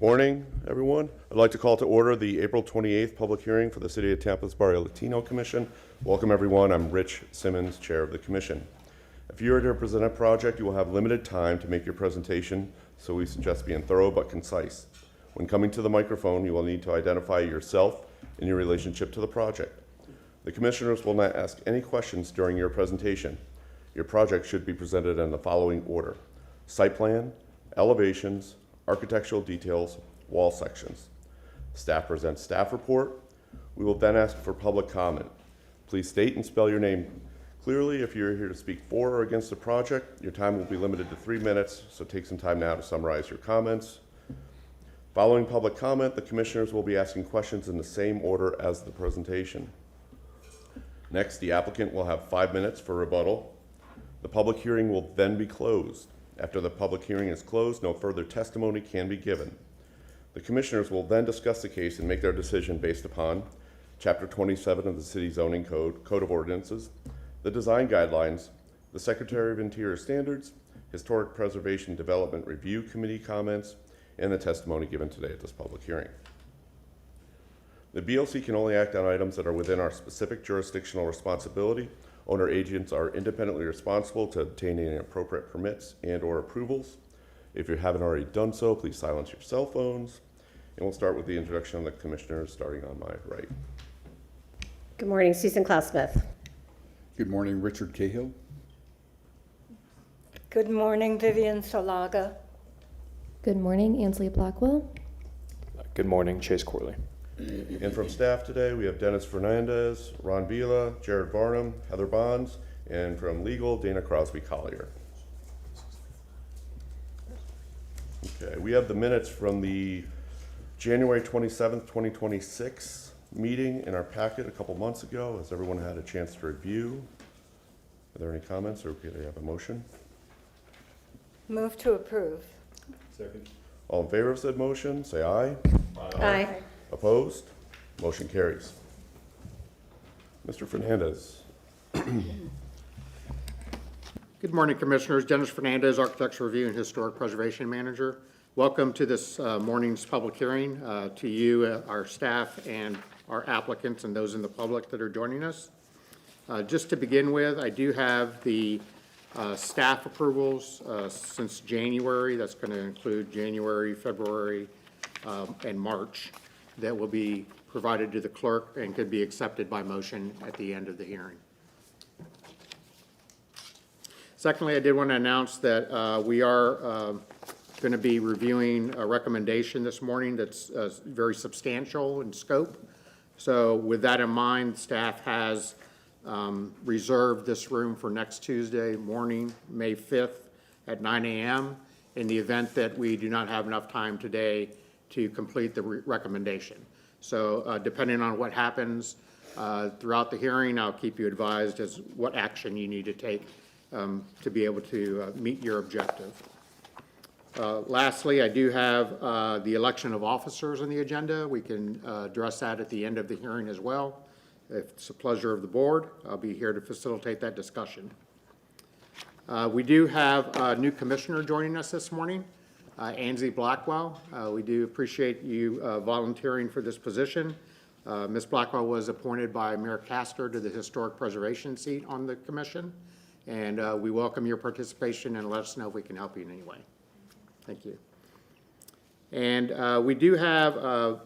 Good morning, everyone. I'd like to call to order the April 28th public hearing for the City of Tampa's Barrio Latino Commission. Welcome, everyone. I'm Rich Simmons, Chair of the Commission. If you are to present a project, you will have limited time to make your presentation, so we suggest being thorough but concise. When coming to the microphone, you will need to identify yourself and your relationship to the project. The commissioners will not ask any questions during your presentation. Your project should be presented in the following order: site plan, elevations, architectural details, wall sections. Staff presents staff report. We will then ask for public comment. Please state and spell your name clearly. If you're here to speak for or against the project, your time will be limited to 3 minutes, so take some time now to summarize your comments. Following public comment, the commissioners will be asking questions in the same order as the presentation. Next, the applicant will have 5 minutes for rebuttal. The public hearing will then be closed. After the public hearing is closed, no further testimony can be given. The commissioners will then discuss the case and make their decision based upon Chapter 27 of the City Zoning Code, Code of Ordinances, the design guidelines, the Secretary of Interior standards, Historic Preservation Development Review Committee comments, and the testimony given today at this public hearing. The BLC can only act on items that are within our specific jurisdictional responsibility. Owner agents are independently responsible to obtain any appropriate permits and or approvals. If you haven't already done so, please silence your cell phones. And we'll start with the introduction of the commissioners, starting on my right. Good morning, Susan Klaus-Smith. Good morning, Richard Cahill. Good morning, Vivian Salaga. Good morning, Ansley Blackwell. Good morning, Chase Corley. And from staff today, we have Dennis Fernandez, Ron Vila, Jared Varnum, Heather Bonds, and from legal, Dana Crosby Collier. Okay, we have the minutes from the January 27th, 2026 meeting in our packet a couple months ago. Has everyone had a chance to review? Are there any comments, or can I have a motion? Move to approve. Second. All in favor of said motion, say aye. Aye. Opposed? Motion carries. Mr. Fernandez. Good morning, Commissioners. Dennis Fernandez, Architecture Review and Historic Preservation Manager. Welcome to this morning's public hearing, to you, our staff, and our applicants and those in the public that are joining us. Just to begin with, I do have the staff approvals since January. That's going to include January, February, and March, that will be provided to the clerk and could be accepted by motion at the end of the hearing. Secondly, I did want to announce that we are going to be reviewing a recommendation this morning that's very substantial in scope. So with that in mind, staff has reserved this room for next Tuesday morning, May 5th at 9 a.m. in the event that we do not have enough time today to complete the recommendation. So depending on what happens throughout the hearing, I'll keep you advised as what action you need to take to be able to meet your objective. Lastly, I do have the election of officers on the agenda. We can address that at the end of the hearing as well. If it's a pleasure of the board, I'll be here to facilitate that discussion. We do have a new commissioner joining us this morning, Ansley Blackwell. We do appreciate you volunteering for this position. Ms. Blackwell was appointed by Mayor Castor to the Historic Preservation seat on the commission, and we welcome your participation and let us know if we can help you in any way. Thank you. And we do have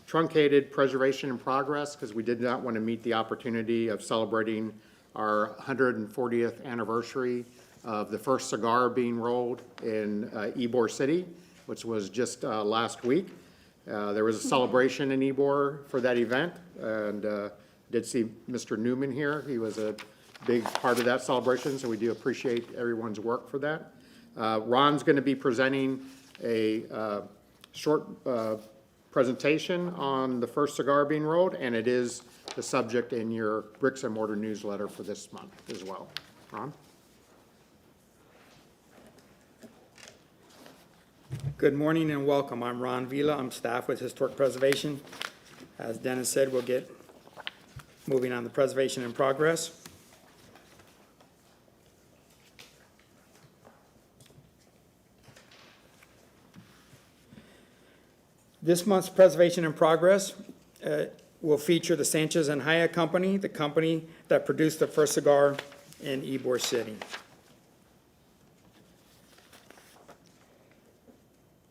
truncated preservation in progress because we did not want to meet the opportunity of celebrating our 140th anniversary of the first cigar being rolled in Ybor City, which was just last week. There was a celebration in Ybor for that event, and did see Mr. Newman here. He was a big part of that celebration, so we do appreciate everyone's work for that. Ron's going to be presenting a short presentation on the first cigar being rolled, and it is the subject in your bricks and mortar newsletter for this month as well. Ron? Good morning and welcome. I'm Ron Vila. I'm staff with Historic Preservation. As Dennis said, we'll get moving on the preservation in progress. This month's Preservation in Progress will feature the Sanchez and Haya Company, the company that produced the first cigar in Ybor City.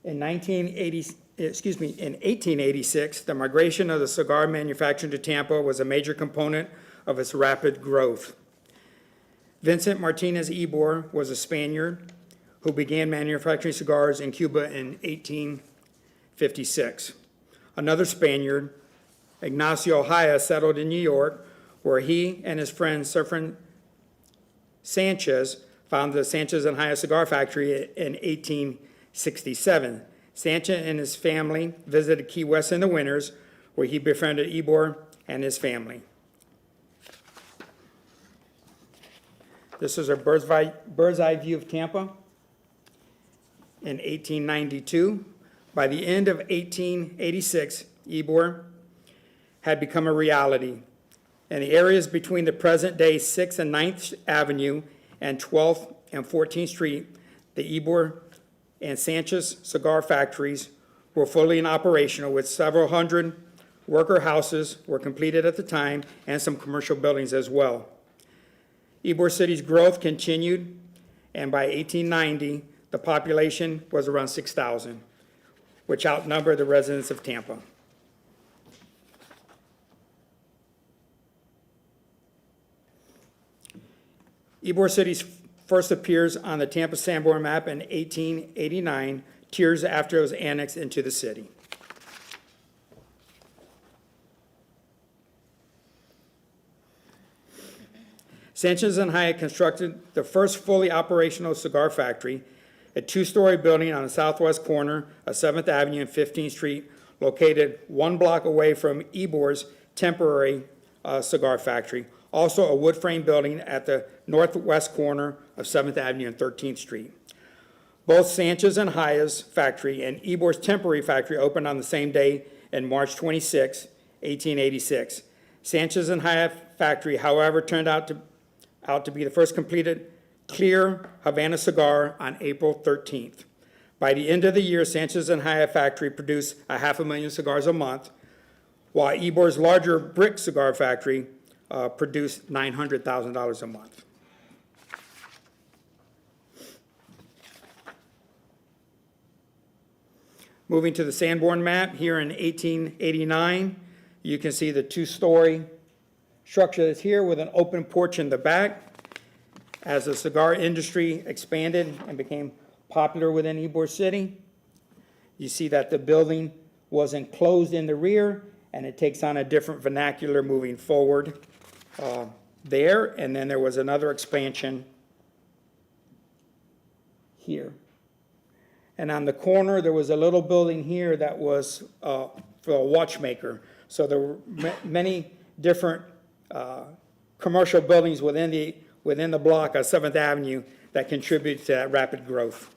In 1886, the migration of the cigar manufacturing to Tampa was a major component of its rapid growth. Vincent Martinez Ybor was a Spaniard who began manufacturing cigars in Cuba in 1856. Another Spaniard, Ignacio Haya, settled in New York, where he and his friend Sirfan Sanchez founded the Sanchez and Haya Cigar Factory in 1867. Sanchez and his family visited Key West in the winters, where he befriended Ybor and his family. This is a bird's eye view of Tampa in 1892. By the end of 1886, Ybor had become a reality. In the areas between the present-day 6th and 9th Avenue and 12th and 14th Street, the Ybor and Sanchez cigar factories were fully operational, with several hundred worker houses were completed at the time and some commercial buildings as well. Ybor City's growth continued, and by 1890, the population was around 6,000, which outnumbered the residents of Tampa. Ybor City first appears on the Tampa Sanborn map in 1889, 2 years after it was annexed into the city. Sanchez and Haya constructed the first fully operational cigar factory, a two-story building on the southwest corner of 7th Avenue and 15th Street, located 1 block away from Ybor's temporary cigar factory. Also a wood frame building at the northwest corner of 7th Avenue and 13th Street. Both Sanchez and Haya's factory and Ybor's temporary factory opened on the same day in March 26, 1886. Sanchez and Haya factory, however, turned out to be the first completed clear Havana cigar on April 13th. By the end of the year, Sanchez and Haya factory produced 500,000 cigars a month, while Ybor's larger brick cigar factory produced $900,000 a month. Moving to the Sanborn map, here in 1889, you can see the two-story structure that's here with an open porch in the back. As the cigar industry expanded and became popular within Ybor City, you see that the building was enclosed in the rear, and it takes on a different vernacular moving forward there. And then there was another expansion here. And on the corner, there was a little building here that was for a watchmaker. So there were many different commercial buildings within the block of 7th Avenue that contribute to that rapid growth.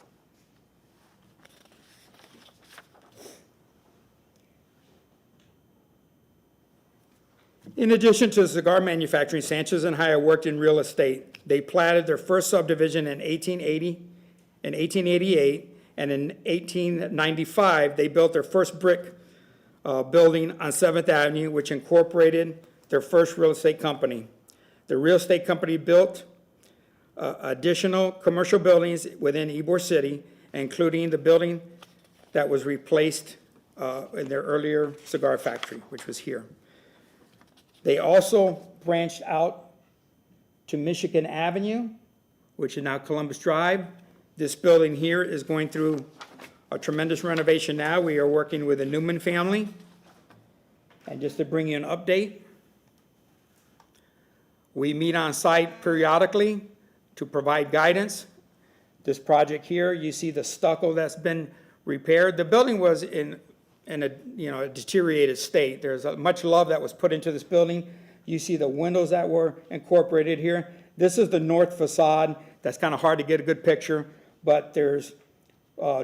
In addition to cigar manufacturing, Sanchez and Haya worked in real estate. They platted their first subdivision in 1888, and in 1895, they built their first brick building on 7th Avenue, which incorporated their first real estate company. The real estate company built additional commercial buildings within Ybor City, including the building that was replaced in their earlier cigar factory, which was here. They also branched out to Michigan Avenue, which is now Columbus Drive. This building here is going through a tremendous renovation now. We are working with the Newman family. And just to bring you an update, we meet on site periodically to provide guidance. This project here, you see the stucco that's been repaired. The building was in a deteriorated state. There's much love that was put into this building. You see the windows that were incorporated here. This is the north facade. That's kind of hard to get a good picture, but there's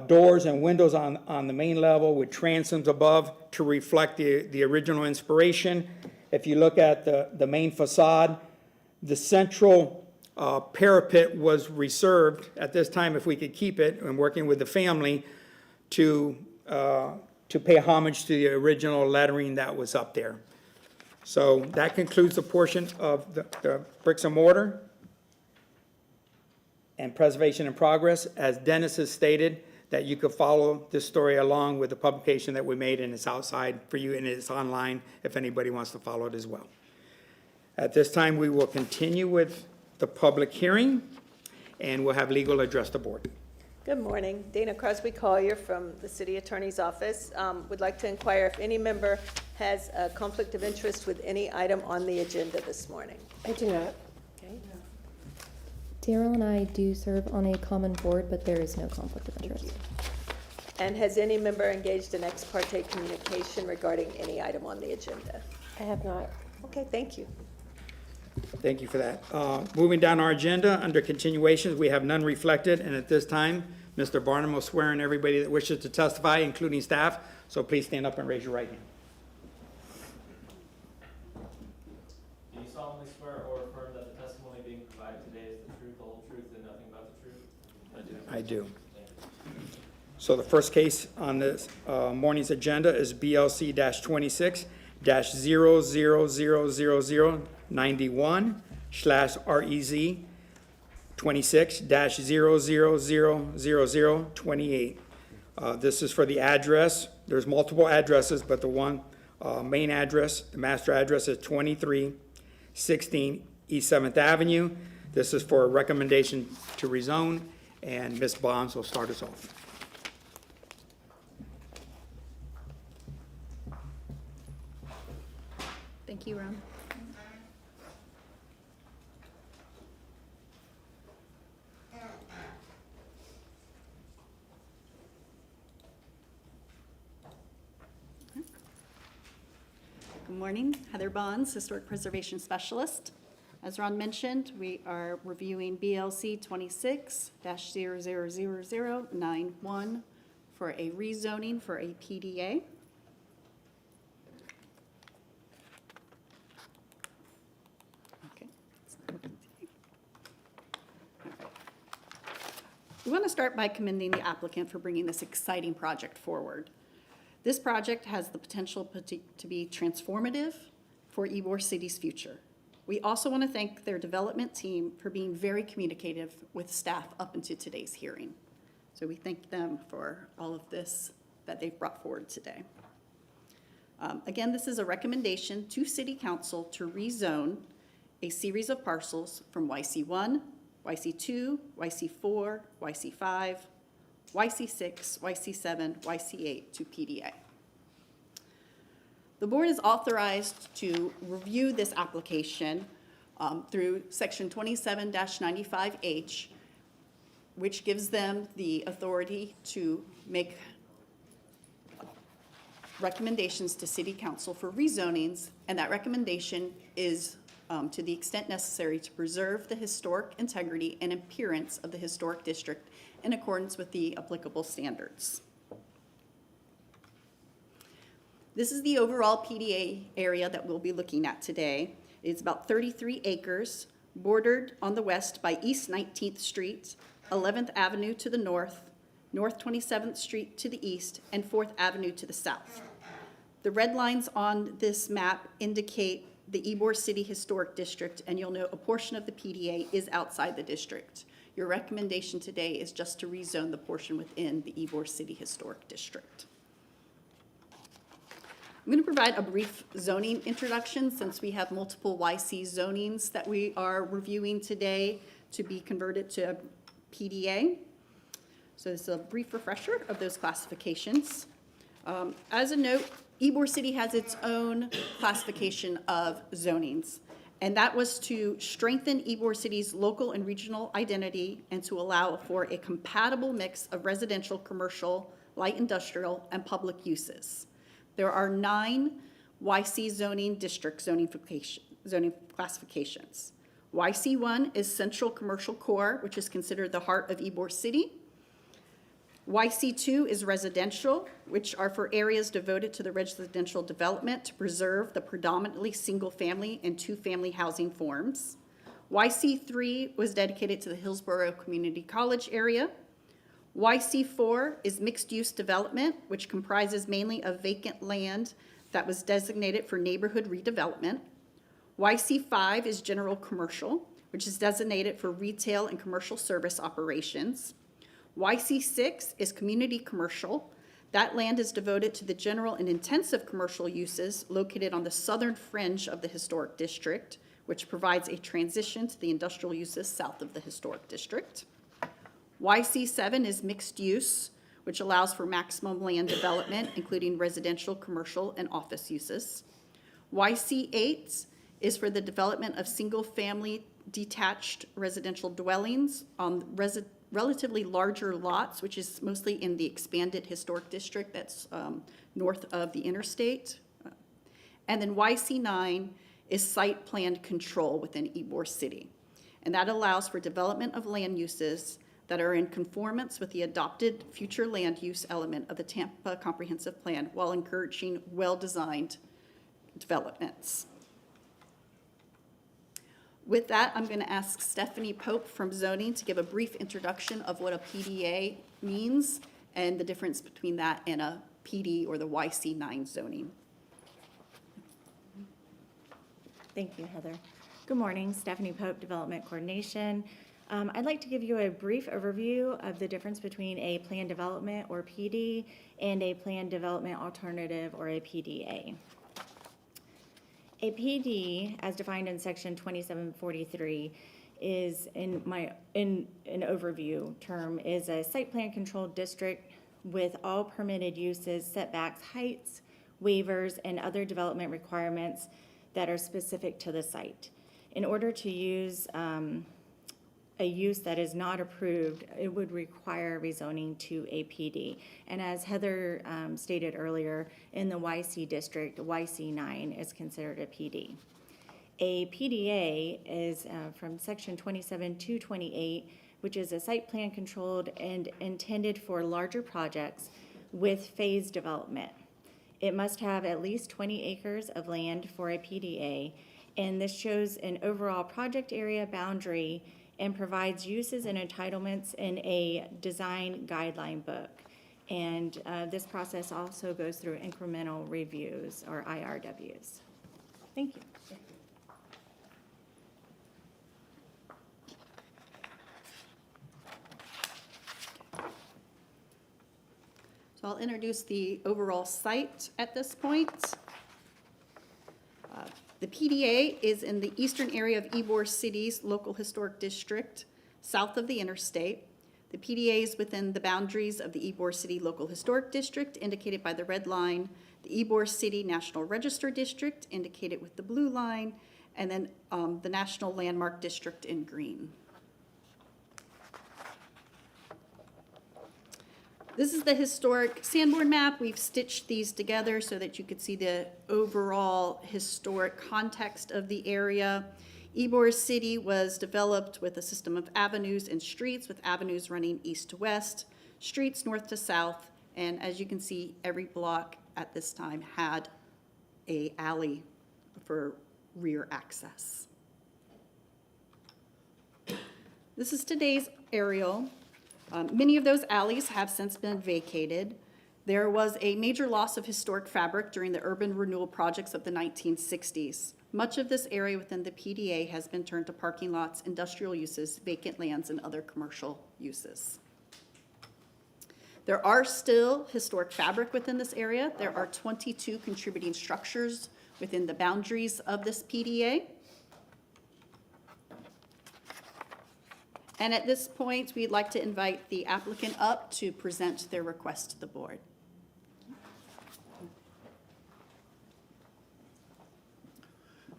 doors and windows on the main level with transoms above to reflect the original inspiration. If you look at the main facade, the central parapet was reserved at this time, if we could keep it, and working with the family, to to pay homage to the original lettering that was up there. So that concludes the portion of the bricks and mortar and preservation in progress. As Dennis has stated, that you could follow this story along with the publication that we made, and it's outside for you, and it's online if anybody wants to follow it as well. At this time, we will continue with the public hearing, and we'll have legal address the board. Good morning. Dana Crosby Collier from the City Attorney's Office. Would like to inquire if any member has a conflict of interest with any item on the agenda this morning. I do not. Okay. Daryl and I do serve on a common board, but there is no conflict of interest. And has any member engaged in ex parte communication regarding any item on the agenda? I have not. Okay, thank you. Thank you for that. Moving down our agenda, under continuations, we have none reflected, and at this time, Mr. Barnum will swear in everybody that wishes to testify, including staff, so please stand up and raise your right hand. Do you solemnly swear or affirm that the testimony being provided today is the truth, the whole truth, and nothing but the truth? I do. So the first case on this morning's agenda is BLC-26-0000091/REZ 26-0000028. This is for the address. There's multiple addresses, but the one main address, the master address is 2316 East 7th Avenue. This is for a recommendation to rezone, and Ms. Bonds will start us off. Thank you, Ron. Good morning, Heather Bonds, Historic Preservation Specialist. As Ron mentioned, we are reviewing BLC 26-0000091 for a rezoning for a PDA. Okay. We want to start by commending the applicant for bringing this exciting project forward. This project has the potential to be transformative for Ybor City's future. We also want to thank their development team for being very communicative with staff up into today's hearing. So we thank them for all of this that they've brought forward today. Again, this is a recommendation to City Council to rezone a series of parcels from YC1, YC2, YC4, YC5, YC6, YC7, YC8 to PDA. The board is authorized to review this application through section 27-95H, which gives them the authority to make recommendations to City Council for rezonings, and that recommendation is to the extent necessary to preserve the historic integrity and appearance of the historic district in accordance with the applicable standards. This is the overall PDA area that we'll be looking at today. It's about 33 acres, bordered on the west by East 19th Street, 11th Avenue to the north, North 27th Street to the east, and 4th Avenue to the south. The red lines on this map indicate the Ybor City Historic District, and you'll note a portion of the PDA is outside the district. Your recommendation today is just to rezone the portion within the Ybor City Historic District. I'm going to provide a brief zoning introduction since we have multiple YC zonings that we are reviewing today to be converted to PDA. So this is a brief refresher of those classifications. As a note, Ybor City has its own classification of zonings, and that was to strengthen Ybor City's local and regional identity and to allow for a compatible mix of residential, commercial, light industrial, and public uses. There are 9 YC zoning district zoning classifications. YC1 is Central Commercial Core, which is considered the heart of Ybor City. YC2 is residential, which are for areas devoted to the residential development to preserve the predominantly single-family and two-family housing forms. YC3 was dedicated to the Hillsborough Community College area. YC4 is mixed-use development, which comprises mainly of vacant land that was designated for neighborhood redevelopment. YC5 is general commercial, which is designated for retail and commercial service operations. YC6 is community commercial. That land is devoted to the general and intensive commercial uses located on the southern fringe of the historic district, which provides a transition to the industrial uses south of the historic district. YC7 is mixed use, which allows for maximum land development, including residential, commercial, and office uses. YC8 is for the development of single-family detached residential dwellings on relatively larger lots, which is mostly in the expanded historic district that's north of the interstate. And then YC9 is site plan control within Ybor City. And that allows for development of land uses that are in conformance with the adopted future land use element of the Tampa Comprehensive Plan while encouraging well-designed developments. With that, I'm going to ask Stephanie Pope from Zoning to give a brief introduction of what a PDA means and the difference between that and a PD or the YC9 zoning. Thank you, Heather. Good morning, Stephanie Pope, Development Coordination. I'd like to give you a brief overview of the difference between a planned development or PD and a planned development alternative or a PDA. A PD, as defined in section 2743, is in an overview term, is a site plan controlled district with all permitted uses, setbacks, heights, waivers, and other development requirements that are specific to the site. In order to use a use that is not approved, it would require rezoning to a PD. And as Heather stated earlier, in the YC district, YC9 is considered a PD. A PDA is from section 27-28, which is a site plan controlled and intended for larger projects with phased development. It must have at least 20 acres of land for a PDA, and this shows an overall project area boundary and provides uses and entitlements in a design guideline book. And this process also goes through incremental reviews or IRWs. Thank you. So I'll introduce the overall site at this point. The PDA is in the eastern area of Ybor City's local historic district, south of the interstate. The PDA is within the boundaries of the Ybor City Local Historic District, indicated by the red line, the Ybor City National Register District, indicated with the blue line, and then the National Landmark District in green. This is the historic Sanborn map. We've stitched these together so that you could see the overall historic context of the area. Ybor City was developed with a system of avenues and streets, with avenues running east to west, streets north to south, and as you can see, every block at this time had an alley for rear access. This is today's aerial. Many of those alleys have since been vacated. There was a major loss of historic fabric during the urban renewal projects of the 1960s. Much of this area within the PDA has been turned to parking lots, industrial uses, vacant lands, and other commercial uses. There are still historic fabric within this area. There are 22 contributing structures within the boundaries of this PDA. And at this point, we'd like to invite the applicant up to present their request to the board.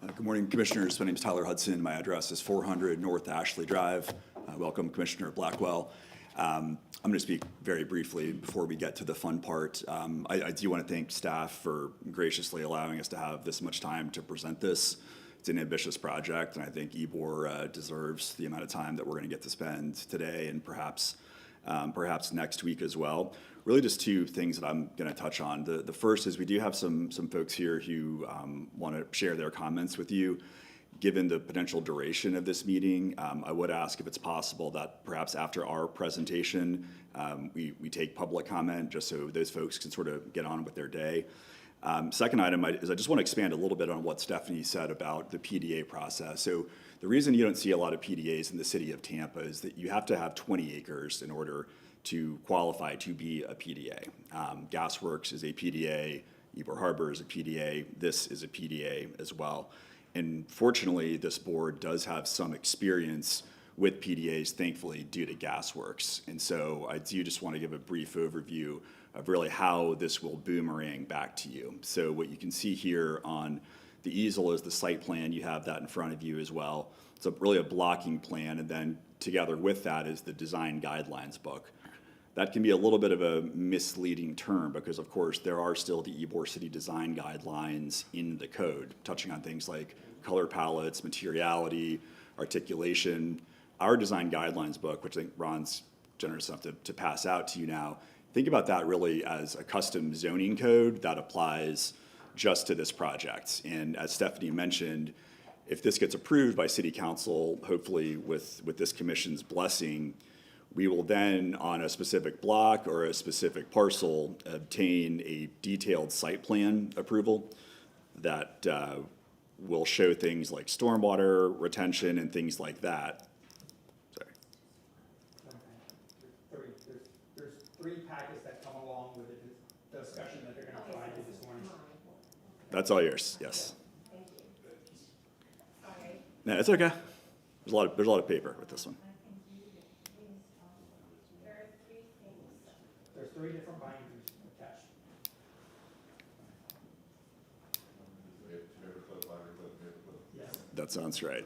Good morning, Commissioners. My name is Tyler Hudson. My address is 400 North Ashley Drive. Welcome, Commissioner Blackwell. I'm going to speak very briefly before we get to the fun part. I do want to thank staff for graciously allowing us to have this much time to present this. It's an ambitious project, and I think Ybor deserves the amount of time that we're going to get to spend today and perhaps next week as well. Really just two things that I'm going to touch on. The first is we do have some folks here who want to share their comments with you. given the potential duration of this meeting, I would ask if it's possible that perhaps after our presentation, we take public comment, just so those folks can sort of get on with their day. Second item is I just want to expand a little bit on what Stephanie said about the PDA process. So the reason you don't see a lot of PDAs in the city of Tampa is that you have to have 20 acres in order to qualify to be a PDA. Gasworks is a PDA, Ybor Harbor is a PDA, this is a PDA as well. And fortunately, this board does have some experience with PDAs, thankfully, due to Gasworks. And so I do just want to give a brief overview of really how this will boomerang back to you. So what you can see here on the easel is the site plan. You have that in front of you as well. It's really a blocking plan, and then together with that is the design guidelines book. That can be a little bit of a misleading term because, of course, there are still the Ybor City design guidelines in the code, touching on things like color palettes, materiality, articulation. Our design guidelines book, which I think Ron's generous enough to pass out to you now, think about that really as a custom zoning code that applies just to this project. And as Stephanie mentioned, if this gets approved by City Council, hopefully with this commission's blessing, we will then, on a specific block or a specific parcel, obtain a detailed site plan approval that will show things like stormwater retention and things like that. Sorry. There's 3 packets that come along with the discussion that they're going to provide you this morning. That's all yours, yes. No, it's okay. There's a lot of paper with this one. There's 3 different binders attached. Yes. That sounds right.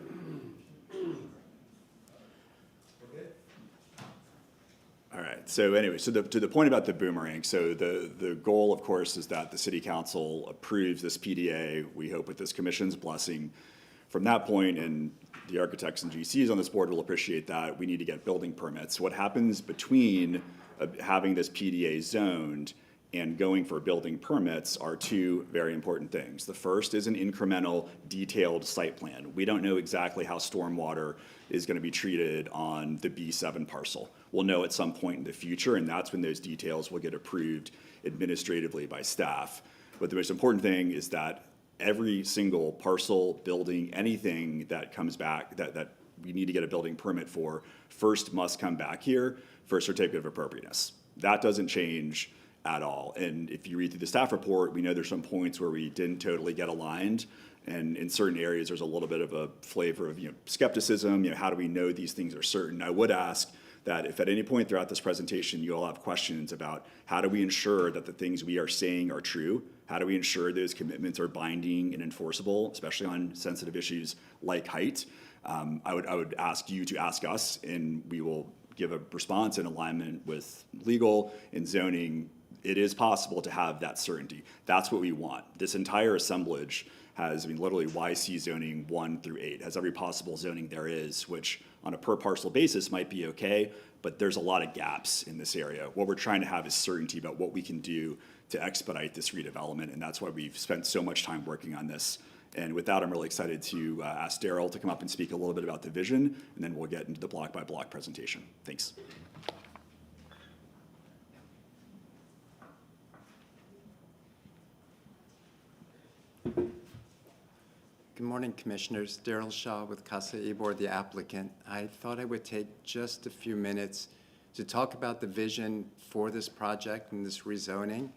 All right, so anyway, so to the point about the boomerang, so the goal, of course, is that the City Council approves this PDA, we hope with this commission's blessing. From that point, and the architects and GCs on this board will appreciate that, we need to get building permits. What happens between having this PDA zoned and going for building permits are 2 very important things. The first is an incremental, detailed site plan. We don't know exactly how stormwater is going to be treated on the B7 parcel. We'll know at some point in the future, and that's when those details will get approved administratively by staff. But the most important thing is that every single parcel, building, anything that comes back that we need to get a building permit for, first must come back here for a certificate of appropriateness. That doesn't change at all. And if you read through the staff report, we know there's some points where we didn't totally get aligned. And in certain areas, there's a little bit of a flavor of skepticism. How do we know these things are certain? I would ask that if at any point throughout this presentation you all have questions about how do we ensure that the things we are saying are true, how do we ensure those commitments are binding and enforceable, especially on sensitive issues like height, I would ask you to ask us, and we will give a response in alignment with legal and zoning. It is possible to have that certainty. That's what we want. This entire assemblage has, literally YC zoning 1 through 8, has every possible zoning there is, which on a per parcel basis might be okay, but there's a lot of gaps in this area. What we're trying to have is certainty about what we can do to expedite this redevelopment, and that's why we've spent so much time working on this. And with that, I'm really excited to ask Daryl to come up and speak a little bit about the vision, and then we'll get into the block by block presentation. Thanks. Good morning, Commissioners. Daryl Shaw with Casa Ybor, the applicant. I thought I would take just a few minutes to talk about the vision for this project and this rezoning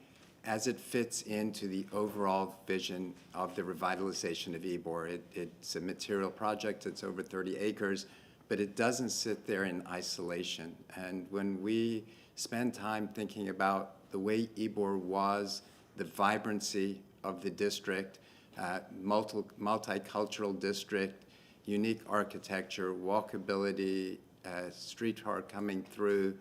as it fits into the overall vision of the revitalization of Ybor. It's a material project. It's over 30 acres, but it doesn't sit there in isolation. And when we spend time thinking about the way Ybor was, the vibrancy of the district, multicultural district, unique architecture, walkability, streetcar coming through.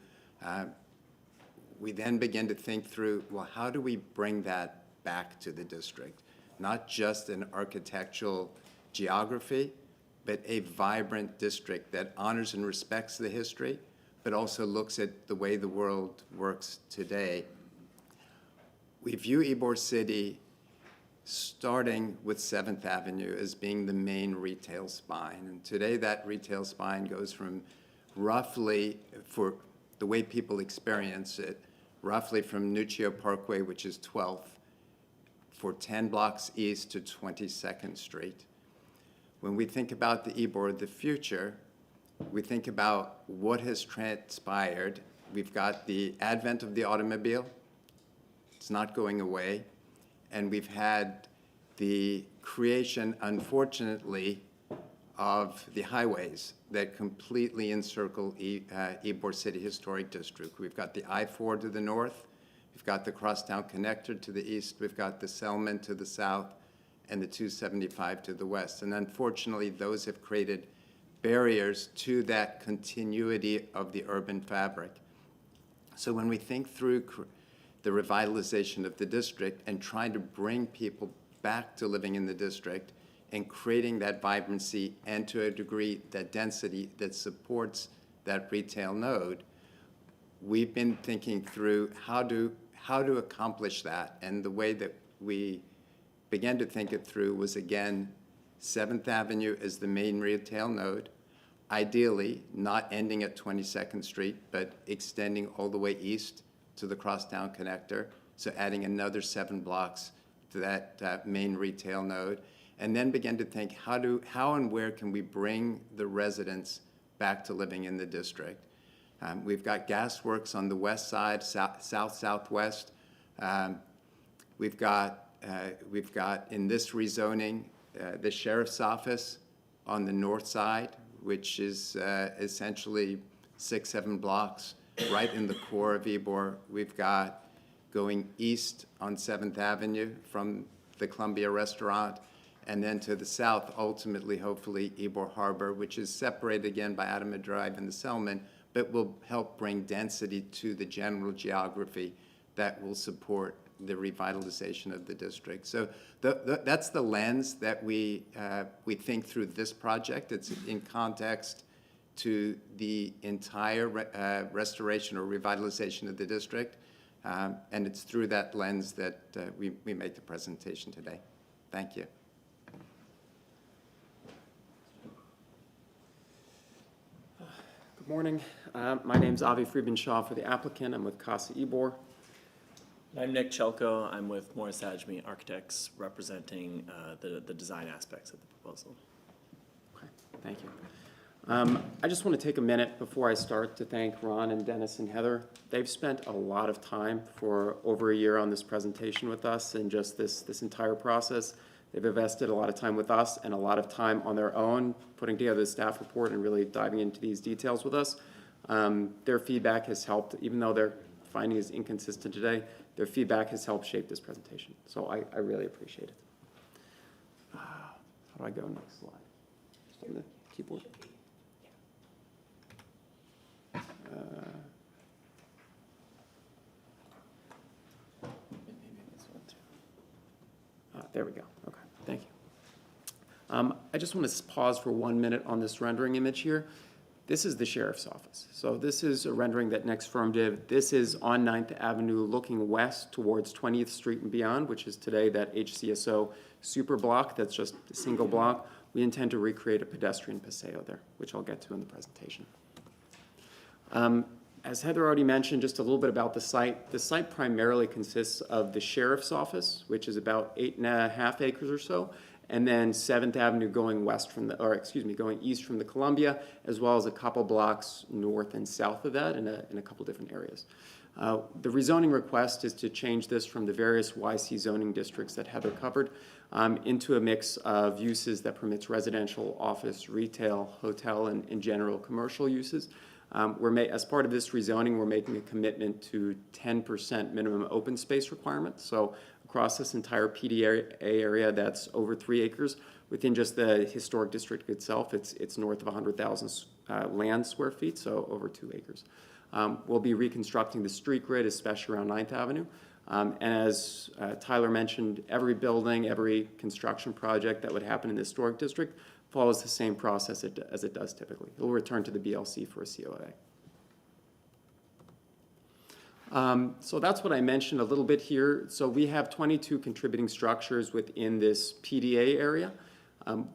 We then begin to think through, well, how do we bring that back to the district? Not just an architectural geography, but a vibrant district that honors and respects the history, but also looks at the way the world works today. We view Ybor City starting with 7th Avenue as being the main retail spine. And today that retail spine goes from roughly, for the way people experience it, roughly from Nuccio Parkway, which is 12th, for 10 blocks east to 22nd Street. When we think about the Ybor of the future, we think about what has transpired. We've got the advent of the automobile. It's not going away. And we've had the creation, unfortunately, of the highways that completely encircle Ybor City Historic District. We've got the I-4 to the north. We've got the Crosstown Connector to the east. We've got the Selman to the south and the 275 to the west. And unfortunately, those have created barriers to that continuity of the urban fabric. So when we think through the revitalization of the district and trying to bring people back to living in the district and creating that vibrancy and, to a degree, that density that supports that retail node, we've been thinking through how to accomplish that. And the way that we began to think it through was, again, 7th Avenue as the main retail node, ideally not ending at 22nd Street, but extending all the way east to the Crosstown Connector, so adding another 7 blocks to that main retail node, and then begin to think how and where can we bring the residents back to living in the district. We've got gasworks on the west side, southwest. We've got in this rezoning the sheriff's office on the north side, which is essentially 6-7 blocks right in the core of Ybor. We've got going east on 7th Avenue from the Columbia Restaurant, and then to the south, ultimately, hopefully, Ybor Harbor, which is separated again by Adama Drive and the Selman, but will help bring density to the general geography that will support the revitalization of the district. So that's the lens that we think through this project. It's in context to the entire restoration or revitalization of the district, and it's through that lens that we make the presentation today. Thank you. Good morning. My name's Avi Friedman Shaw for the applicant. I'm with Casa Ybor. I'm Nick Chelko. I'm with Morris Adjmi Architects, representing the design aspects of the proposal. Okay, thank you. I just want to take a minute before I start to thank Ron and Dennis and Heather. They've spent a lot of time for over a year on this presentation with us and just this entire process. They've invested a lot of time with us and a lot of time on their own, putting together the staff report and really diving into these details with us. Their feedback has helped, even though their finding is inconsistent today, their feedback has helped shape this presentation. So I really appreciate it. How do I go next slide? Just on the keyboard. There we go. Okay, thank you. I just want to pause for 1 minute on this rendering image here. This is the sheriff's office. So this is a rendering that Next Firm did. This is on 9th Avenue looking west towards 20th Street and beyond, which is today that HCSO super block that's just a single block. We intend to recreate a pedestrian paseo there, which I'll get to in the presentation. As Heather already mentioned, just a little bit about the site. The site primarily consists of the sheriff's office, which is about 8.5 acres or so, and then 7th Avenue going going east from the Columbia, as well as a couple blocks north and south of that in a couple different areas. The rezoning request is to change this from the various YC zoning districts that Heather covered into a mix of uses that permits residential, office, retail, hotel, and general commercial uses. As part of this rezoning, we're making a commitment to 10% minimum open space requirement. So across this entire PDA area that's over 3 acres, within just the historic district itself, it's north of 100,000 land square feet, so over 2 acres. We'll be reconstructing the street grid, especially around 9th Avenue. And as Tyler mentioned, every building, every construction project that would happen in the historic district follows the same process as it does typically. It will return to the BLC for a COA. So that's what I mentioned a little bit here. So we have 22 contributing structures within this PDA area.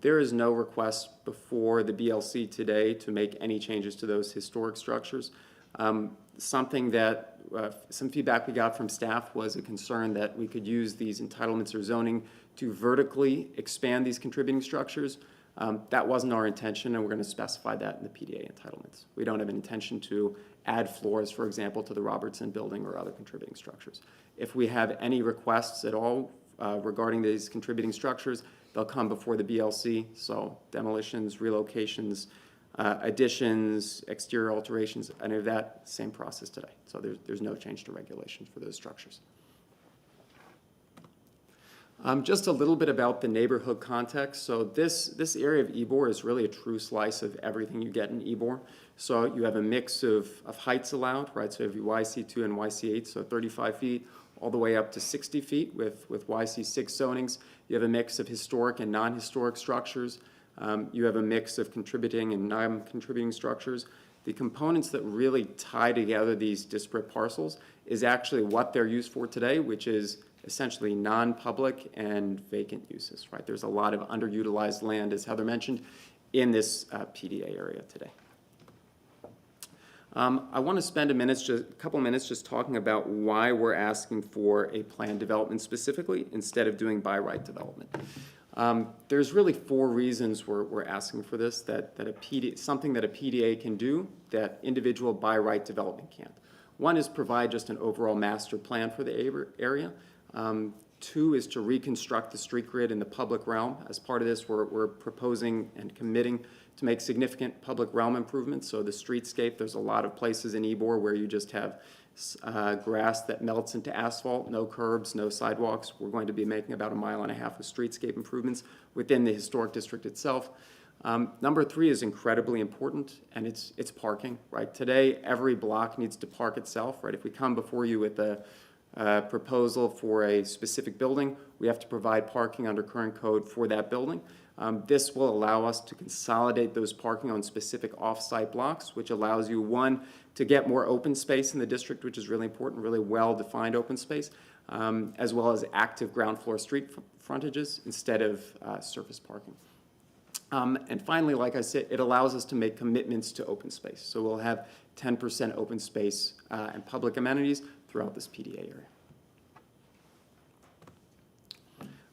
There is no request before the BLC today to make any changes to those historic structures. Something that, some feedback we got from staff was a concern that we could use these entitlements or zoning to vertically expand these contributing structures. That wasn't our intention, and we're going to specify that in the PDA entitlements. We don't have an intention to add floors, for example, to the Robertson building or other contributing structures. If we have any requests at all regarding these contributing structures, they'll come before the BLC, so demolitions, relocations, additions, exterior alterations, any of that, same process today. So there's no change to regulations for those structures. Just a little bit about the neighborhood context. So this area of Ybor is really a true slice of everything you get in Ybor. So you have a mix of heights allowed, right? So you have YC2 and YC8, so 35 feet, all the way up to 60 feet with YC6 zonings. You have a mix of historic and non-historic structures. You have a mix of contributing and non-contributing structures. The components that really tie together these disparate parcels is actually what they're used for today, which is essentially non-public and vacant uses, right? There's a lot of underutilized land, as Heather mentioned, in this PDA area today. I want to spend a couple minutes just talking about why we're asking for a planned development specifically instead of doing by right development. There's really 4 reasons we're asking for this, something that a PDA can do that individual by right development can't. One is provide just an overall master plan for the area. 2 is to reconstruct the street grid in the public realm. As part of this, we're proposing and committing to make significant public realm improvements. So the streetscape, there's a lot of places in Ybor where you just have grass that melts into asphalt, no curbs, no sidewalks. We're going to be making about 1.5 miles of streetscape improvements within the historic district itself. Number 3 is incredibly important, and it's parking, right? Today, every block needs to park itself, right? If we come before you with a proposal for a specific building, we have to provide parking under current code for that building. This will allow us to consolidate those parking on specific off-site blocks, which allows you, 1, to get more open space in the district, which is really important, really well-defined open space, as well as active ground floor street frontages instead of surface parking. And finally, like I said, it allows us to make commitments to open space. So we'll have 10% open space and public amenities throughout this PDA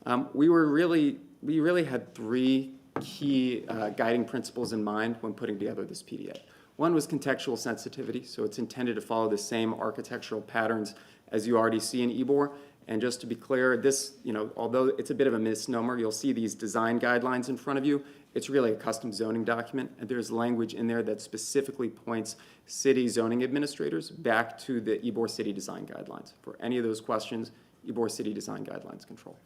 area. We really had 3 key guiding principles in mind when putting together this PDA. One was contextual sensitivity, so it's intended to follow the same architectural patterns as you already see in Ybor. And just to be clear, this, although it's a bit of a misnomer, you'll see these design guidelines in front of you. It's really a custom zoning document, and there's language in there that specifically points city zoning administrators back to the Ybor City Design Guidelines. For any of those questions, Ybor City Design Guidelines control.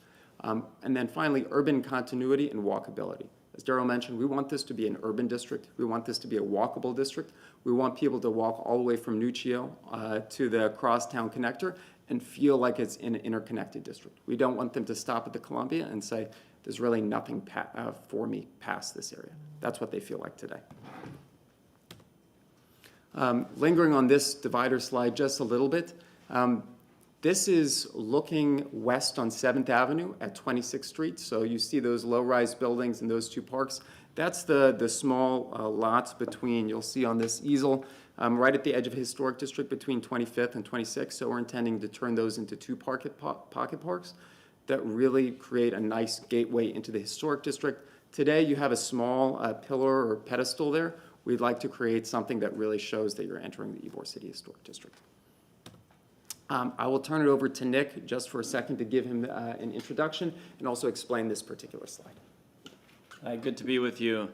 And then finally, urban continuity and walkability. As Darryl mentioned, we want this to be an urban district. We want this to be a walkable district. We want people to walk all the way from Nuccio to the crosstown connector and feel like it's in an interconnected district. We don't want them to stop at the Columbia and say, there's really nothing for me past this area. That's what they feel like today. Lingering on this divider slide just a little bit, this is looking west on 7th Avenue at 26th Street. So you see those low-rise buildings and those 2 parks. That's the small lots between, you'll see on this easel, right at the edge of historic district between 25th and 26th. So we're intending to turn those into 2 pocket parks that really create a nice gateway into the historic district. Today you have a small pillar or pedestal there. We'd like to create something that really shows that you're entering the Ybor City Historic District. I will turn it over to Nick just for a second to give him an introduction and also explain this particular slide. Hi, good to be with you.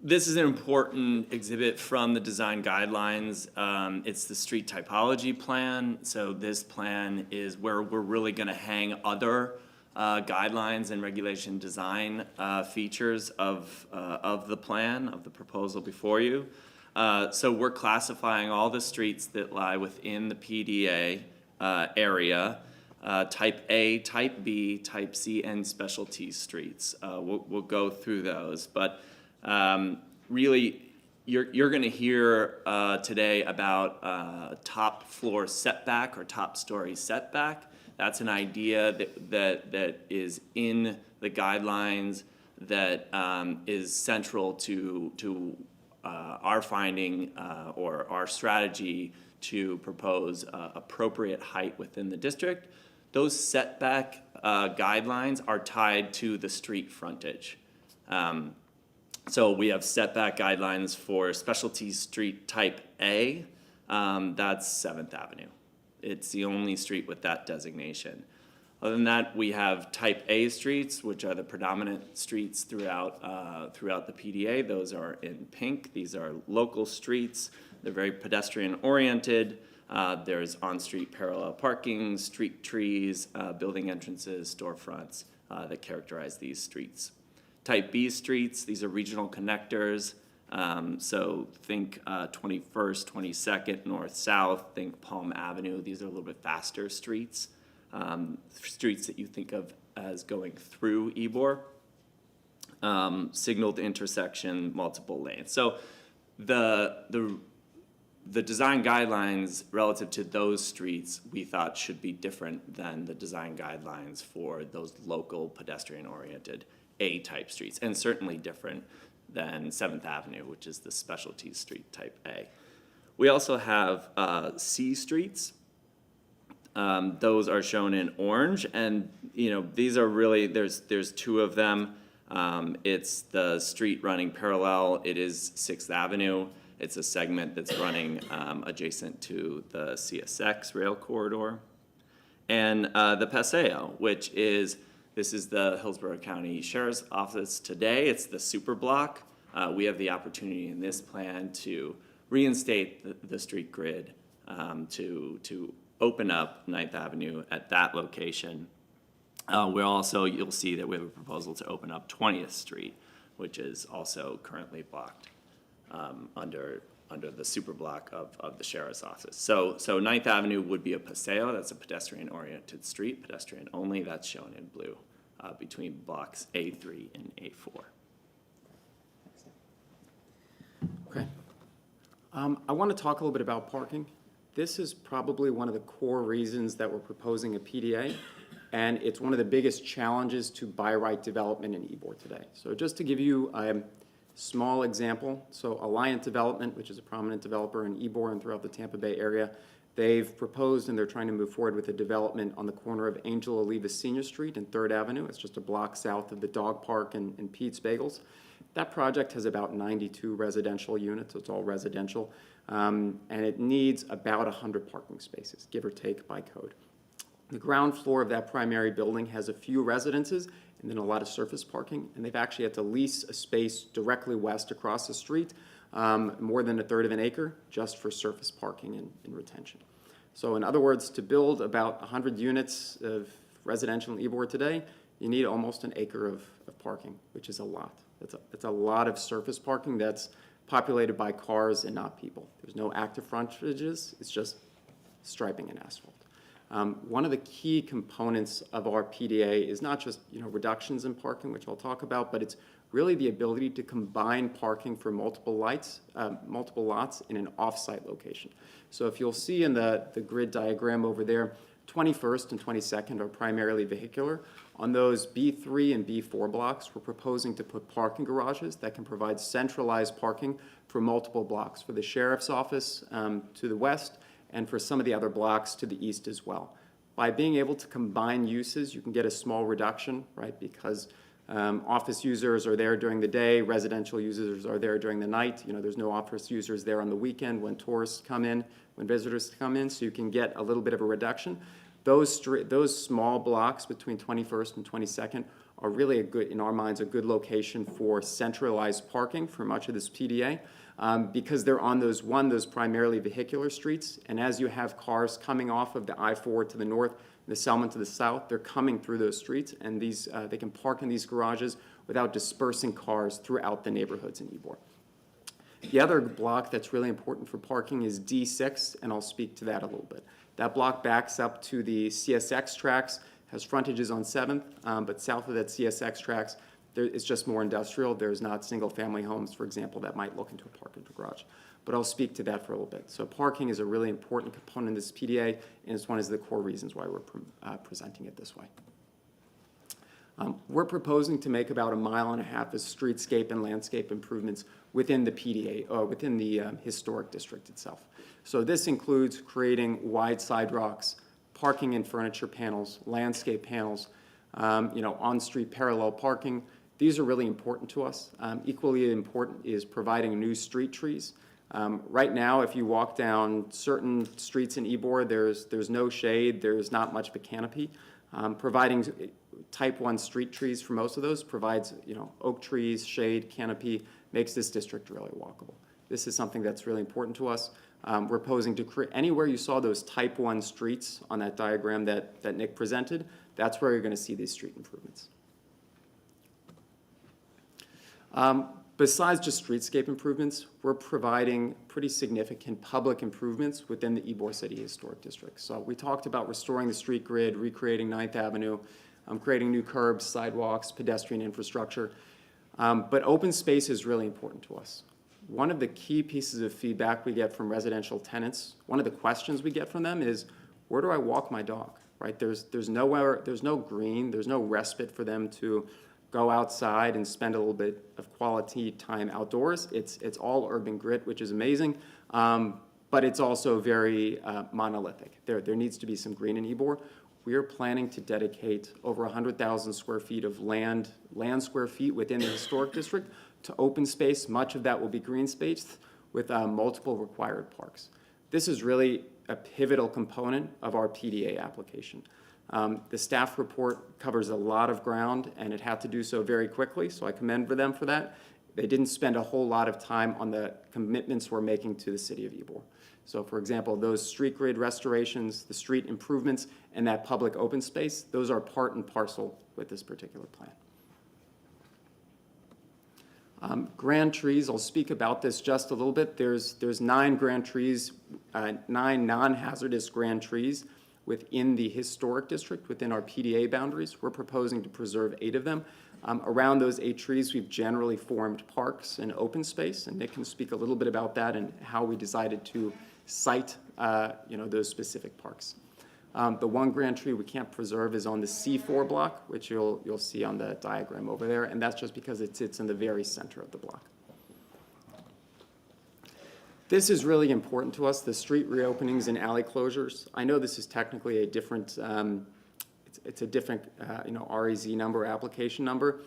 This is an important exhibit from the design guidelines. It's the street typology plan. So this plan is where we're really going to hang other guidelines and regulation design features of the plan, of the proposal before you. So we're classifying all the streets that lie within the PDA area, type A, type B, type C, and specialty streets. We'll go through those. But really, you're going to hear today about top floor setback or top story setback. That's an idea that is in the guidelines that is central to our finding or our strategy to propose appropriate height within the district. Those setback guidelines are tied to the street frontage. So we have setback guidelines for specialty street type A, that's 7th Avenue. It's the only street with that designation. Other than that, we have type A streets, which are the predominant streets throughout the PDA. Those are in pink. These are local streets. They're very pedestrian oriented. There's on-street parallel parking, street trees, building entrances, storefronts that characterize these streets. Type B streets, these are regional connectors. So think 21st, 22nd, north-south, think Palm Avenue. These are a little bit faster streets, streets that you think of as going through Ybor. Signaled intersection, multiple lanes. So the design guidelines relative to those streets we thought should be different than the design guidelines for those local pedestrian-oriented A-type streets, and certainly different than 7th Avenue, which is the specialty street type A. We also have C streets. Those are shown in orange, and these are really, there's two of them. It's the street running parallel. It is 6th Avenue. It's a segment that's running adjacent to the CSX rail corridor. And the Paseo, which is, this is the Hillsborough County Sheriff's Office today. It's the super block. We have the opportunity in this plan to reinstate the street grid, to open up 9th Avenue at that location. You'll see that we have a proposal to open up 20th Street, which is also currently blocked under the super block of the Sheriff's Office. So 9th Avenue would be a paseo. That's a pedestrian-oriented street, pedestrian only. That's shown in blue between blocks A3 and A4. Okay. I want to talk a little bit about parking. This is probably one of the core reasons that we're proposing a PDA, and it's one of the biggest challenges to by right development in Ybor today. So just to give you a small example, so Alliant Development, which is a prominent developer in Ybor and throughout the Tampa Bay area, they've proposed and they're trying to move forward with a development on the corner of Angel Oliva Senior Street and 3rd Avenue. It's just a block south of the dog park and Pete's Bagels. That project has about 92 residential units, so it's all residential, and it needs about 100 parking spaces, give or take by code. The ground floor of that primary building has a few residences and then a lot of surface parking, and they've actually had to lease a space directly west across the street, more than 1/3 of an acre, just for surface parking and retention. So in other words, to build about 100 units of residential in Ybor today, you need almost an acre of parking, which is a lot. That's a lot of surface parking that's populated by cars and not people. There's no active frontages, it's just striping and asphalt. One of the key components of our PDA is not just reductions in parking, which I'll talk about, but it's really the ability to combine parking for multiple lots in an off-site location. So if you'll see in the grid diagram over there, 21st and 22nd are primarily vehicular. On those B3 and B4 blocks, we're proposing to put parking garages that can provide centralized parking for multiple blocks, for the sheriff's office to the west, and for some of the other blocks to the east as well. By being able to combine uses, you can get a small reduction, right? Because office users are there during the day, residential users are there during the night. There's no office users there on the weekend when tourists come in, when visitors come in, so you can get a little bit of a reduction. Those small blocks between 21st and 22nd are really in our minds, a good location for centralized parking for much of this PDA. Because they're on those primarily vehicular streets, and as you have cars coming off of the I-4 to the north, and the Selman to the south, they're coming through those streets, and they can park in these garages without dispersing cars throughout the neighborhoods in Ybor. The other block that's really important for parking is D6, and I'll speak to that a little bit. That block backs up to the CSX tracks, has frontages on 7th, but south of that CSX tracks, It's just more industrial. There's not single-family homes, for example, that might look into a parking garage. But I'll speak to that for a little bit. So parking is a really important component of this PDA, and it's one of the core reasons why we're presenting it this way. We're proposing to make about 1.5 miles of streetscape and landscape improvements within the PDA, or within the historic district itself. So this includes creating wide sidewalks, parking and furniture panels, landscape panels, on-street parallel parking. These are really important to us. Equally important is providing new street trees. Right now, if you walk down certain streets in Ybor, there's no shade, there's not much of a canopy. Providing type 1 street trees for most of those provides, oak trees, shade, canopy, makes this district really walkable. This is something that's really important to us. We're proposing to create, anywhere you saw those type 1 streets on that diagram that Nick presented, that's where you're going to see these street improvements. Besides just streetscape improvements, we're providing pretty significant public improvements within the Ybor City Historic District. So we talked about restoring the street grid, recreating 9th Avenue, creating new curbs, sidewalks, pedestrian infrastructure. But open space is really important to us. One of the key pieces of feedback we get from residential tenants, one of the questions we get from them is, where do I walk my dog, right? There's nowhere, there's no green, there's no respite for them to go outside and spend a little bit of quality time outdoors. It's all urban grit, which is amazing, but it's also very monolithic. There needs to be some green in Ybor. We are planning to dedicate over 100,000 square feet of land square feet within the historic district to open space. Much of that will be green space with multiple required parks. This is really a pivotal component of our PDA application. The staff report covers a lot of ground, and it had to do so very quickly, so I commend them for that. They didn't spend a whole lot of time on the commitments we're making to the city of Ybor. So, for example, those street grid restorations, the street improvements, and that public open space, those are part and parcel with this particular plan. Grand trees, I'll speak about this just a little bit. There's 9 grand trees, 9 non-hazardous grand trees within the historic district, within our PDA boundaries. We're proposing to preserve 8 of them. Around those 8 trees, we've generally formed parks and open space, and Nick can speak a little bit about that and how we decided to site those specific parks. The 1 grand tree we can't preserve is on the C4 block, which you'll see on the diagram over there, and that's just because it sits in the very center of the block. This is really important to us, the street reopenings and alley closures. I know this is technically a different, it's a different REZ number, application number,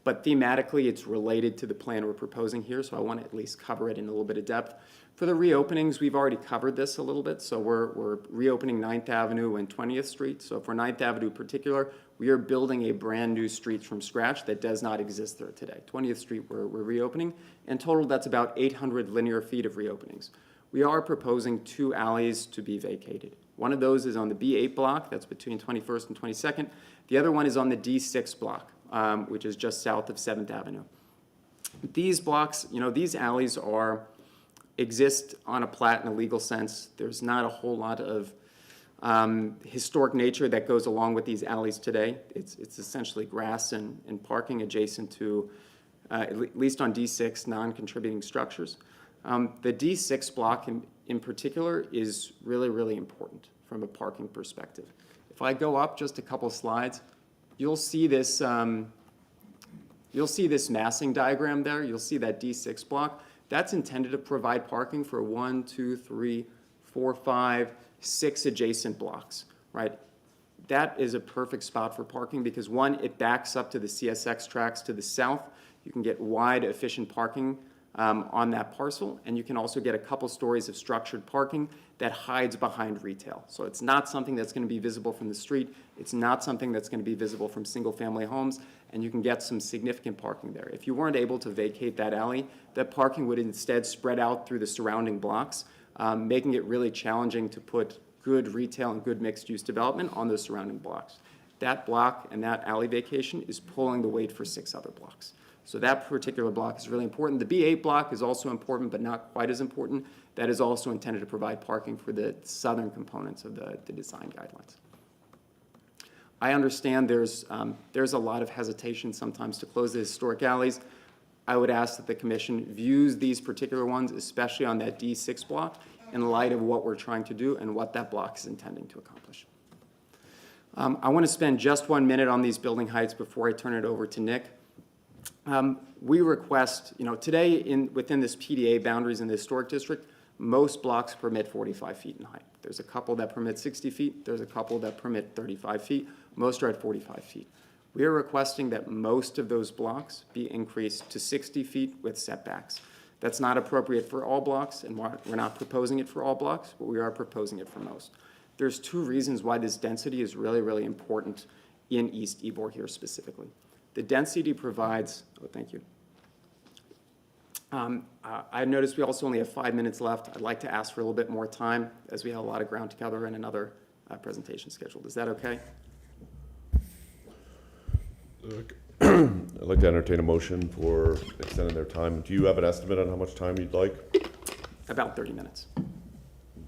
but thematically it's related to the plan we're proposing here, so I want to at least cover it in a little bit of depth. For the reopenings, we've already covered this a little bit, so we're reopening 9th Avenue and 20th Street. So for 9th Avenue in particular, we are building a brand new street from scratch that does not exist there today. 20th Street we're reopening. In total, that's about 800 linear feet of reopenings. We are proposing 2 alleys to be vacated. One of those is on the B8 block, that's between 21st and 22nd. The other one is on the D6 block, which is just south of 7th Avenue. These blocks, these alleys exist on a plat in a legal sense. There's not a whole lot of historic nature that goes along with these alleys today. It's essentially grass and parking adjacent to, at least on D6, non-contributing structures. The D6 block in particular is really, really important from a parking perspective. If I go up just a couple slides, you'll see this massing diagram there. You'll see that D6 block. That's intended to provide parking for 1, 2, 3, 4, 5, 6 adjacent blocks, right? That is a perfect spot for parking because 1, it backs up to the CSX tracks to the south. You can get wide, efficient parking on that parcel, and you can also get a couple stories of structured parking that hides behind retail. So it's not something that's going to be visible from the street. It's not something that's going to be visible from single-family homes, and you can get some significant parking there. If you weren't able to vacate that alley, that parking would instead spread out through the surrounding blocks, making it really challenging to put good retail and good mixed-use development on those surrounding blocks. That block and that alley vacation is pulling the weight for 6 other blocks. So that particular block is really important. The B8 block is also important, but not quite as important. That is also intended to provide parking for the southern components of the design guidelines. I understand there's a lot of hesitation sometimes to close the historic alleys. I would ask that the commission views these particular ones, especially on that D6 block, in light of what we're trying to do and what that block is intending to accomplish. I want to spend just 1 minute on these building heights before I turn it over to Nick. We request, today within this PDA boundaries in the historic district, most blocks permit 45 feet in height. There's a couple that permit 60 feet. There's a couple that permit 35 feet. Most are at 45 feet. We are requesting that most of those blocks be increased to 60 feet with setbacks. That's not appropriate for all blocks, and we're not proposing it for all blocks, but we are proposing it for most. There's 2 reasons why this density is really, really important in East Ybor here specifically. The density provides, thank you. I noticed we also only have 5 minutes left. I'd like to ask for a little bit more time as we have a lot of ground to cover and another presentation scheduled. Is that okay? I'd like to entertain a motion for extending their time. Do you have an estimate on how much time you'd like? About 30 minutes.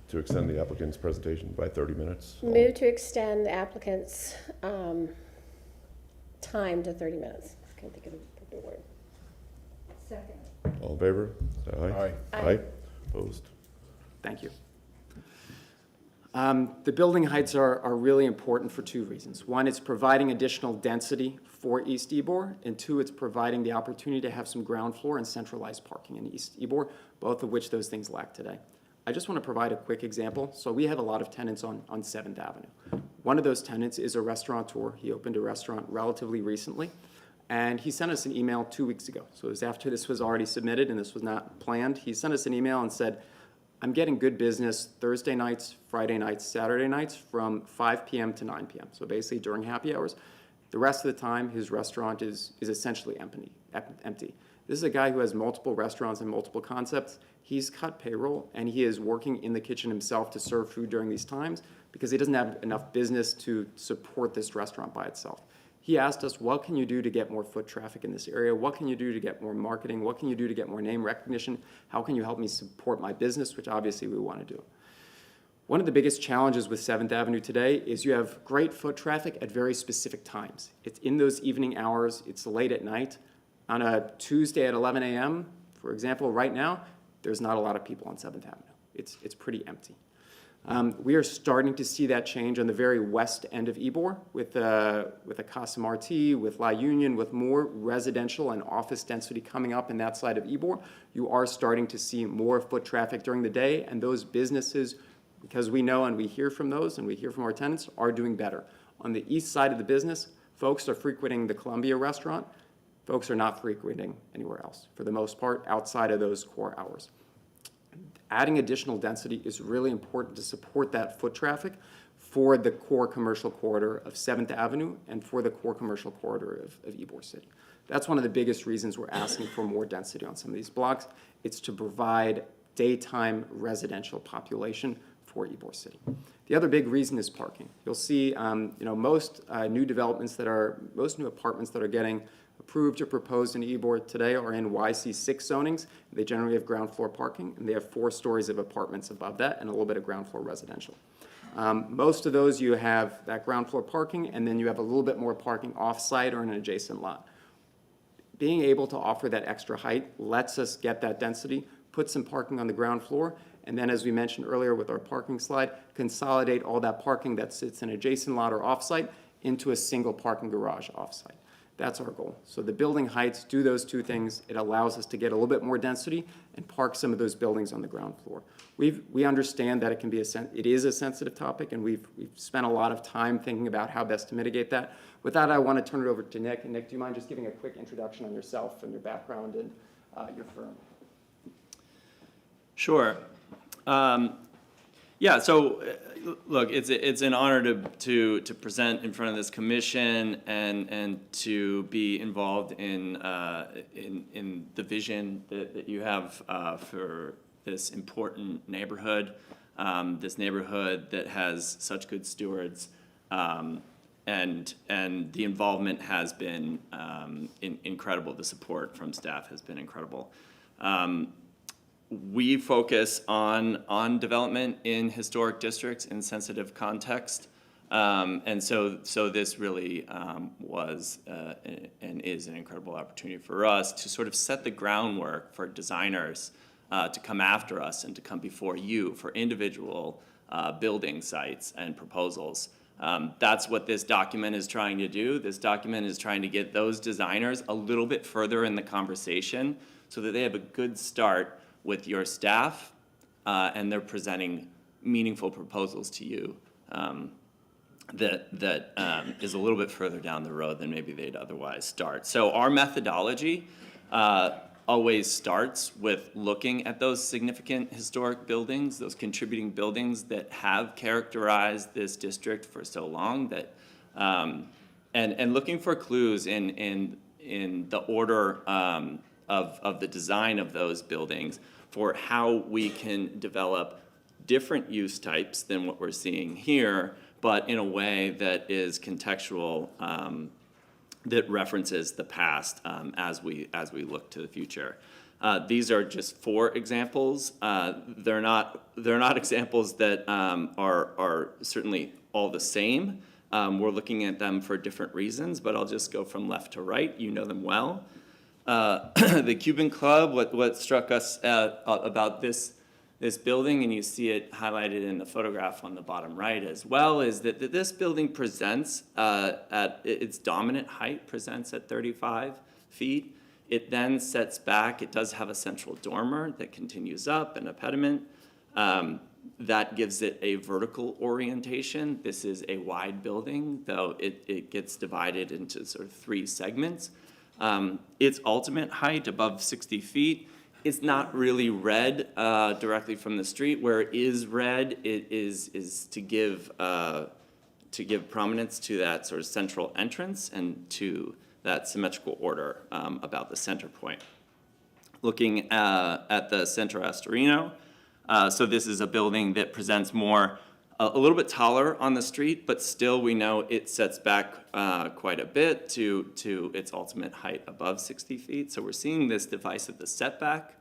To extend the applicant's presentation by 30 minutes? Move to extend the applicant's time to 30 minutes. I can't think of the word. Second. All in favor? Say aye. Aye. Aye. Opposed? Thank you. The building heights are really important for 2 reasons. 1, it's providing additional density for East Ybor, and 2, it's providing the opportunity to have some ground floor and centralized parking in East Ybor, both of which those things lack today. I just want to provide a quick example. So we have a lot of tenants on 7th Avenue. One of those tenants is a restaurateur. He opened a restaurant relatively recently, and he sent us an email 2 weeks ago. So it was after this was already submitted and this was not planned. He sent us an email and said, I'm getting good business Thursday nights, Friday nights, Saturday nights from 5 p.m. to 9 p.m. So basically during happy hours. The rest of the time, his restaurant is essentially empty. This is a guy who has multiple restaurants and multiple concepts. He's cut payroll, and he is working in the kitchen himself to serve food during these times because he doesn't have enough business to support this restaurant by itself. He asked us, what can you do to get more foot traffic in this area? What can you do to get more marketing? What can you do to get more name recognition? How can you help me support my business, which obviously we want to do. One of the biggest challenges with 7th Avenue today is you have great foot traffic at very specific times. It's in those evening hours. It's late at night. On a Tuesday at 11 a.m., for example, right now, there's not a lot of people on 7th Avenue. It's pretty empty. We are starting to see that change on the very west end of Ybor with a Casa Marti, with La Union, with more residential and office density coming up in that side of Ybor. You are starting to see more foot traffic during the day, and those businesses, because we know and we hear from those and we hear from our tenants, are doing better. On the east side of the business, folks are frequenting the Columbia restaurant. Folks are not frequenting anywhere else, for the most part, outside of those core hours. Adding additional density is really important to support that foot traffic for the core commercial corridor of 7th Avenue and for the core commercial corridor of Ybor City. That's one of the biggest reasons we're asking for more density on some of these blocks. It's to provide daytime residential population for Ybor City. The other big reason is parking. You'll see, most new apartments that are getting approved or proposed in Ybor today are in YC6 zonings. They generally have ground floor parking, and they have 4 stories of apartments above that and a little bit of ground floor residential. Most of those you have that ground floor parking, and then you have a little bit more parking off-site or in an adjacent lot. Being able to offer that extra height lets us get that density, put some parking on the ground floor, and then as we mentioned earlier with our parking slide, consolidate all that parking that sits in an adjacent lot or off-site into a single parking garage off-site. That's our goal. So the building heights do those 2 things. It allows us to get a little bit more density and park some of those buildings on the ground floor. We understand that it is a sensitive topic, and we've spent a lot of time thinking about how best to mitigate that. With that, I want to turn it over to Nick. And Nick, do you mind just giving a quick introduction on yourself and your background and your firm? Sure. Yeah, so look, it's an honor to present in front of this commission and to be involved in the vision that you have for this important neighborhood, this neighborhood that has such good stewards, and the involvement has been incredible. The support from staff has been incredible. We focus on development in historic districts in sensitive context. And so this really was and is an incredible opportunity for us to sort of set the groundwork for designers to come after us and to come before you for individual building sites and proposals. That's what this document is trying to do. This document is trying to get those designers a little bit further in the conversation so that they have a good start with your staff and they're presenting meaningful proposals to you that is a little bit further down the road than maybe they'd otherwise start. So our methodology always starts with looking at those significant historic buildings, those contributing buildings that have characterized this district for so long, that and looking for clues in the order of the design of those buildings for how we can develop different use types than what we're seeing here, but in a way that is contextual, that references the past as we look to the future. These are just 4 examples. They're not examples that are certainly all the same. We're looking at them for different reasons, but I'll just go from left to right. You know them well. The Cuban Club, what struck us about this building, and you see it highlighted in the photograph on the bottom right as well, is that this building presents at its dominant height, presents at 35 feet. It then sets back. It does have a central dormer that continues up and a pediment. That gives it a vertical orientation. This is a wide building, though it gets divided into sort of 3 segments. Its ultimate height, above 60 feet, it's not really read directly from the street. Where it is read, it is to give prominence to that sort of central entrance and to that symmetrical order about the center point. Looking at the Centro Astorino, so this is a building that presents more a little bit taller on the street, but still we know it sets back quite a bit to its ultimate height above 60 feet. So we're seeing this device of the setback.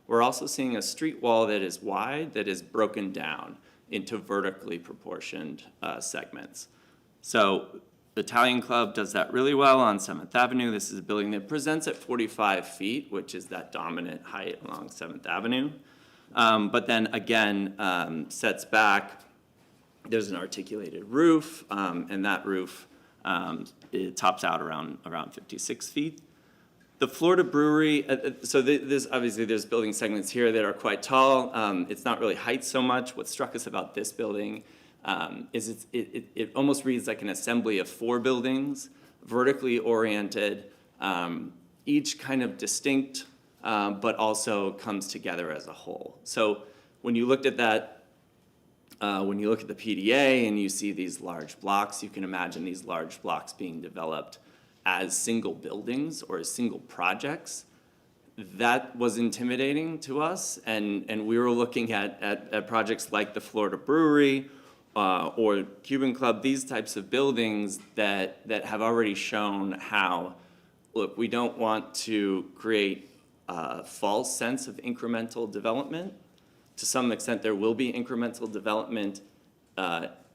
We're also seeing a street wall that is wide, that is broken down into vertically proportioned segments. So the Italian Club does that really well on 7th Avenue. This is a building that presents at 45 feet, which is that dominant height along 7th Avenue. But then again, sets back. There's an articulated roof, and that roof, it tops out around 56 feet. The Florida Brewery, so obviously there's building segments here that are quite tall. It's not really height so much. What struck us about this building is it almost reads like an assembly of 4 buildings, vertically oriented, each kind of distinct, but also comes together as a whole. So when you looked at that, when you look at the PDA and you see these large blocks, you can imagine these large blocks being developed as single buildings or as single projects. That was intimidating to us, and we were looking at projects like the Florida Brewery or Cuban Club, these types of buildings that have already shown how, look, we don't want to create a false sense of incremental development. To some extent, there will be incremental development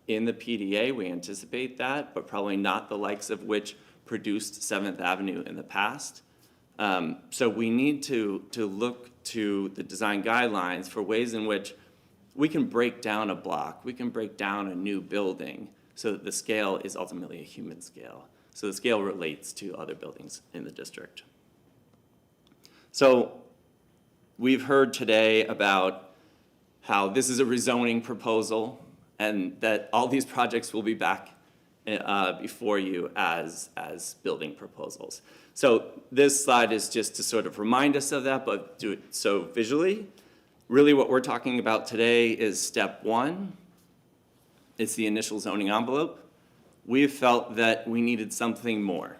in the PDA. We anticipate that, but probably not the likes of which produced 7th Avenue in the past. So we need to look to the design guidelines for ways in which we can break down a block, we can break down a new building so that the scale is ultimately a human scale. So the scale relates to other buildings in the district. So we've heard today about how this is a rezoning proposal and that all these projects will be back before you as building proposals. So this slide is just to sort of remind us of that, but do it so visually. Really what we're talking about today is step 1. It's the initial zoning envelope. We felt that we needed something more.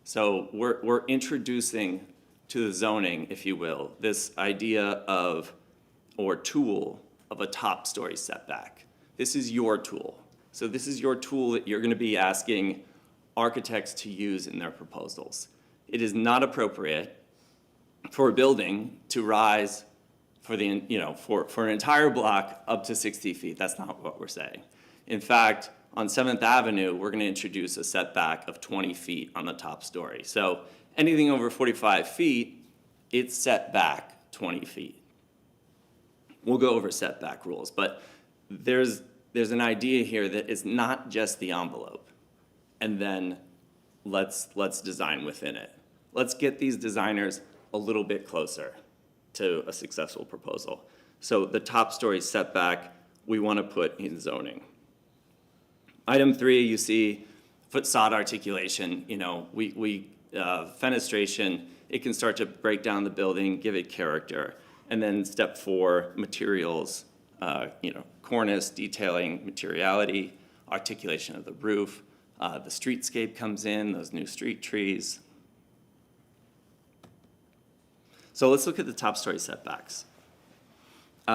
So we're introducing to the zoning, if you will, this idea of, or tool of a top story setback. This is your tool. So this is your tool that you're going to be asking architects to use in their proposals. It is not appropriate for a building to rise for the, for an entire block up to 60 feet. That's not what we're saying. In fact, On 7th Avenue, we're going to introduce a setback of 20 feet on the top story. So anything over 45 feet, it's set back 20 feet. We'll go over setback rules, but there's an idea here that it's not just the envelope, and then let's design within it. Let's get these designers a little bit closer to a successful proposal. So the top story setback, we want to put in zoning. Item 3, you see facade articulation. Fenestration, it can start to break down the building, give it character. And then step 4, materials, cornice, detailing, materiality, articulation of the roof. The streetscape comes in, those new street trees. So let's look at the top story setbacks.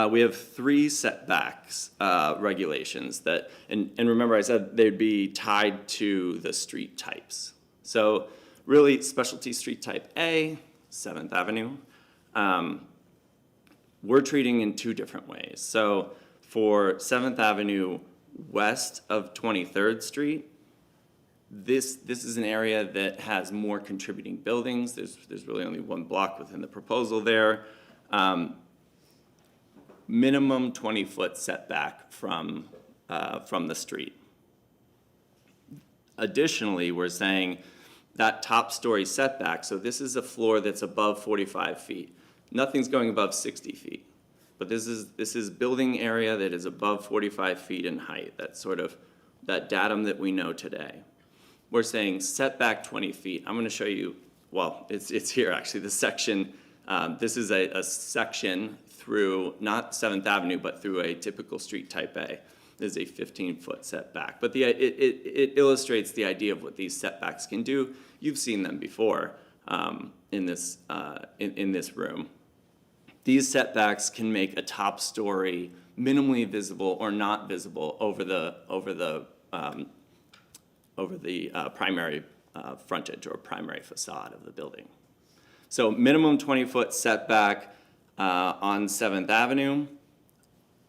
We have 3 setbacks regulations that, and remember I said they'd be tied to the street types. So really specialty street type A, 7th Avenue, we're treating in 2 different ways. So for 7th Avenue west of 23rd Street, this is an area that has more contributing buildings. There's really only 1 block within the proposal there. Minimum 20-foot setback from the street. Additionally, we're saying that top story setback, so this is a floor that's above 45 feet. Nothing's going above 60 feet. But this is building area that is above 45 feet in height. That's sort of that datum that we know today. We're saying setback 20 feet. I'm going to show you, well, it's here actually, the section. This is a section through, not 7th Avenue, but through a typical street type A. This is a 15-foot setback. But it illustrates the idea of what these setbacks can do. You've seen them before in this room. These setbacks can make a top story minimally visible or not visible over the primary frontage or primary facade of the building. So minimum 20-foot setback on 7th Avenue.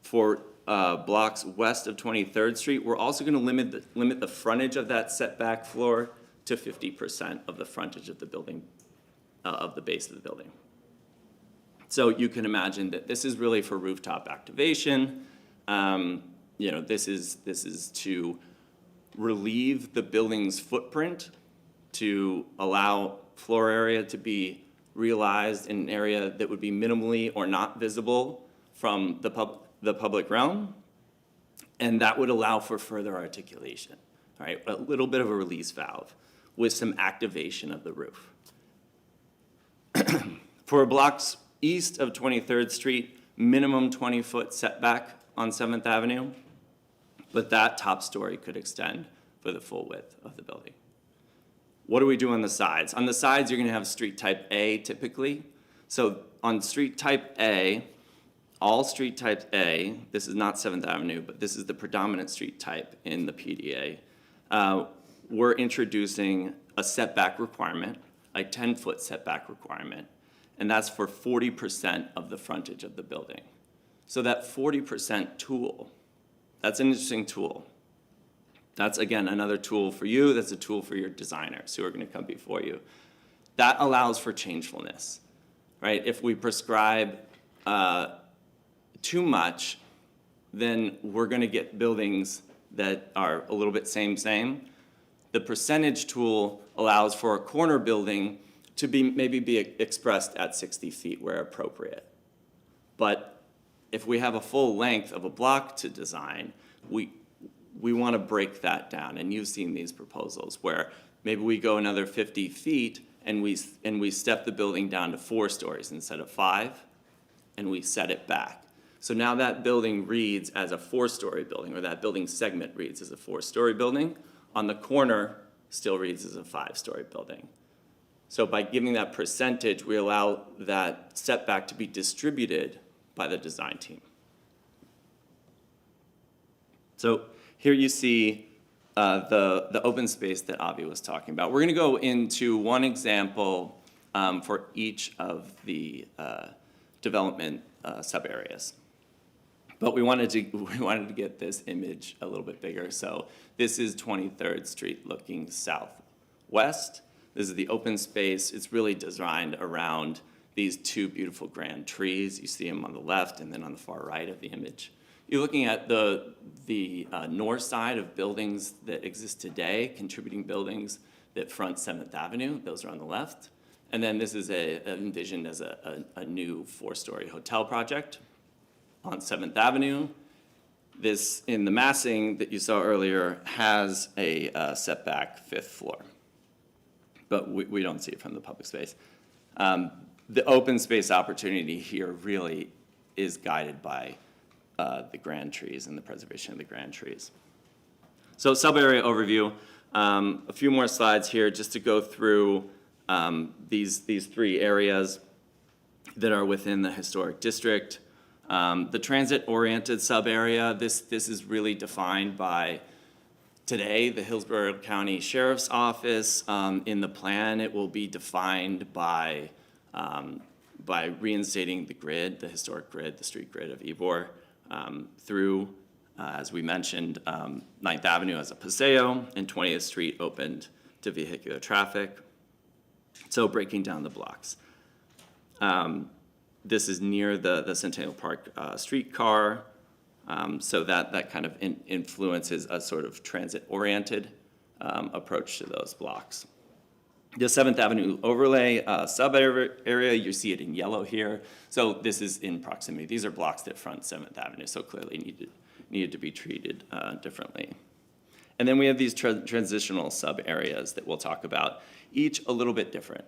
For blocks west of 23rd Street, we're also going to limit the frontage of that setback floor to 50% of the frontage of the building, of the base of the building. So you can imagine that this is really for rooftop activation. This is to relieve the building's footprint, to allow floor area to be realized in an area that would be minimally or not visible from the public realm, and that would allow for further articulation, right? A little bit of a release valve with some activation of the roof. For blocks east of 23rd Street, minimum 20-foot setback on 7th Avenue, but that top story could extend for the full width of the building. What do we do on the sides? On the sides, you're going to have street type A typically. So on street type A, all street type A, this is not 7th Avenue, but this is the predominant street type in the PDA. We're introducing a setback requirement, a 10-foot setback requirement, and that's for 40% of the frontage of the building. So that 40% tool, that's an interesting tool. That's, again, another tool for you. That's a tool for your designers who are going to come before you. That allows for changefulness, right? If we prescribe too much, then we're going to get buildings that are a little bit same. The percentage tool allows for a corner building to maybe be expressed at 60 feet where appropriate. But if we have a full length of a block to design, we want to break that down. And you've seen these proposals where maybe we go another 50 feet and we step the building down to 4 stories instead of 5, and we set it back. So now that building reads as a 4-story building, or that building segment reads as a 4-story building. On the corner, still reads as a 5-story building. So by giving that percentage, we allow that setback to be distributed by the design team. So here you see the open space that Avi was talking about. We're going to go into one example for each of the development sub-areas. But we wanted to get this image a little bit bigger. So this is 23rd Street looking southwest. This is the open space. It's really designed around these two beautiful grand trees. You see them on the left and then on the far right of the image. You're looking at the north side of buildings that exist today, contributing buildings that front 7th Avenue. Those are on the left. And then this is envisioned as a new 4-story hotel project on 7th Avenue. This, in the massing that you saw earlier, has a setback 5th floor. But we don't see it from the public space. The open space opportunity here really is guided by the grand trees and the preservation of the grand trees. So sub-area overview, a few more slides here just to go through these 3 areas that are within the historic district. The transit-oriented sub-area, this is really defined by today, the Hillsborough County Sheriff's Office. In the plan, it will be defined by reinstating the grid, the historic grid, the street grid of Ybor, through, as we mentioned, 9th Avenue as a paseo, and 20th Street opened to vehicular traffic. So breaking down the blocks. This is near the Centennial Park streetcar, so that kind of influences a sort of transit-oriented approach to those blocks. The 7th Avenue overlay sub-area, you see it in yellow here. So this is in proximity. These are blocks that front 7th Avenue, so clearly needed to be treated differently. And then we have these transitional sub-areas that we'll talk about, each a little bit different.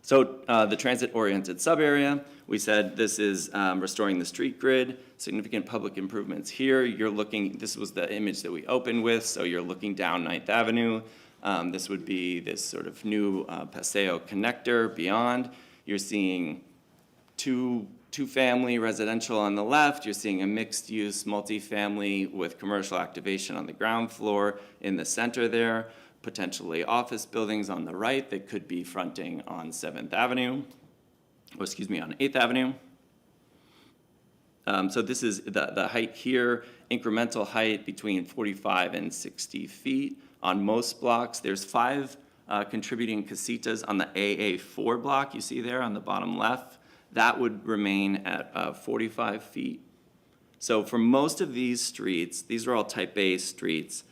So the transit-oriented sub-area, we said this is restoring the street grid, significant public improvements here. You're looking, this was the image that we opened with, so you're looking down 9th Avenue. This would be this sort of new Paseo connector beyond. You're seeing two-family residential on the left. You're seeing a mixed-use multifamily with commercial activation on the ground floor in the center there. Potentially office buildings on the right that could be fronting on 7th Avenue, or excuse me, on 8th Avenue. So this is the height here, incremental height between 45 and 60 feet. On most blocks, there's 5 contributing casitas on the AA4 block you see there on the bottom left. That would remain at 45 feet. So for most of these streets, these are all type A streets.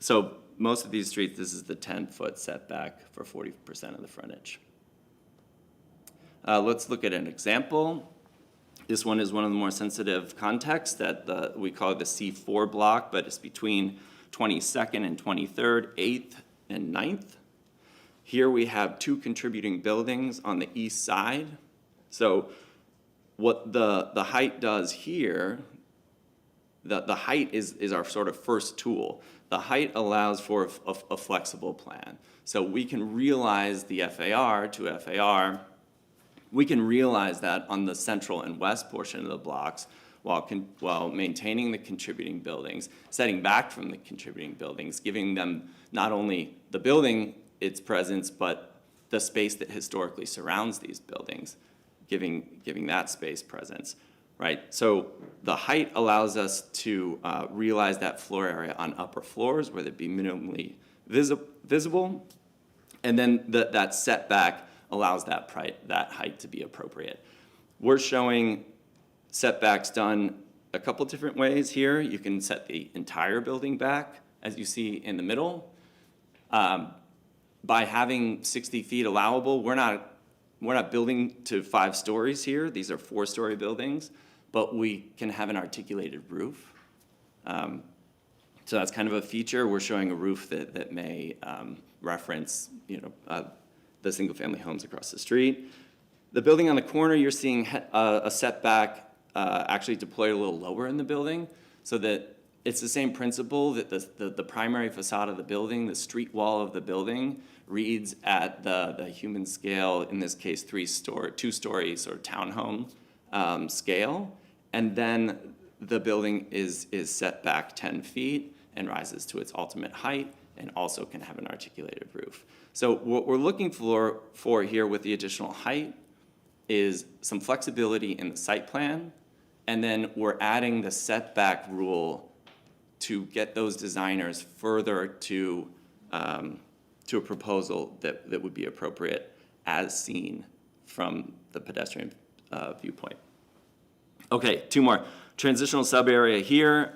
So most of these streets, this is the 10-foot setback for 40% of the frontage. Let's look at an example. This one is one of the more sensitive contexts that we call the C4 block, but it's between 22nd and 23rd, 8th and 9th. Here we have 2 contributing buildings on the east side. So what the height does here, the height is our sort of first tool. The height allows for a flexible plan. So we can realize the FAR to FAR. We can realize that on the central and west portion of the blocks while maintaining the contributing buildings, setting back from the contributing buildings, giving them not only the building its presence, but the space that historically surrounds these buildings, giving that space presence. Right, so the height allows us to realize that floor area on upper floors where they'd be minimally visible, and then that setback allows that height to be appropriate. We're showing setbacks done a couple different ways here. You can set the entire building back, as you see in the middle. By having 60 feet allowable, we're not building to 5 stories here. These are 4-story buildings. But we can have an articulated roof. So that's kind of a feature. We're showing a roof that may reference, the single-family homes across the street. The building on the corner, you're seeing a setback actually deployed a little lower in the building, so that it's the same principle that the primary facade of the building, the street wall of the building, reads at the human scale, in this case 2 stories or townhome scale. And then the building is set back 10 feet and rises to its ultimate height and also can have an articulated roof. So what we're looking for here with the additional height is some flexibility in the site plan, and then we're adding the setback rule to get those designers further to a proposal that would be appropriate as seen from the pedestrian viewpoint. Okay, two more. Transitional sub-area here.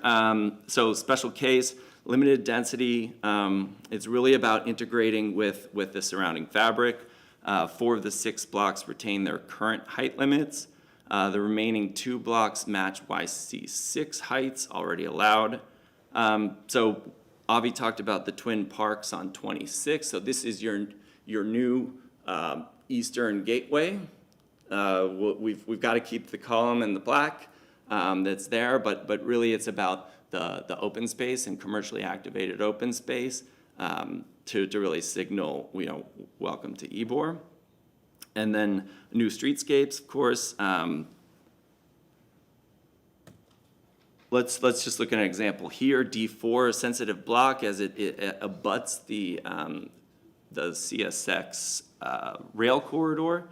So special case, limited density. It's really about integrating with the surrounding fabric. 4 of the 6 blocks retain their current height limits. The remaining 2 blocks match YC6 heights already allowed. So Avi talked about the twin parks on 26. So this is your new eastern gateway. We've got to keep the column in the black that's there, but really it's about the open space and commercially activated open space to really signal, welcome to Ybor. And then new streetscapes, of course. Let's just look at an example here. D4, sensitive block, as it abuts the CSX rail corridor.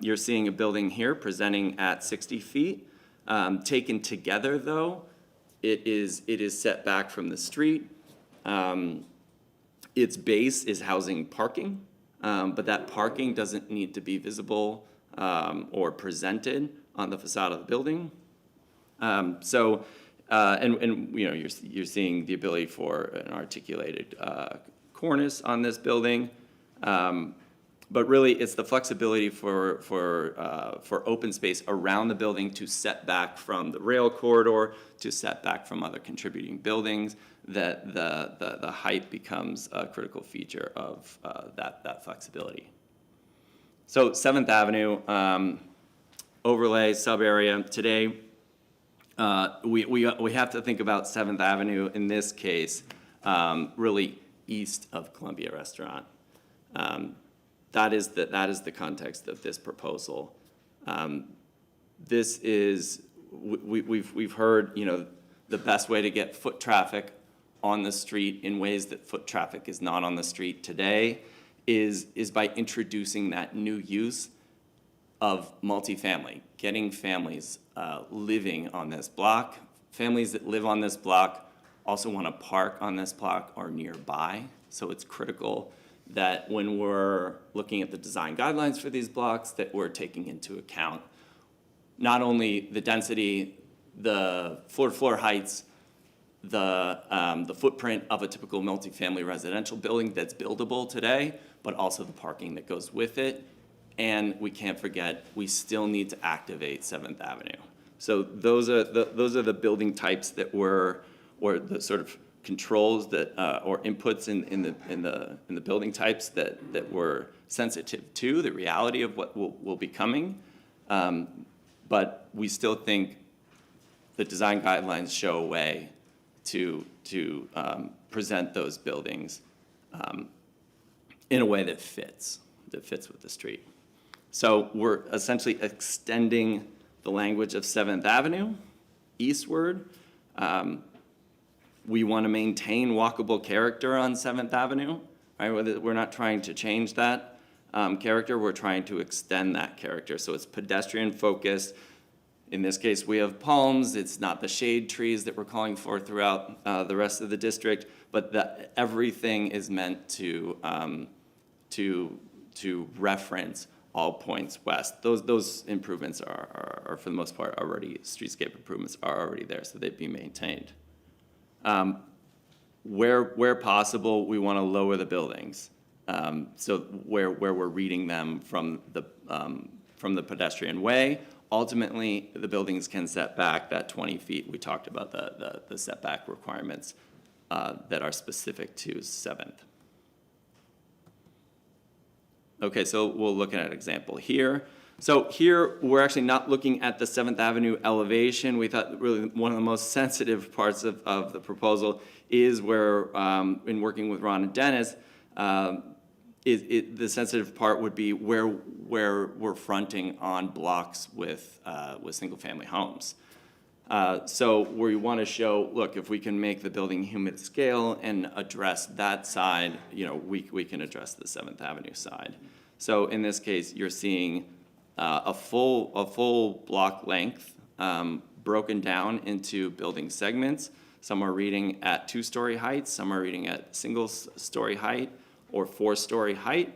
You're seeing a building here presenting at 60 feet. Taken together, though, it is set back from the street. Its base is housing parking, but that parking doesn't need to be visible or presented on the facade of the building. You're seeing the ability for an articulated cornice on this building. But really, it's the flexibility for open space around the building to set back from the rail corridor, to set back from other contributing buildings, that the height becomes a critical feature of that flexibility. So 7th Avenue, overlay, sub-area. Today, we have to think about 7th Avenue, in this case, really east of Columbia Restaurant. That is the context of this proposal. This is, we've heard, the best way to get foot traffic on the street in ways that foot traffic is not on the street today is by introducing that new use of multifamily, getting families living on this block. Families that live on this block also want to park on this block or nearby. So it's critical that when we're looking at the design guidelines for these blocks, that we're taking into account not only the density, the floor-to-floor heights, the footprint of a typical multifamily residential building that's buildable today, but also the parking that goes with it. And we can't forget, we still need to activate 7th Avenue. So those are the building types that or the sort of controls that or inputs in the building types that we're sensitive to the reality of what will be coming. But we still think the design guidelines show a way to present those buildings in a way that fits with the street. So we're essentially extending the language of 7th Avenue eastward. We want to maintain walkable character on 7th Avenue. Right? We're not trying to change that character. We're trying to extend that character. So it's pedestrian focused. In this case, we have palms. It's not the shade trees that we're calling for throughout the rest of the district, but everything is meant to reference all points west. Those improvements are for the most part already, streetscape improvements are already there, so they'd be maintained. Where possible, we want to lower the buildings. So where we're reading them from the pedestrian way. Ultimately, the buildings can set back that 20 feet. We talked about the setback requirements that are specific to 7th. Okay, so we'll look at an example here. So here, we're actually not looking at the 7th Avenue elevation. We thought really one of the most sensitive parts of the proposal is where, in working with Ron and Dennis, the sensitive part would be where we're fronting on blocks with single-family homes. So where you want to show, look, if we can make the building human scale and address that side, we can address the 7th Avenue side. So in this case, you're seeing a full block length, broken down into building segments. Some are reading at 2-story height, some are reading at single-story height or 4-story height.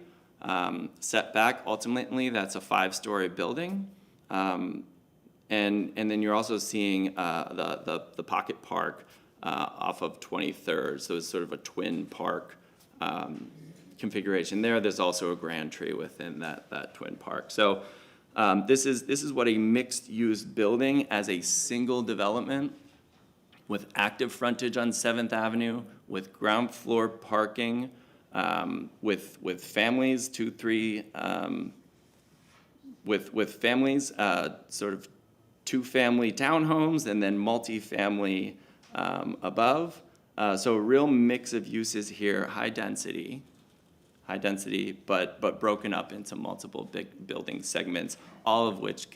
Setback, ultimately, that's a 5-story building. And then you're also seeing the pocket park off of 23rd, so it's sort of a twin park configuration there. There's also a grand tree within that twin park. So this is what a mixed-use building as a single development with active frontage on 7th Avenue, with ground floor parking, with families, with families, sort of 2-family townhomes, and then multifamily above. So a real mix of uses here, high density, but broken up into multiple big building segments, all of which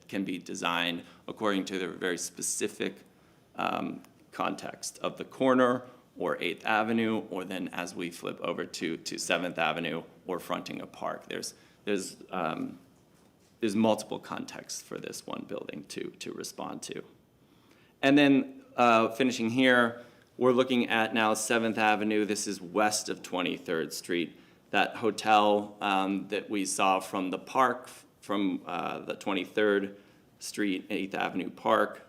can be designed according to their very specific context of the corner or 8th Avenue, or then as we flip over to 7th Avenue or fronting a park. There's multiple contexts for this one building to respond to. And then finishing here, we're looking at now 7th Avenue. This is west of 23rd Street. That hotel that we saw from the park, from the 23rd Street, 8th Avenue Park,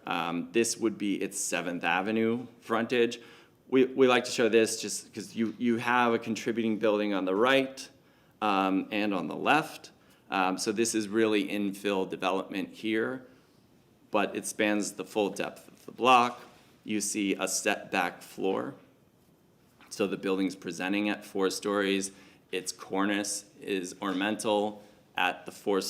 this would be its 7th Avenue frontage. We like to show this just because you have a contributing building on the right and on the left. So this is really infill development here, but it spans the full depth of the block. You see a setback floor. So the building's presenting at 4 stories. Its cornice is ornamental at the 3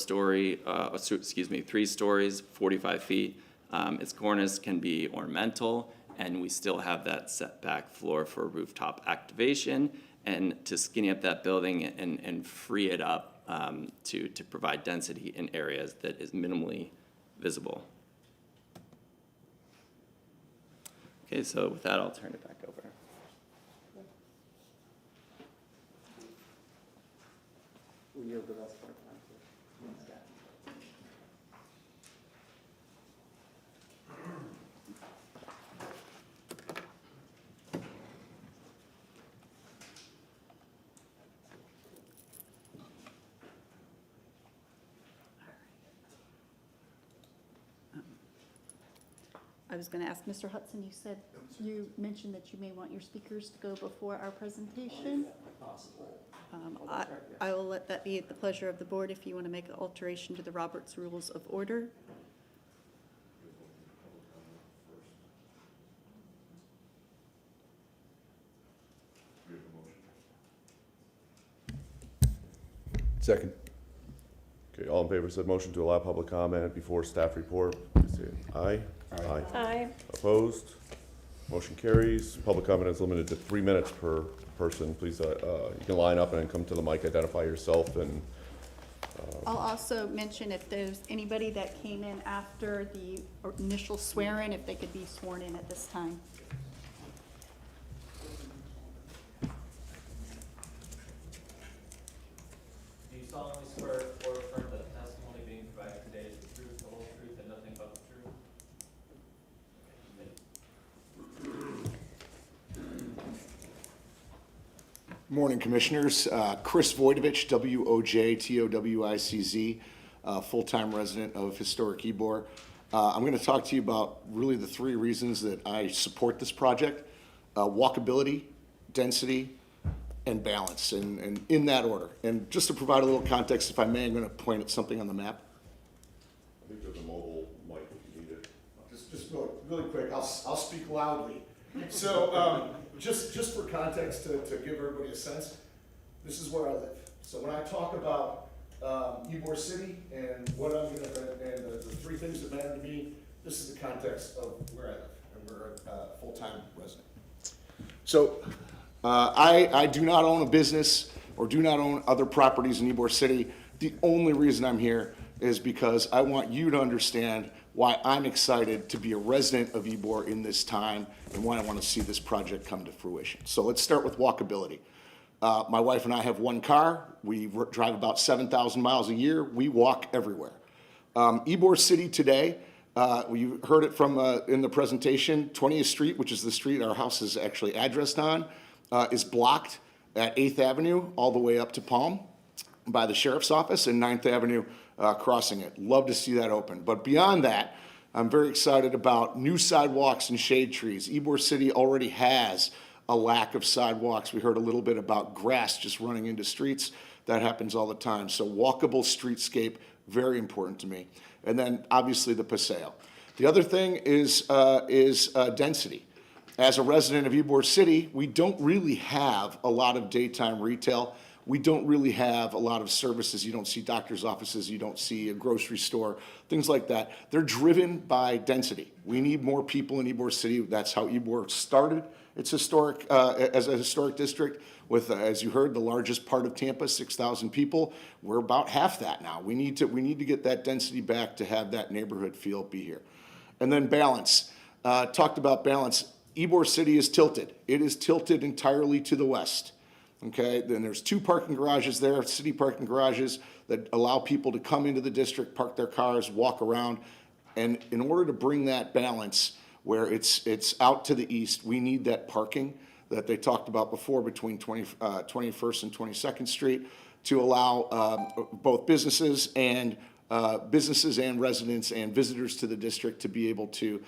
stories, 45 feet. Its cornice can be ornamental, and we still have that setback floor for rooftop activation and to skinny up that building and free it up to provide density in areas that is minimally visible. Okay, so with that, I'll turn it back over. We yield the rest of our time to staff. I was going to ask Mr. Hudson, you mentioned that you may want your speakers to go before our presentation. I will let that be at the pleasure of the board if you want to make an alteration to the Roberts Rules of Order. Second. Okay, all in favor of said motion to allow public comment before staff report, please say aye. Aye. Aye. Opposed? Motion carries. Public comment is limited to 3 minutes per person. Please, you can line up and come to the mic, identify yourself, and I'll also mention if there's anybody that came in after the initial swearing, if they could be sworn in at this time. Do you solemnly swear or affirm that the testimony being provided today is the truth, the whole truth, and nothing but the truth? Morning, Commissioners. Chris Voidovich, W-O-J-T-O-W-I-C-Z, full-time resident of historic Ybor. I'm going to talk to you about really the 3 reasons that I support this project: walkability, density, and balance, and in that order. And just to provide a little context, if I may, I'm going to point at something on the map. I think there's a mobile mic if you need it. Just really quick, I'll speak loudly. So just for context, to give everybody a sense, this is where I live. So when I talk about Ybor City and what I'm gonna, and the 3 things that matter to me, this is the context of where I live, and we're a full-time resident. So I do not own a business or do not own other properties in Ybor City. The only reason I'm here is because I want you to understand why I'm excited to be a resident of Ybor in this time and why I want to see this project come to fruition. So let's start with walkability. My wife and I have one car. We drive about 7,000 miles a year. We walk everywhere. Ybor City today, you heard it from in the presentation, 20th Street, which is the street our house is actually addressed on, is blocked at 8th Avenue all the way up to Palm by the Sheriff's Office, and 9th Avenue crossing it. Love to see that open. But beyond that, I'm very excited about new sidewalks and shade trees. Ybor City already has a lack of sidewalks. We heard a little bit about grass just running into streets. That happens all the time. So walkable streetscape, very important to me. And then obviously the Paseo. The other thing is density. As a resident of Ybor City, we don't really have a lot of daytime retail. We don't really have a lot of services. You don't see doctor's offices. You don't see a grocery store, things like that. They're driven by density. We need more people in Ybor City. That's how Ybor started. It's historic, as a historic district with, as you heard, the largest part of Tampa, 6,000 people. We're about half that now. We need to get that density back to have that neighborhood feel be here. And then balance. Talked about balance. Ybor City is tilted. It is tilted entirely to the west. Okay, then there's 2 parking garages there, city parking garages that allow people to come into the district, park their cars, walk around. And in order to bring that balance where it's out to the east, we need that parking that they talked about before between 21st and 22nd Street to allow both businesses and residents and visitors to the district to be able to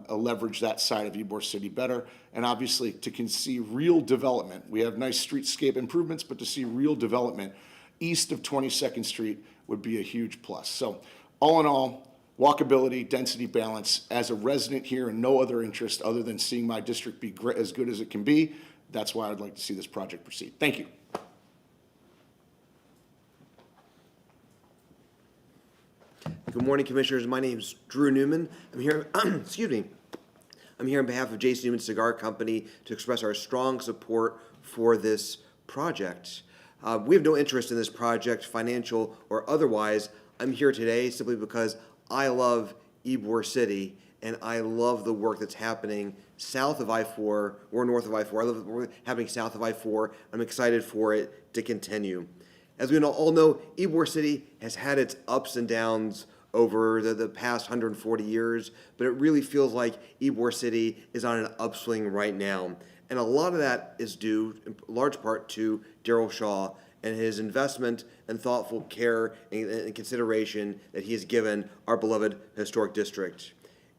leverage that side of Ybor City better. And obviously to see real development. We have nice streetscape improvements, but to see real development east of 22nd Street would be a huge plus. So all in all, walkability, density, balance. As a resident here and no other interest other than seeing my district be as good as it can be, that's why I'd like to see this project proceed. Thank you. Good morning, Commissioners. My name is Drew Newman. I'm here, excuse me. I'm here on behalf of Jason Newman Cigar Company to express our strong support for this project. We have no interest in this project, financial or otherwise. I'm here today simply because I love Ybor City and I love the work that's happening south of I-4 or north of I-4. I love the work happening south of I-4. I'm excited for it to continue. As we all know, Ybor City has had its ups and downs over the past 140 years, but it really feels like Ybor City is on an upswing right now. And a lot of that is due, in large part, to Darrell Shaw and his investment and thoughtful care and consideration that he has given our beloved historic district.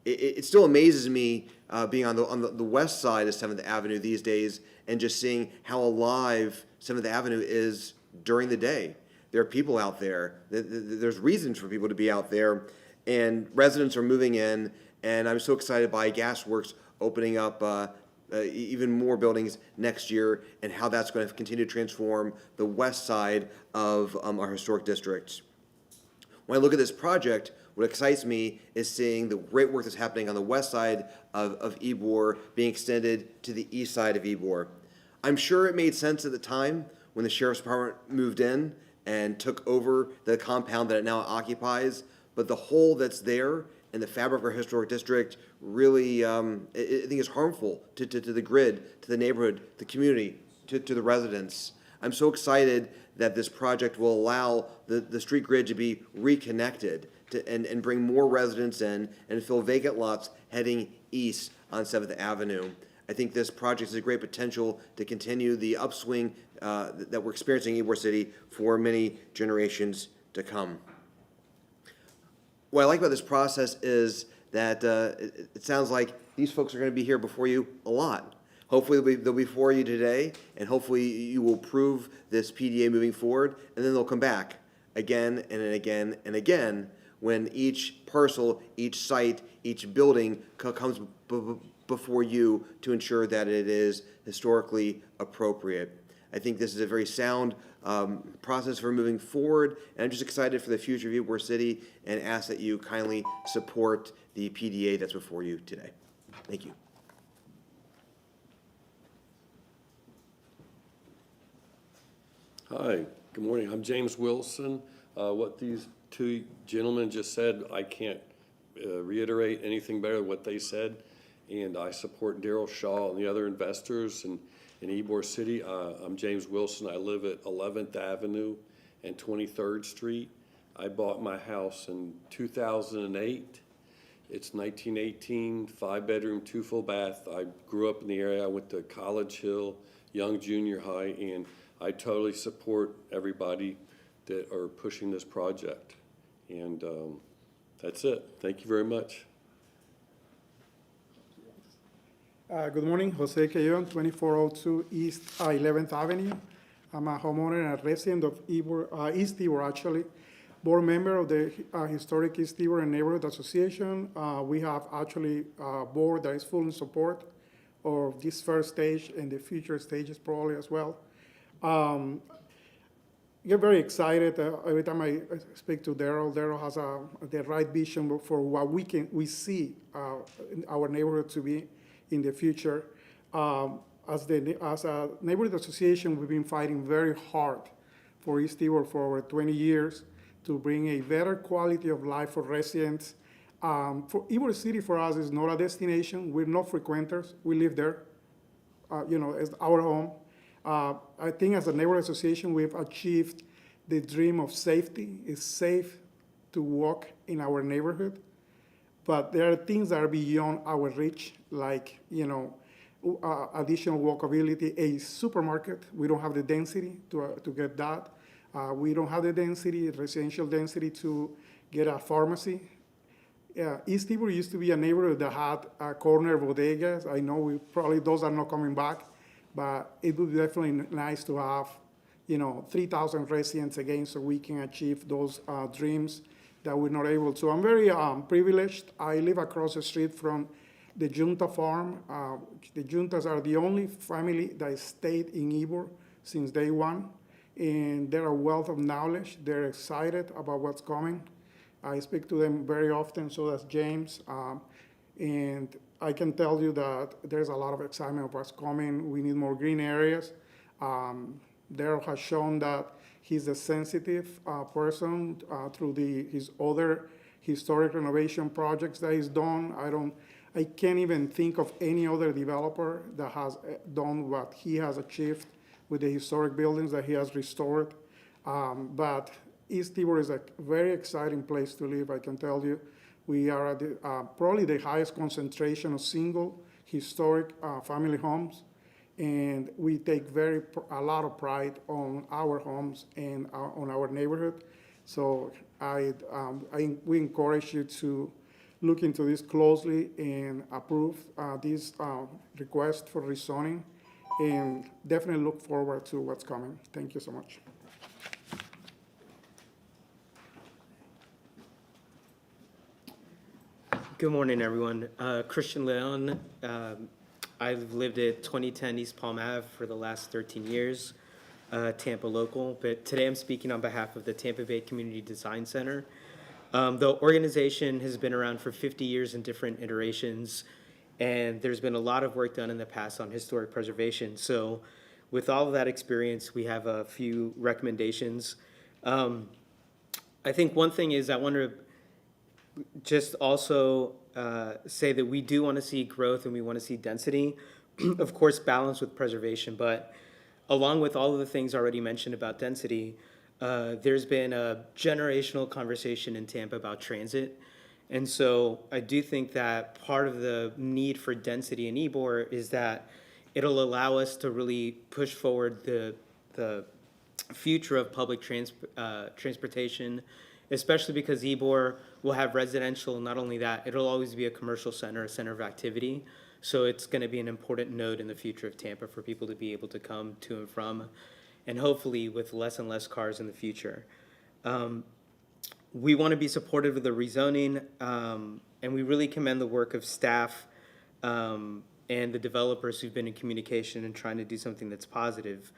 It still amazes me being on the west side of 7th Avenue these days and just seeing how alive 7th Avenue is during the day. There are people out there. There's reasons for people to be out there, and residents are moving in, and I'm so excited by Gasworks opening up even more buildings next year and how that's going to continue to transform the west side of our historic district. When I look at this project, what excites me is seeing the great work that's happening on the west side of Ybor being extended to the east side of Ybor. I'm sure it made sense at the time when the Sheriff's Department moved in and took over the compound that it now occupies, but the hole that's there in the fabric of our historic district really, I think is harmful to the grid, to the neighborhood, the community, to the residents. I'm so excited that this project will allow the street grid to be reconnected and bring more residents in and fill vacant lots heading east on 7th Avenue. I think this project has a great potential to continue the upswing that we're experiencing in Ybor City for many generations to come. What I like about this process is that it sounds like these folks are going to be here before you a lot. Hopefully they'll be before you today, and hopefully you will approve this PDA moving forward, and then they'll come back again and again and again when each parcel, each site, each building comes before you to ensure that it is historically appropriate. I think this is a very sound process for moving forward, and I'm just excited for the future of Ybor City and ask that you kindly support the PDA that's before you today. Thank you. Hi, good morning. I'm James Wilson. What these two gentlemen just said, I can't reiterate anything better than what they said. And I support Darrell Shaw and the other investors in Ybor City. I'm James Wilson. I live at 11th Avenue and 23rd Street. I bought my house in 2008. It's 1918, 5-bedroom, 2 full bath. I grew up in the area. I went to College Hill, Young Junior High, and I totally support everybody that are pushing this project. And that's it. Thank you very much. Good morning, Jose Cayon, 2402 East 11th Avenue. I'm a homeowner and a resident of East Ybor, actually. Board member of the Historic East Ybor and Neighborhood Association. We have actually a board that is full in support of this first stage and the future stages probably as well. Get very excited every time I speak to Daryl. Daryl has the right vision for what we see our neighborhood to be in the future. As a neighborhood association, we've been fighting very hard for East Ybor for over 20 years to bring a better quality of life for residents. For Ybor City, for us, is not a destination. We're not frequenters. We live there. It's our home. I think as a neighborhood association, we've achieved the dream of safety. It's safe to walk in our neighborhood. But there are things that are beyond our reach, like, additional walkability. A supermarket, we don't have the density to get that. We don't have the density, residential density, to get a pharmacy. East Ybor used to be a neighborhood that had corner bodegas. I know probably those are not coming back, but it would be definitely nice to have, 3,000 residents again, so we can achieve those dreams that we're not able to. I'm very privileged. I live across the street from the Junta farm. The Juntas are the only family that stayed in Ybor since day one, and they're a wealth of knowledge. They're excited about what's coming. I speak to them very often, so does James. And I can tell you that there's a lot of excitement of what's coming. We need more green areas. Daryl has shown that he's a sensitive person through his other historic renovation projects that he's done. I can't even think of any other developer that has done what he has achieved with the historic buildings that he has restored. But East Ybor is a very exciting place to live, I can tell you. We are at probably the highest concentration of single historic family homes, and we take a lot of pride on our homes and on our neighborhood. So we encourage you to look into this closely and approve this request for rezoning, and definitely look forward to what's coming. Thank you so much. Good morning, everyone. Christian Leon. I've lived at 2010 East Palm Ave for the last 13 years, Tampa local, but today I'm speaking on behalf of the Tampa Bay Community Design Center. The organization has been around for 50 years in different iterations, and there's been a lot of work done in the past on historic preservation. So with all of that experience, we have a few recommendations. I think one thing is I want to just also say that we do want to see growth and we want to see density, of course, balanced with preservation. But along with all of the things already mentioned about density, there's been a generational conversation in Tampa about transit. And so I do think that part of the need for density in Ybor is that it'll allow us to really push forward the future of public transportation, especially because Ybor will have residential. Not only that, it'll always be a commercial center, a center of activity. So it's going to be an important node in the future of Tampa for people to be able to come to and from, and hopefully with less and less cars in the future. We want to be supportive of the rezoning, and we really commend the work of staff and the developers who've been in communication and trying to do something that's positive.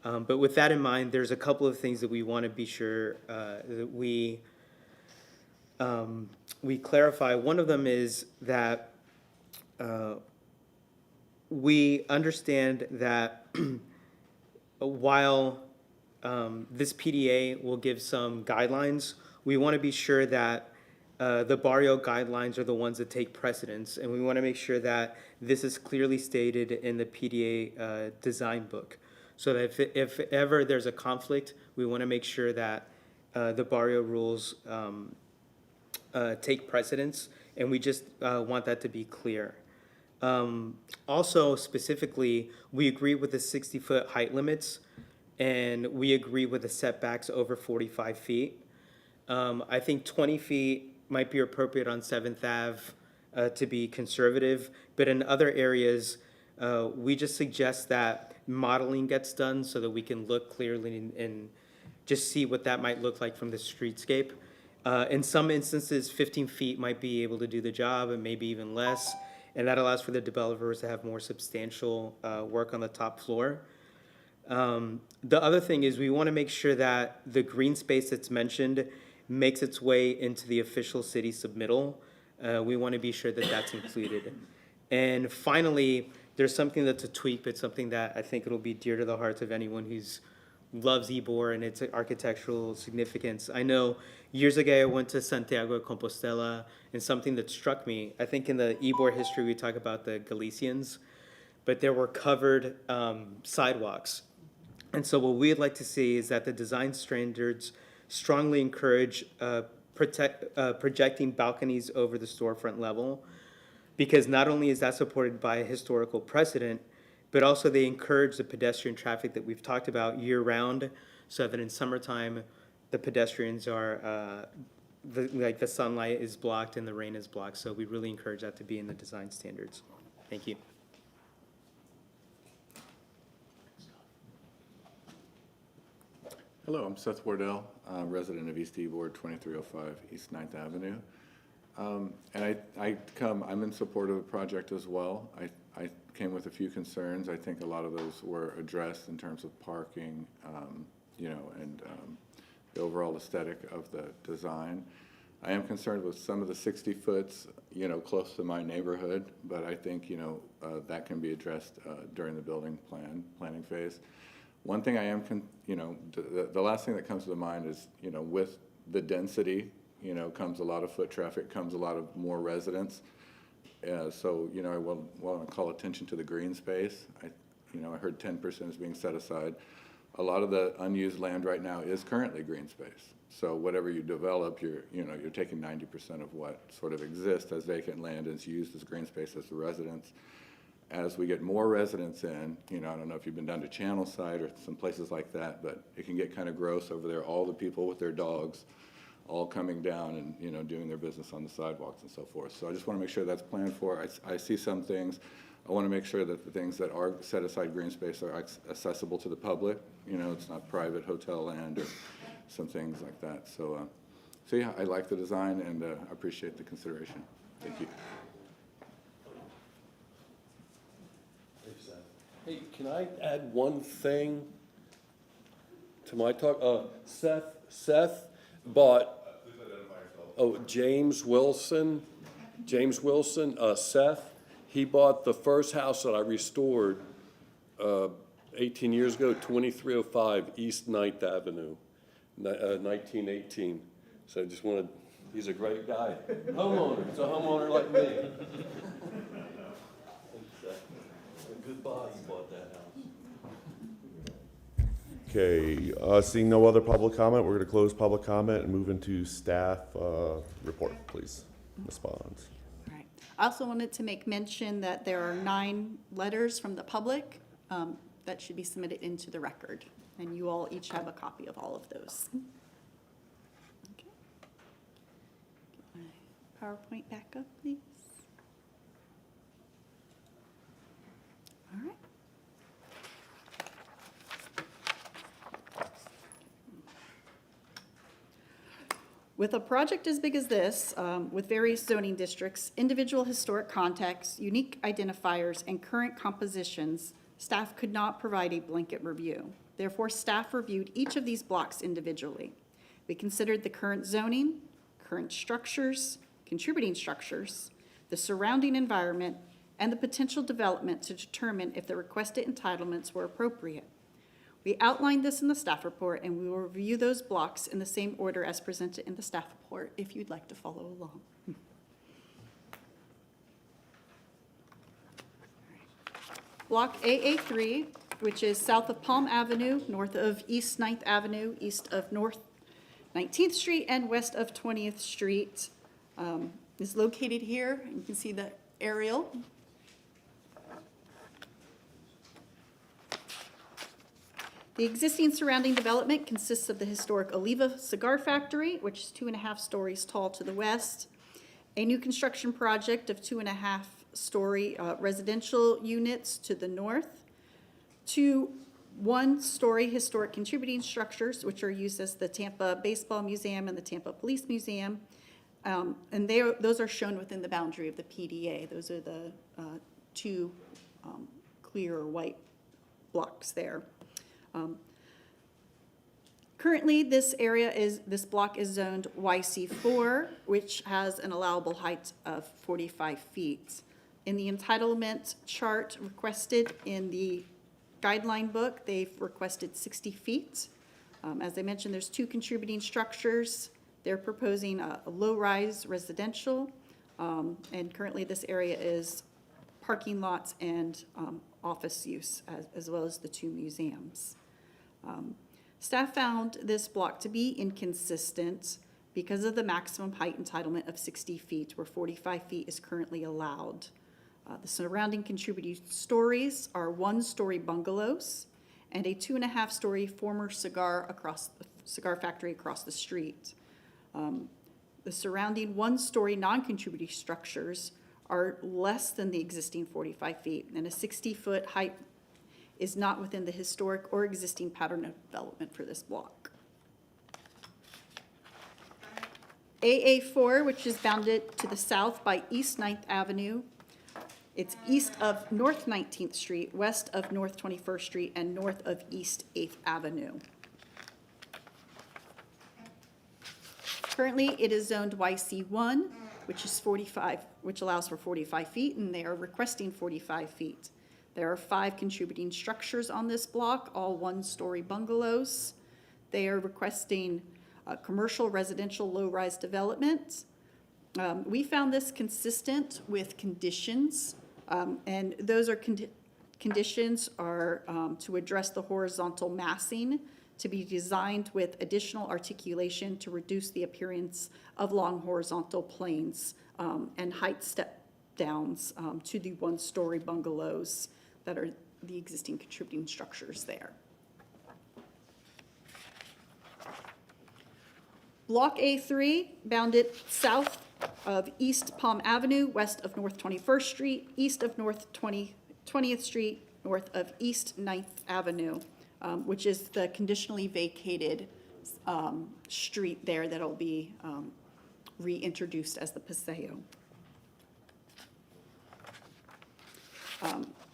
But with that in mind, there's a couple of things that we want to be sure that we clarify. One of them is that we understand that while this PDA will give some guidelines, we want to be sure that the Barrio guidelines are the ones that take precedence, and we want to make sure that this is clearly stated in the PDA design book. So that if ever there's a conflict, we want to make sure that the Barrio rules take precedence, and we just want that to be clear. Also, specifically, we agree with the 60-foot height limits, and we agree with the setbacks over 45 feet. I think 20 feet might be appropriate on 7th Ave to be conservative, but in other areas, we just suggest that modeling gets done so that we can look clearly and just see what that might look like from the streetscape. In some instances, 15 feet might be able to do the job, and maybe even less, and that allows for the developers to have more substantial work on the top floor. The other thing is we want to make sure that the green space that's mentioned makes its way into the official city submittal. We want to be sure that that's included. And finally, there's something that's a tweak, but something that I think it'll be dear to the hearts of anyone who's loves Ybor and its architectural significance. I know years ago I went to Santiago de Compostela, and something that struck me, I think in the Ybor history we talk about the Galicians, but there were covered sidewalks. And so what we'd like to see is that the design standards strongly encourage projecting balconies over the storefront level, because not only is that supported by a historical precedent, but also they encourage the pedestrian traffic that we've talked about year-round, so that in summertime, the pedestrians are, the sunlight is blocked and the rain is blocked. So we really encourage that to be in the design standards. Thank you. Hello, I'm Seth Wardell, resident of East Ybor, 2305 East 9th Avenue. And I'm in support of the project as well. I came with a few concerns. I think a lot of those were addressed in terms of parking, and the overall aesthetic of the design. I am concerned with some of the 60 foots, close to my neighborhood, but I think, that can be addressed during the planning phase. One thing I am, the last thing that comes to the mind is, with the density, comes a lot of foot traffic, comes a lot of more residents. So, I want to call attention to the green space. I heard 10% is being set aside. A lot of the unused land right now is currently green space. So whatever you develop, you're taking 90% of what sort of exists as vacant land and is used as green space as the residents. As we get more residents in, I don't know if you've been down to Channelside or some places like that, but it can get kind of gross over there. All the people with their dogs all coming down and, doing their business on the sidewalks and so forth. So I just want to make sure that's planned for. I see some things. I want to make sure that the things that are set aside green space are accessible to the public. It's not private hotel land or some things like that. So yeah, I like the design and appreciate the consideration. Thank you. Hey, can I add one thing to my talk? Seth bought, James Wilson, Seth, he bought the first house that I restored 18 years ago, 2305 East 9th Avenue, 1918. So I just wanted, he's a great guy. Homeowner, it's a homeowner like me. Good boss bought that house. Okay, seeing no other public comment, we're going to close public comment and move into staff report, please. Ms. Bonds. All right. I also wanted to make mention that there are 9 letters from the public that should be submitted into the record, and you all each have a copy of all of those. Okay. Get my PowerPoint back up, please. All right. With a project as big as this, with various zoning districts, individual historic contexts, unique identifiers, and current compositions, staff could not provide a blanket review. Therefore, staff reviewed each of these blocks individually. We considered the current zoning, current structures, contributing structures, the surrounding environment, and the potential development to determine if the requested entitlements were appropriate. We outlined this in the staff report, and we will review those blocks in the same order as presented in the staff report, if you'd like to follow along. Block AA3, which is south of Palm Avenue, north of East 9th Avenue, east of North 19th Street, and west of 20th Street, is located here. You can see the aerial. The existing surrounding development consists of the historic Oliva Cigar Factory, which is 2.5 stories tall to the west, a new construction project of 2.5-story residential units to the north, 2 one-story historic contributing structures, which are used as the Tampa Baseball Museum and the Tampa Police Museum. And those are shown within the boundary of the PDA. Those are the 2 clear or white blocks there. Currently, this block is zoned YC4, which has an allowable height of 45 feet. In the entitlement chart requested in the guideline book, they've requested 60 feet. As I mentioned, there's 2 contributing structures. They're proposing a low-rise residential, and currently this area is parking lots and office use, as well as the 2 museums. Staff found this block to be inconsistent because of the maximum height entitlement of 60 feet, where 45 feet is currently allowed. The surrounding contributing stories are 1-story bungalows and a 2.5-story former cigar factory across the street. The surrounding 1-story non-contributing structures are less than the existing 45 feet, and a 60-foot height is not within the historic or existing pattern of development for this block. AA4, which is bounded to the south by East 9th Avenue. It's east of North 19th Street, west of North 21st Street, and north of East 8th Avenue. Currently, it is zoned YC1, which allows for 45 feet, and they are requesting 45 feet. There are 5 contributing structures on this block, all 1-story bungalows. They are requesting commercial residential low-rise development. We found this consistent with conditions, and those are conditions are to address the horizontal massing, to be designed with additional articulation to reduce the appearance of long horizontal planes and height step downs to the 1-story bungalows that are the existing contributing structures there. Block A3, bounded south of East Palm Avenue, west of North 21st Street, east of North 20th Street, north of East 9th Avenue, which is the conditionally vacated street there that'll be reintroduced as the Paseo.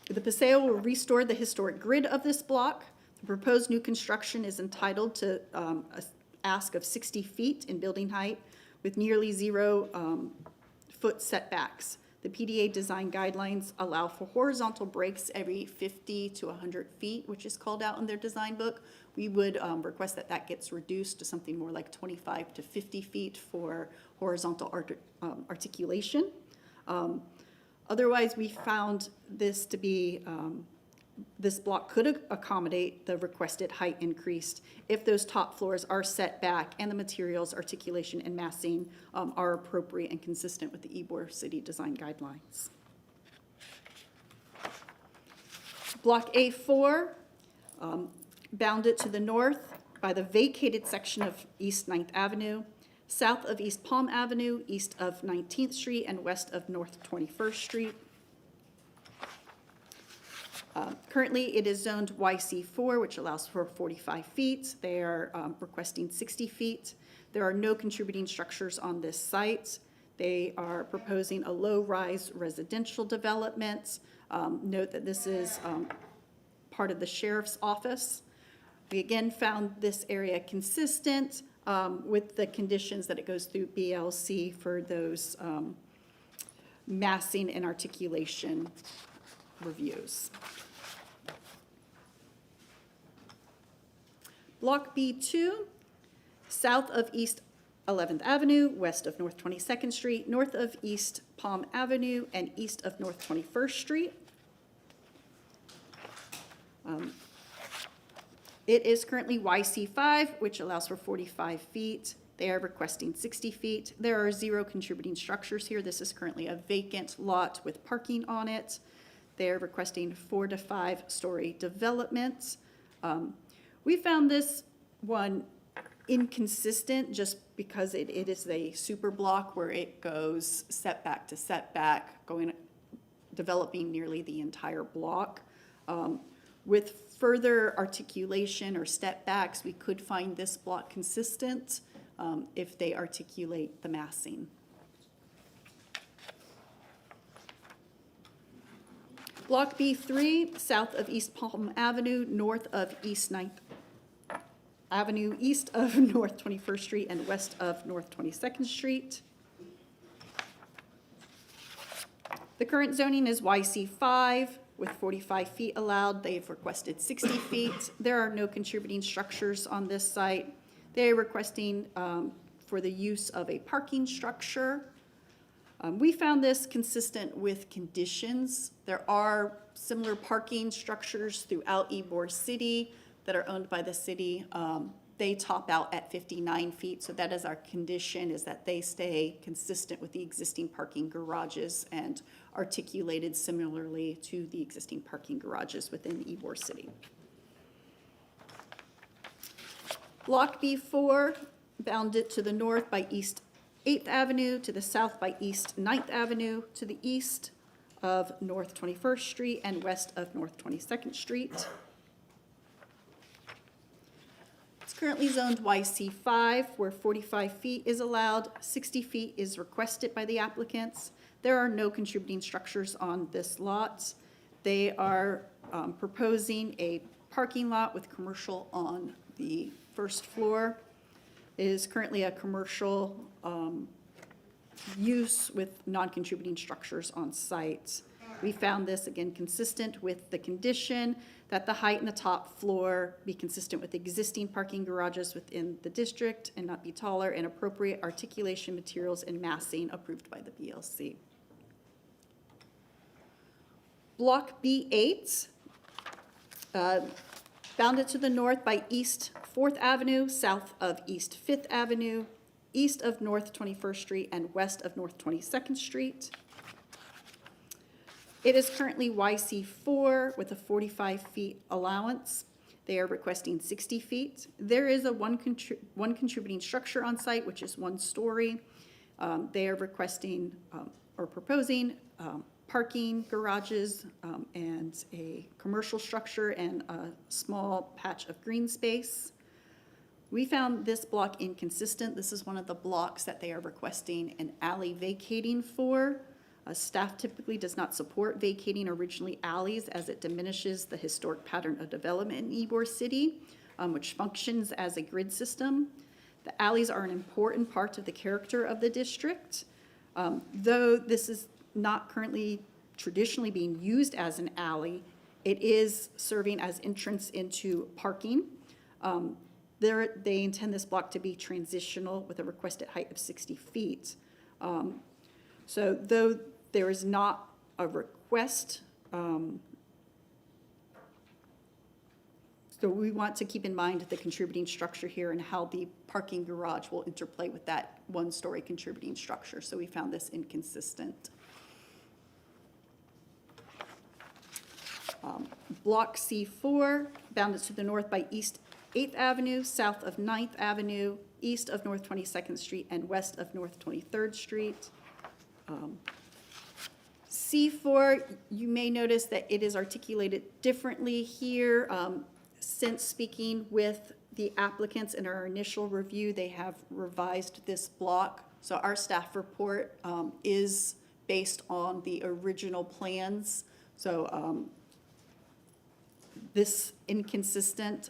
The Paseo will restore the historic grid of this block. The proposed new construction is entitled to a ask of 60 feet in building height with nearly 0 foot setbacks. The PDA design guidelines allow for horizontal breaks every 50 to 100 feet, which is called out in their design book. We would request that that gets reduced to something more like 25 to 50 feet for horizontal articulation. Otherwise, we found this to be, this block could accommodate the requested height increase if those top floors are set back and the materials, articulation, and massing are appropriate and consistent with the Ybor City Design Guidelines. Block A4, bounded to the north by the vacated section of East 9th Avenue, south of East Palm Avenue, east of 19th Street, and west of North 21st Street. Currently, it is zoned YC4, which allows for 45 feet. They are requesting 60 feet. There are no contributing structures on this site. They are proposing a low-rise residential development. Note that this is part of the sheriff's office. We again found this area consistent with the conditions that it goes through BLC for those massing and articulation reviews. Block B2, south of East 11th Avenue, west of North 22nd Street, north of East Palm Avenue, and east of North 21st Street. It is currently YC5, which allows for 45 feet. They are requesting 60 feet. There are 0 contributing structures here. This is currently a vacant lot with parking on it. They're requesting 4 to 5 story development. We found this one inconsistent just because it is a super block where it goes setback to setback, developing nearly the entire block. With further articulation or step backs, we could find this block consistent if they articulate the massing. Block B3, south of East Palm Avenue, north of East 9th Avenue, east of North 21st Street, and west of North 22nd Street. The current zoning is YC5 with 45 feet allowed. They've requested 60 feet. There are no contributing structures on this site. They're requesting for the use of a parking structure. We found this consistent with conditions. There are similar parking structures throughout Ybor City that are owned by the city. They top out at 59 feet, so that is our condition, is that they stay consistent with the existing parking garages and articulated similarly to the existing parking garages within Ybor City. Block B4, bounded to the north by East 8th Avenue, to the south by East 9th Avenue, to the east of North 21st Street and west of North 22nd Street. It's currently zoned YC5, where 45 feet is allowed, 60 feet is requested by the applicants. There are no contributing structures on this lot. They are proposing a parking lot with commercial on the first floor. It is currently a commercial use with non-contributing structures on site. We found this, again, consistent with the condition that the height in the top floor be consistent with existing parking garages within the district and not be taller, and appropriate articulation materials and massing approved by the BLC. Block B8, bounded to the north by East 4th Avenue, south of East 5th Avenue, east of North 21st Street, and west of North 22nd Street. It is currently YC4 with a 45 feet allowance. They are requesting 60 feet. There is a one contributing structure on site, which is 1 story. They are requesting or proposing parking garages and a commercial structure and a small patch of green space. We found this block inconsistent. This is one of the blocks that they are requesting an alley vacating for. Staff typically does not support vacating originally alleys, as it diminishes the historic pattern of development in Ybor City, which functions as a grid system. The alleys are an important part of the character of the district. Though this is not currently traditionally being used as an alley, it is serving as entrance into parking. They intend this block to be transitional with a requested height of 60 feet. So though there is not a request, so we want to keep in mind the contributing structure here and how the parking garage will interplay with that 1-story contributing structure. So we found this inconsistent. Block C4, bounded to the north by East 8th Avenue, south of 9th Avenue, east of North 22nd Street, and west of North 23rd Street. C4, you may notice that it is articulated differently here. Since speaking with the applicants in our initial review, they have revised this block. So our staff report is based on the original plans. So this inconsistent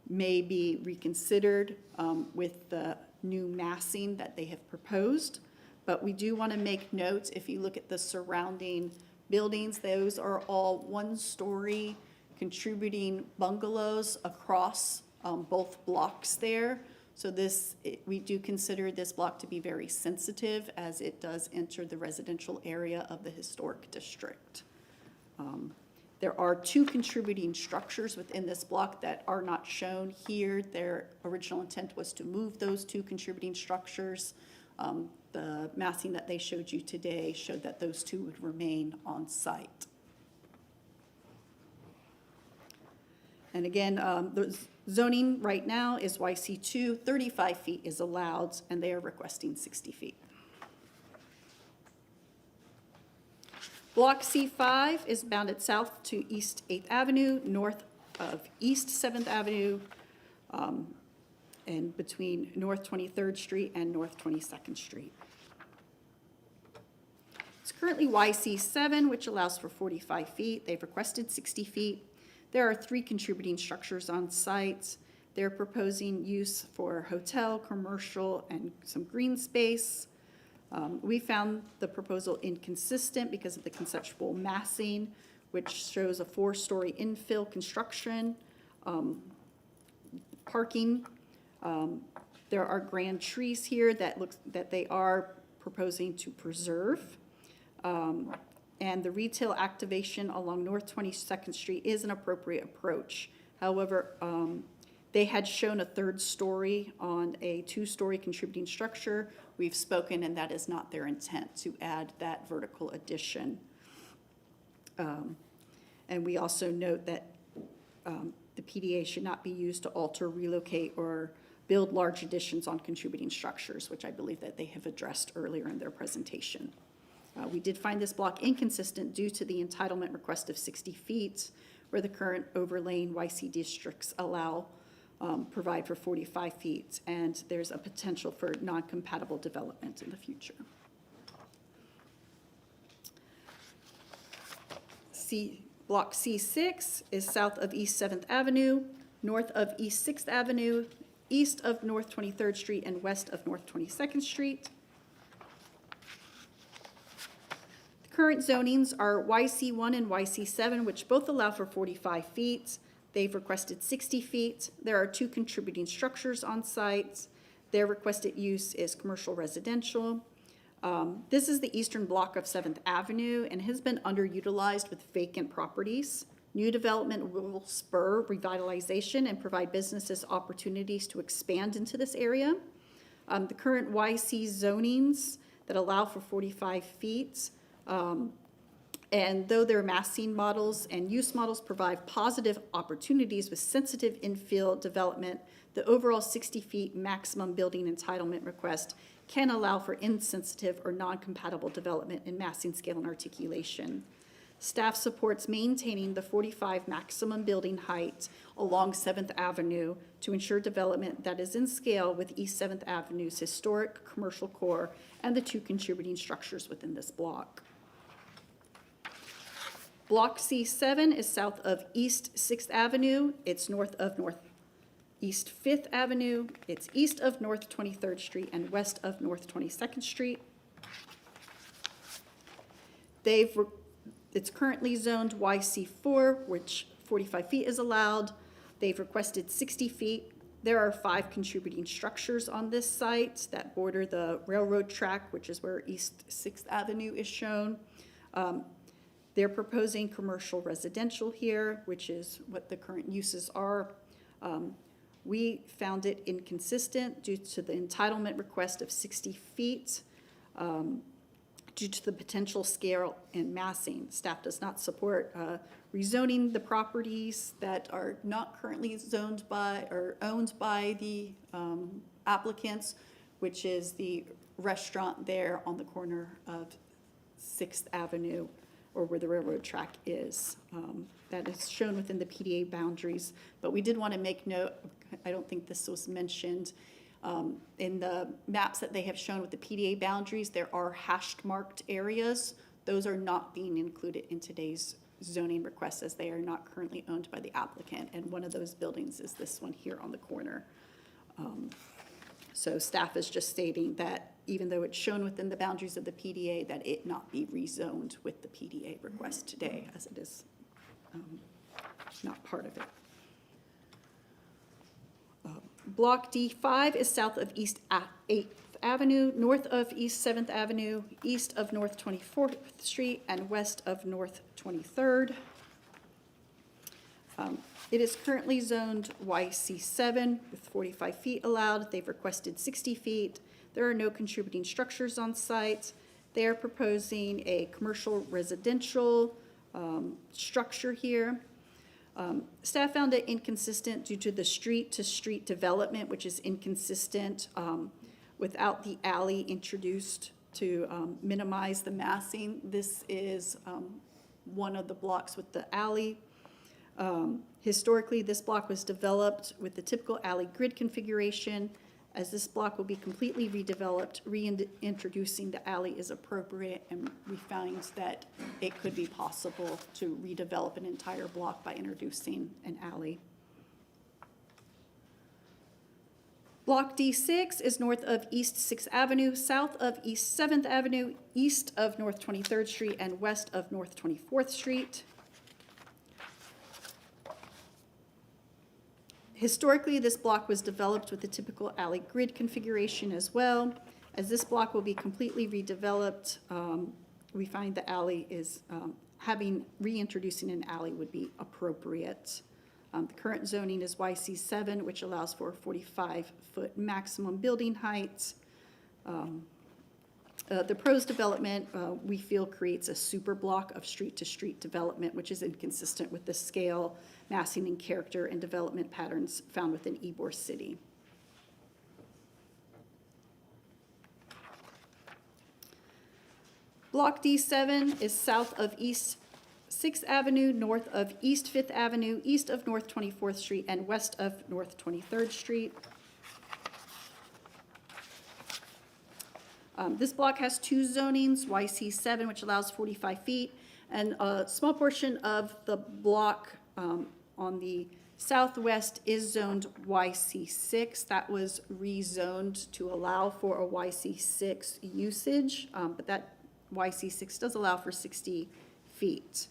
may be reconsidered with the new massing that they have proposed. But we do want to make note, if you look at the surrounding buildings, those are all 1-story contributing bungalows across both blocks there. So we do consider this block to be very sensitive as it does enter the residential area of the historic district. There are two contributing structures within this block that are not shown here. Their original intent was to move those two contributing structures. The massing that they showed you today showed that those two would remain on site. And again, the zoning right now is YC2, 35 feet is allowed, and they are requesting 60 feet. Block C5 is bounded south to East 8th Avenue, north of East 7th Avenue, and between North 23rd Street and North 22nd Street. It's currently YC7, which allows for 45 feet. They've requested 60 feet. There are 3 contributing structures on site. They're proposing use for hotel, commercial, and some green space. We found the proposal inconsistent because of the conceptual massing, which shows a 4-story infill construction, parking. There are grand trees here that they are proposing to preserve. And the retail activation along North 22nd Street is an appropriate approach. However, they had shown a 3rd story on a 2-story contributing structure. We've spoken, and that is not their intent to add that vertical addition. And we also note that the PDA should not be used to alter, relocate, or build large additions on contributing structures, which I believe that they have addressed earlier in their presentation. We did find this block inconsistent due to the entitlement request of 60 feet, where the current overlaying YC districts provide for 45 feet, and there's a potential for non-compatible development in the future. Block C6 is south of East 7th Avenue, north of East 6th Avenue, east of North 23rd Street, and west of North 22nd Street. Current zonings are YC1 and YC7, which both allow for 45 feet. They've requested 60 feet. There are 2 contributing structures on site. Their requested use is commercial residential. This is the eastern block of 7th Avenue and has been underutilized with vacant properties. New development will spur revitalization and provide businesses opportunities to expand into this area. The current YC zonings that allow for 45 feet and though their massing models and use models provide positive opportunities with sensitive infill development, the overall 60 feet maximum building entitlement request can allow for insensitive or non-compatible development in massing scale and articulation. Staff supports maintaining the 45 maximum building height along 7th Avenue to ensure development that is in scale with East 7th Avenue's historic commercial core and the 2 contributing structures within this block. Block C7 is south of East 6th Avenue. It's north of Northeast 5th Avenue. It's east of North 23rd Street and west of North 22nd Street. It's currently zoned YC4, which 45 feet is allowed. They've requested 60 feet. There are 5 contributing structures on this site that border the railroad track, which is where East 6th Avenue is shown. They're proposing commercial residential here, which is what the current uses are. We found it inconsistent due to the entitlement request of 60 feet. Due to the potential scale and massing, staff does not support rezoning the properties that are not currently zoned by or owned by the applicants, which is the restaurant there on the corner of 6th Avenue, or where the railroad track is. That is shown within the PDA boundaries, but we did want to make note, I don't think this was mentioned, in the maps that they have shown with the PDA boundaries, there are hashed marked areas. Those are not being included in today's zoning request as they are not currently owned by the applicant. And one of those buildings is this one here on the corner. So staff is just stating that even though it's shown within the boundaries of the PDA, that it not be rezoned with the PDA request today, as it is not part of it. Block D5 is south of East 8th Avenue, north of East 7th Avenue, east of North 24th Street, and west of North 23rd. It is currently zoned YC7 with 45 feet allowed. They've requested 60 feet. There are no contributing structures on site. They are proposing a commercial residential structure here. Staff found it inconsistent due to the street-to-street development, which is inconsistent without the alley introduced to minimize the massing. This is one of the blocks with the alley. Historically, this block was developed with the typical alley grid configuration. As this block will be completely redeveloped, reintroducing the alley is appropriate, and we found that it could be possible to redevelop an entire block by introducing an alley. Block D6 is north of East 6th Avenue, south of East 7th Avenue, east of North 23rd Street, and west of North 24th Street. Historically, this block was developed with the typical alley grid configuration as well. As this block will be completely redeveloped, we find the alley is, reintroducing an alley would be appropriate. The current zoning is YC7, which allows for 45-foot maximum building height. The proposed development, we feel, creates a super block of street-to-street development, which is inconsistent with the scale, massing, and character and development patterns found within Ybor City. Block D7 is south of East 6th Avenue, north of East 5th Avenue, east of North 24th Street, and west of North 23rd Street. This block has two zonings, YC7, which allows 45 feet, and a small portion of the block on the southwest is zoned YC6. That was rezoned to allow for a YC6 usage, but that YC6 does allow for 60 feet.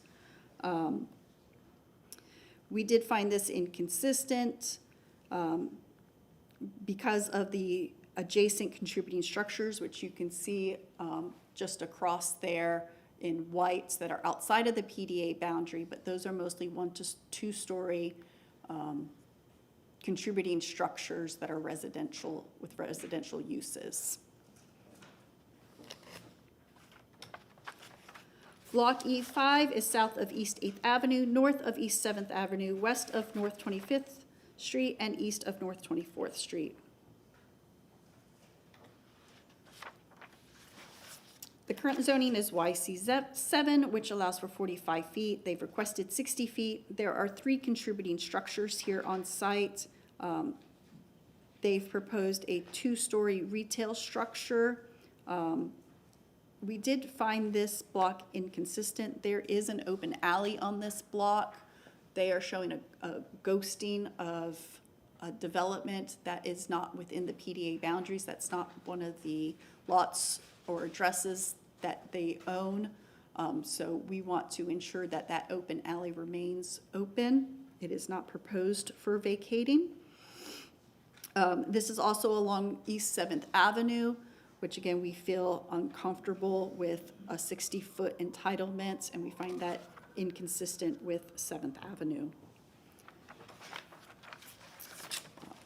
We did find this inconsistent because of the adjacent contributing structures, which you can see just across there in whites that are outside of the PDA boundary, but those are mostly 1 to 2 story contributing structures that are residential with residential uses. Block E5 is south of East 8th Avenue, north of East 7th Avenue, west of North 25th Street, and east of North 24th Street. The current zoning is YC7, which allows for 45 feet. They've requested 60 feet. There are 3 contributing structures here on site. They've proposed a 2-story retail structure. We did find this block inconsistent. There is an open alley on this block. They are showing a ghosting of a development that is not within the PDA boundaries. That's not one of the lots or addresses that they own. So we want to ensure that that open alley remains open. It is not proposed for vacating. This is also along East 7th Avenue, which again, we feel uncomfortable with a 60-foot entitlement, and we find that inconsistent with 7th Avenue.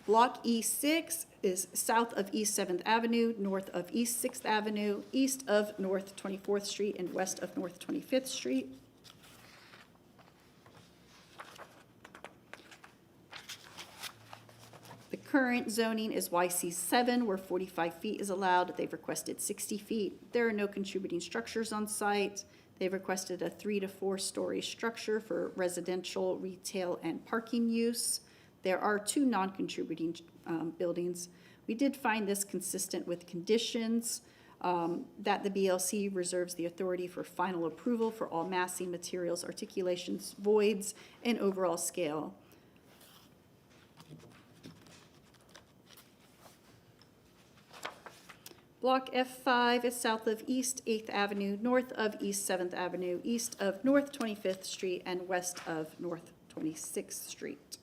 Block E6 is south of East 7th Avenue, north of East 6th Avenue, east of North 24th Street, and west of North 25th Street. The current zoning is YC7, where 45 feet is allowed. They've requested 60 feet. There are no contributing structures on site. They've requested a 3 to 4 story structure for residential, retail, and parking use. There are 2 non-contributing buildings. We did find this consistent with conditions that the BLC reserves the authority for final approval for all massing, materials, articulations, voids, and overall scale. Block F5 is south of East 8th Avenue, north of East 7th Avenue, east of North 25th Street, and west of North 26th Street.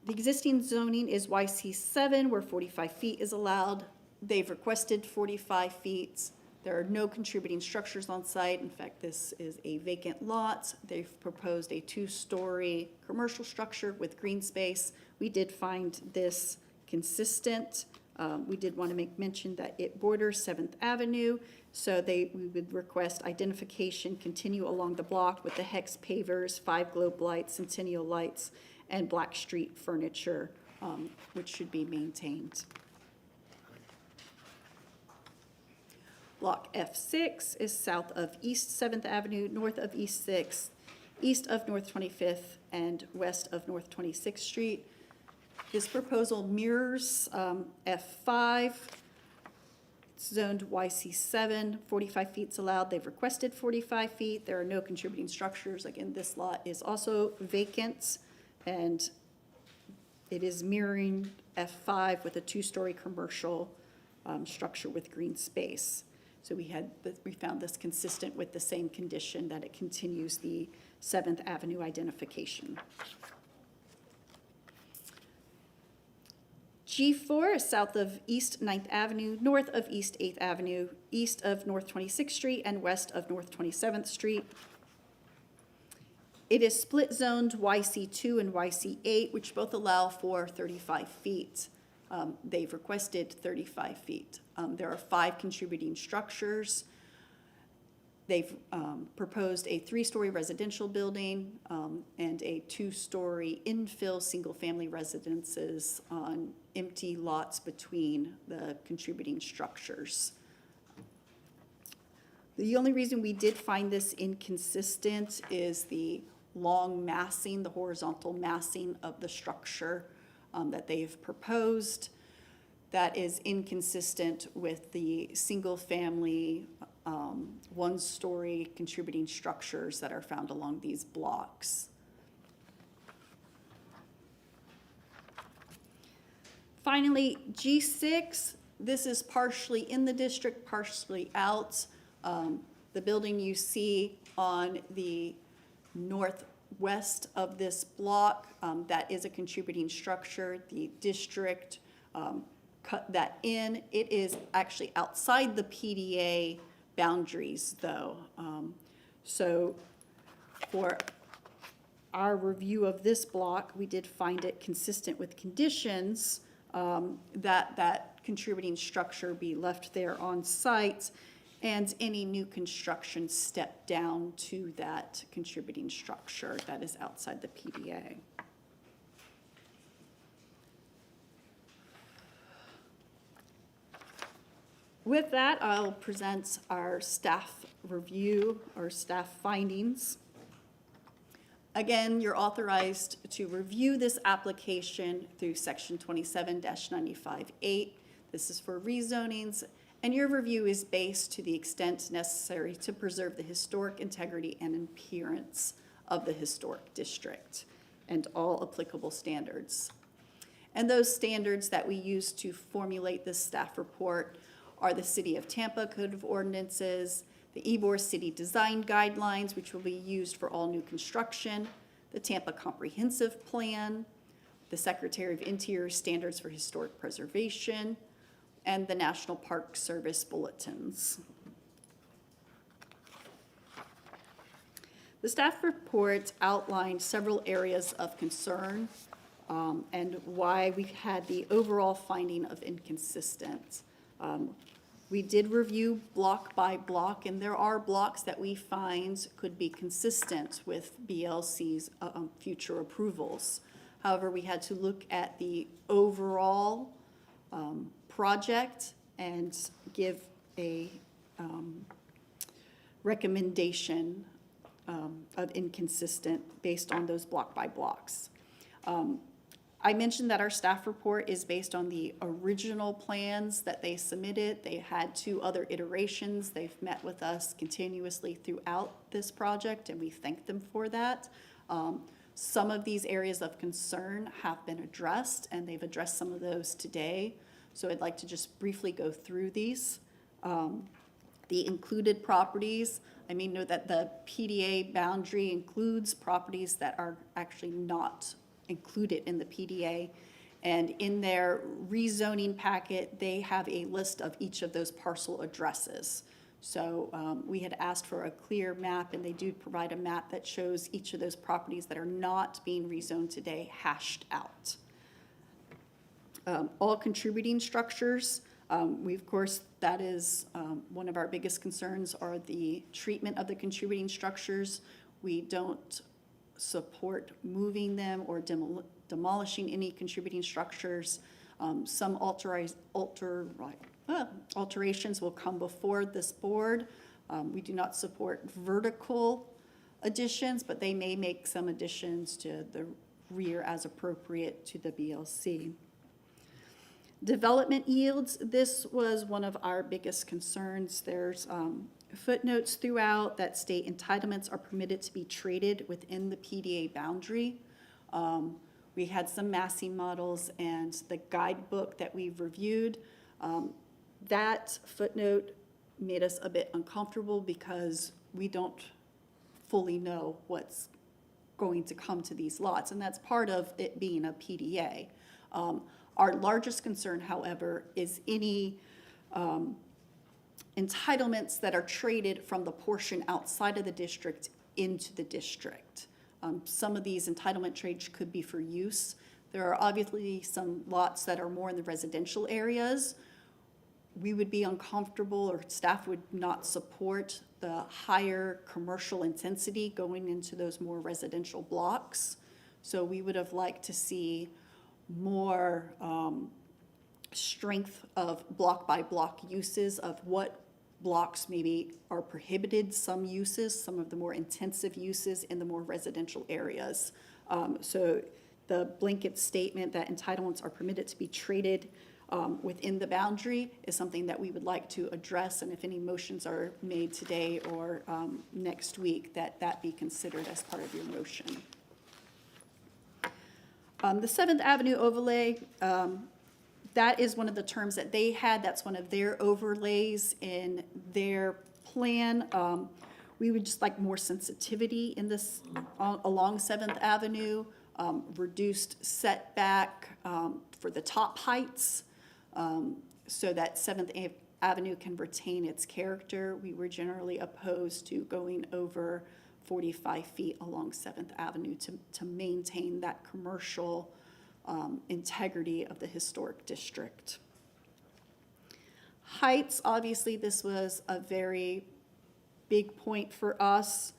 The existing zoning is YC7, where 45 feet is allowed. They've requested 45 feet. There are no contributing structures on site. In fact, this is a vacant lot. They've proposed a 2-story commercial structure with green space. We did find this consistent. We did want to make mention that it borders 7th Avenue, so we would request identification continue along the block with the hex pavers, 5 globe lights, centennial lights, and Black Street furniture, which should be maintained. Block F6 is south of East 7th Avenue, north of East 6th, east of North 25th, and west of North 26th Street. This proposal mirrors F5. It's zoned YC7, 45 feet is allowed. They've requested 45 feet. There are no contributing structures. Again, this lot is also vacant, and it is mirroring F5 with a 2-story commercial structure with green space. So we found this consistent with the same condition that it continues the 7th Avenue identification. G4 is south of East 9th Avenue, north of East 8th Avenue, east of North 26th Street, and west of North 27th Street. It is split zoned YC2 and YC8, which both allow for 35 feet. They've requested 35 feet. There are 5 contributing structures. They've proposed a 3-story residential building and a 2-story infill single-family residences on empty lots between the contributing structures. The only reason we did find this inconsistent is the long massing, the horizontal massing of the structure that they've proposed. That is inconsistent with the single-family 1-story contributing structures that are found along these blocks. Finally, G6, this is partially in the district, partially out. The building you see on the northwest of this block, that is a contributing structure. The district cut that in. It is actually outside the PDA boundaries, though. So for our review of this block, we did find it consistent with conditions that contributing structure be left there on site, and any new construction step down to that contributing structure that is outside the PDA. With that, I'll present our staff review, our staff findings. Again, you're authorized to review this application through section 27-95-8. This is for rezonings, and your review is based to the extent necessary to preserve the historic integrity and appearance of the historic district and all applicable standards. And those standards that we use to formulate this staff report are the City of Tampa Code of Ordinances, the Ybor City Design Guidelines, which will be used for all new construction, the Tampa Comprehensive Plan, the Secretary of Interior Standards for Historic Preservation, and the National Park Service bulletins. The staff report outlined several areas of concern and why we've had the overall finding of inconsistent. We did review block by block, and there are blocks that we find could be consistent with BLC's future approvals. However, we had to look at the overall project and give a recommendation of inconsistent based on those block by blocks. I mentioned that our staff report is based on the original plans that they submitted. They had 2 other iterations. They've met with us continuously throughout this project, and we thank them for that. Some of these areas of concern have been addressed, and they've addressed some of those today. So I'd like to just briefly go through these. The included properties, I mean, note that the PDA boundary includes properties that are actually not included in the PDA. And in their rezoning packet, they have a list of each of those parcel addresses. So we had asked for a clear map, and they do provide a map that shows each of those properties that are not being rezoned today hashed out. All contributing structures, of course, that is one of our biggest concerns are the treatment of the contributing structures. We don't support moving them or demolishing any contributing structures. Some alterations will come before this board. We do not support vertical additions, but they may make some additions to the rear as appropriate to the BLC. Development yields, this was one of our biggest concerns. There's footnotes throughout that state entitlements are permitted to be traded within the PDA boundary. We had some massing models and the guidebook that we've reviewed. That footnote made us a bit uncomfortable because we don't fully know what's going to come to these lots, and that's part of it being a PDA. Our largest concern, however, is any entitlements that are traded from the portion outside of the district into the district. Some of these entitlement trades could be for use. There are obviously some lots that are more in the residential areas. We would be uncomfortable, or staff would not support the higher commercial intensity going into those more residential blocks. So we would have liked to see more strength of block by block uses of what blocks maybe are prohibited, some uses, some of the more intensive uses in the more residential areas. So the blanket statement that entitlements are permitted to be traded within the boundary is something that we would like to address, and if any motions are made today or next week, that be considered as part of your motion. The 7th Avenue overlay, that is one of the terms that they had. That's one of their overlays in their plan. We would just like more sensitivity in this along 7th Avenue, reduced setback for the top heights, so that 7th Avenue can retain its character. We were generally opposed to going over 45 feet along 7th Avenue to maintain that commercial integrity of the historic district. Heights, obviously, this was a very big point for us.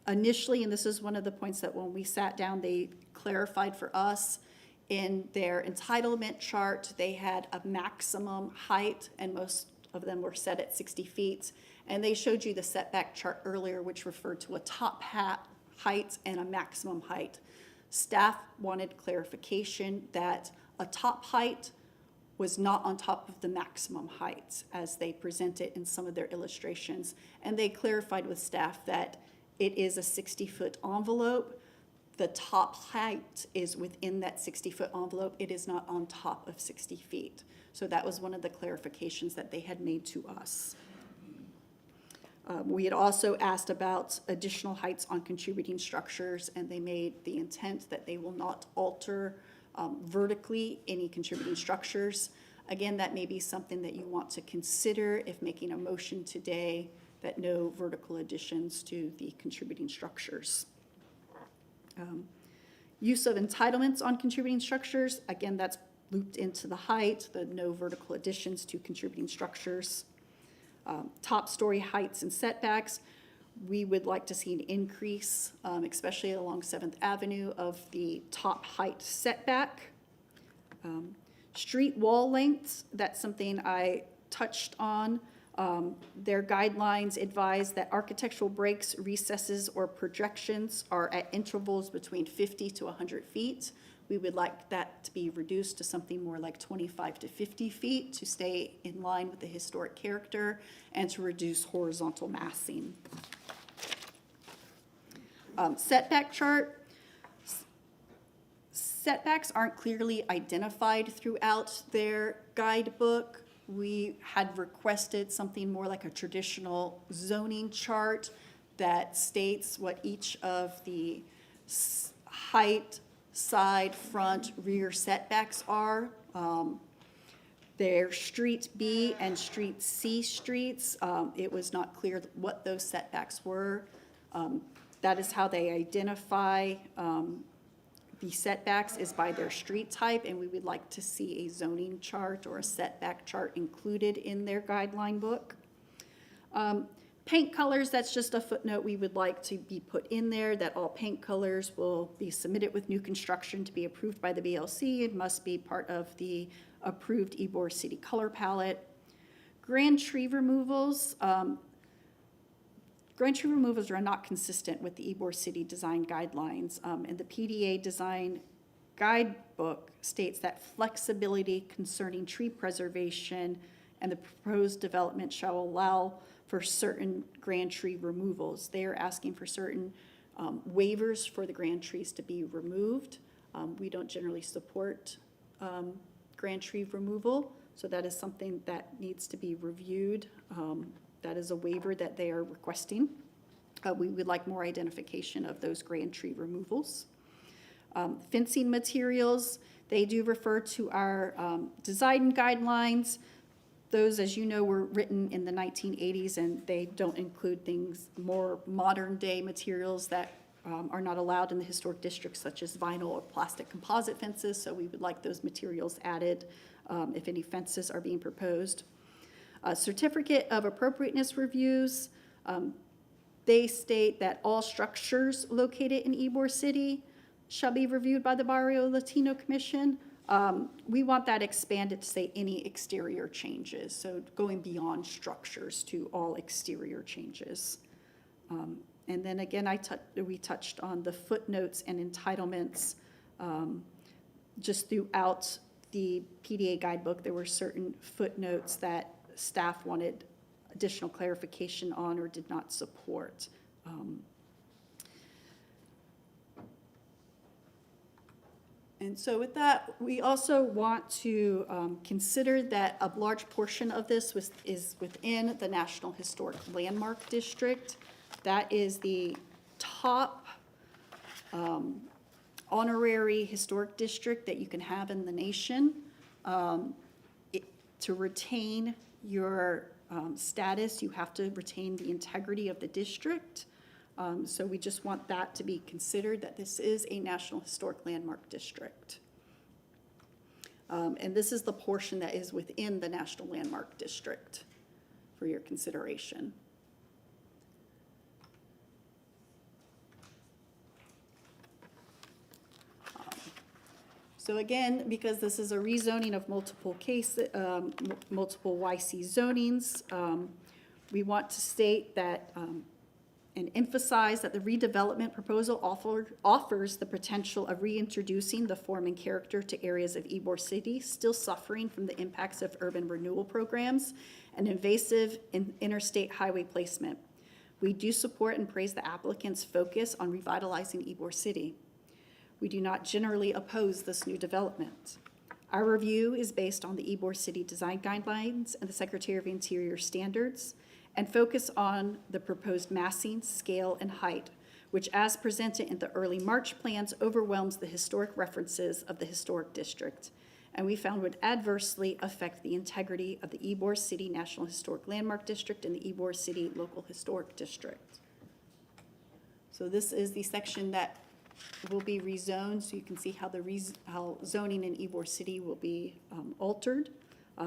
Initially, and this is one of the points that when we sat down, they clarified for us, in their entitlement chart, they had a maximum height, and most of them were set at 60 feet. And they showed you the setback chart earlier, which referred to a top height and a maximum height. Staff wanted clarification that a top height was not on top of the maximum height as they presented in some of their illustrations. And they clarified with staff that it is a 60-foot envelope. The top height is within that 60-foot envelope. It is not on top of 60 feet. So that was one of the clarifications that they had made to us. We had also asked about additional heights on contributing structures, and they made the intent that they will not alter vertically any contributing structures. Again, that may be something that you want to consider if making a motion today that no vertical additions to the contributing structures. Use of entitlements on contributing structures, again, that's looped into the height, the no vertical additions to contributing structures. Top story heights and setbacks, we would like to see an increase, especially along 7th Avenue, of the top height setback. Street wall lengths, that's something I touched on. Their guidelines advise that architectural breaks, recesses, or projections are at intervals between 50 to 100 feet. We would like that to be reduced to something more like 25 to 50 feet to stay in line with the historic character and to reduce horizontal massing. Setback chart. Setbacks aren't clearly identified throughout their guidebook. We had requested something more like a traditional zoning chart that states what each of the height, side, front, rear setbacks are. Their Street B and Street C streets, it was not clear what those setbacks were. That is how they identify the setbacks, is by their street type, and we would like to see a zoning chart or a setback chart included in their guideline book. Paint colors, that's just a footnote we would like to be put in there, that all paint colors will be submitted with new construction to be approved by the BLC. It must be part of the approved Ybor City color palette. Grand tree removals. Grand tree removals are not consistent with the Ybor City design guidelines, and the PDA design guidebook states that flexibility concerning tree preservation and the proposed development shall allow for certain grand tree removals. They are asking for certain waivers for the grand trees to be removed. We don't generally support grand tree removal, so that is something that needs to be reviewed. That is a waiver that they are requesting. We would like more identification of those grand tree removals. Fencing materials, they do refer to our design guidelines. Those, as you know, were written in the 1980s, and they don't include things, more modern day materials that are not allowed in the historic districts, such as vinyl or plastic composite fences, so we would like those materials added if any fences are being proposed. Certificate of appropriateness reviews, they state that all structures located in Ybor City shall be reviewed by the Barrio Latino Commission. We want that expanded to say any exterior changes, so going beyond structures to all exterior changes. And then again, we touched on the footnotes and entitlements. Just throughout the PDA guidebook, there were certain footnotes that staff wanted additional clarification on or did not support. And so with that, we also want to consider that a large portion of this is within the National Historic Landmark District. That is the top honorary historic district that you can have in the nation. To retain your status, you have to retain the integrity of the district. So we just want that to be considered, that this is a National Historic Landmark District. And this is the portion that is within the National Landmark District for your consideration. So again, because this is a rezoning of multiple multiple YC zonings, we want to state that and emphasize that the redevelopment proposal offers the potential of reintroducing the form and character to areas of Ybor City still suffering from the impacts of urban renewal programs and invasive interstate highway placement. We do support and praise the applicant's focus on revitalizing Ybor City. We do not generally oppose this new development. Our review is based on the Ybor City Design Guidelines and the Secretary of Interior standards, and focus on the proposed massing, scale, and height, which as presented in the early March plans overwhelms the historic references of the historic district, and we found would adversely affect the integrity of the Ybor City National Historic Landmark District and the Ybor City Local Historic District. So this is the section that will be rezoned, so you can see how how zoning in Ybor City will be altered.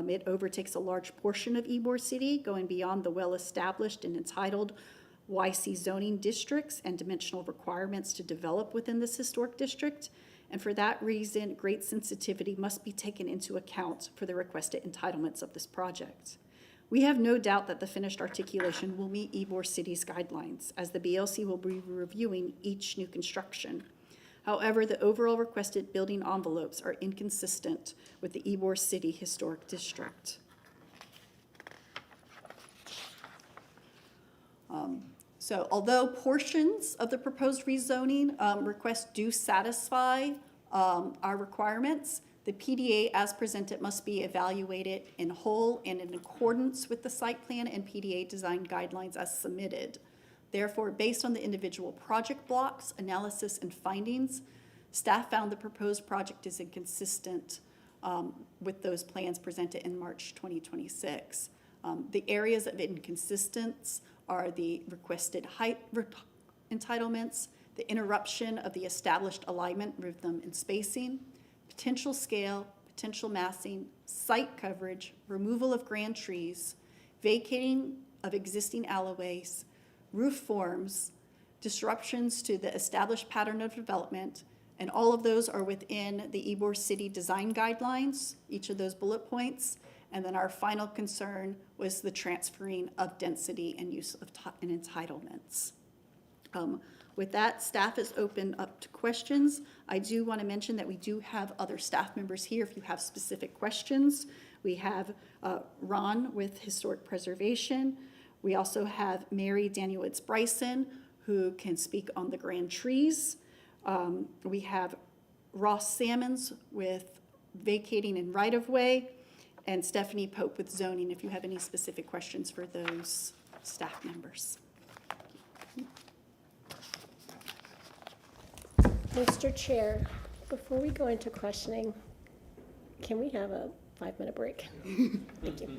It overtakes a large portion of Ybor City, going beyond the well-established and entitled YC zoning districts and dimensional requirements to develop within this historic district. And for that reason, great sensitivity must be taken into account for the requested entitlements of this project. We have no doubt that the finished articulation will meet Ybor City's guidelines, as the BLC will be reviewing each new construction. However, the overall requested building envelopes are inconsistent with the Ybor City Historic District. So although portions of the proposed rezoning requests do satisfy our requirements, the PDA as presented must be evaluated in whole and in accordance with the site plan and PDA design guidelines as submitted. Therefore, based on the individual project blocks, analysis, and findings, Staff found the proposed project is inconsistent with those plans presented in March 2026. The areas of inconsistence are the requested height entitlements, the interruption of the established alignment, rhythm, and spacing, potential scale, potential massing, site coverage, removal of grand trees, vacating of existing alleyways, roof forms, disruptions to the established pattern of development, and all of those are within the Ybor City design guidelines, each of those bullet points. And then our final concern was the transferring of density and use of and entitlements. With that, staff is open up to questions. I do want to mention that we do have other staff members here if you have specific questions. We have Ron with Historic Preservation. We also have Mary Danielitz Bryson, who can speak on the grand trees. We have Ross Salmons with vacating and right-of-way, and Stephanie Pope with zoning, if you have any specific questions for those staff members. Mr. Chair, before we go into questioning, can we have a 5-minute break? Thank you. Motion to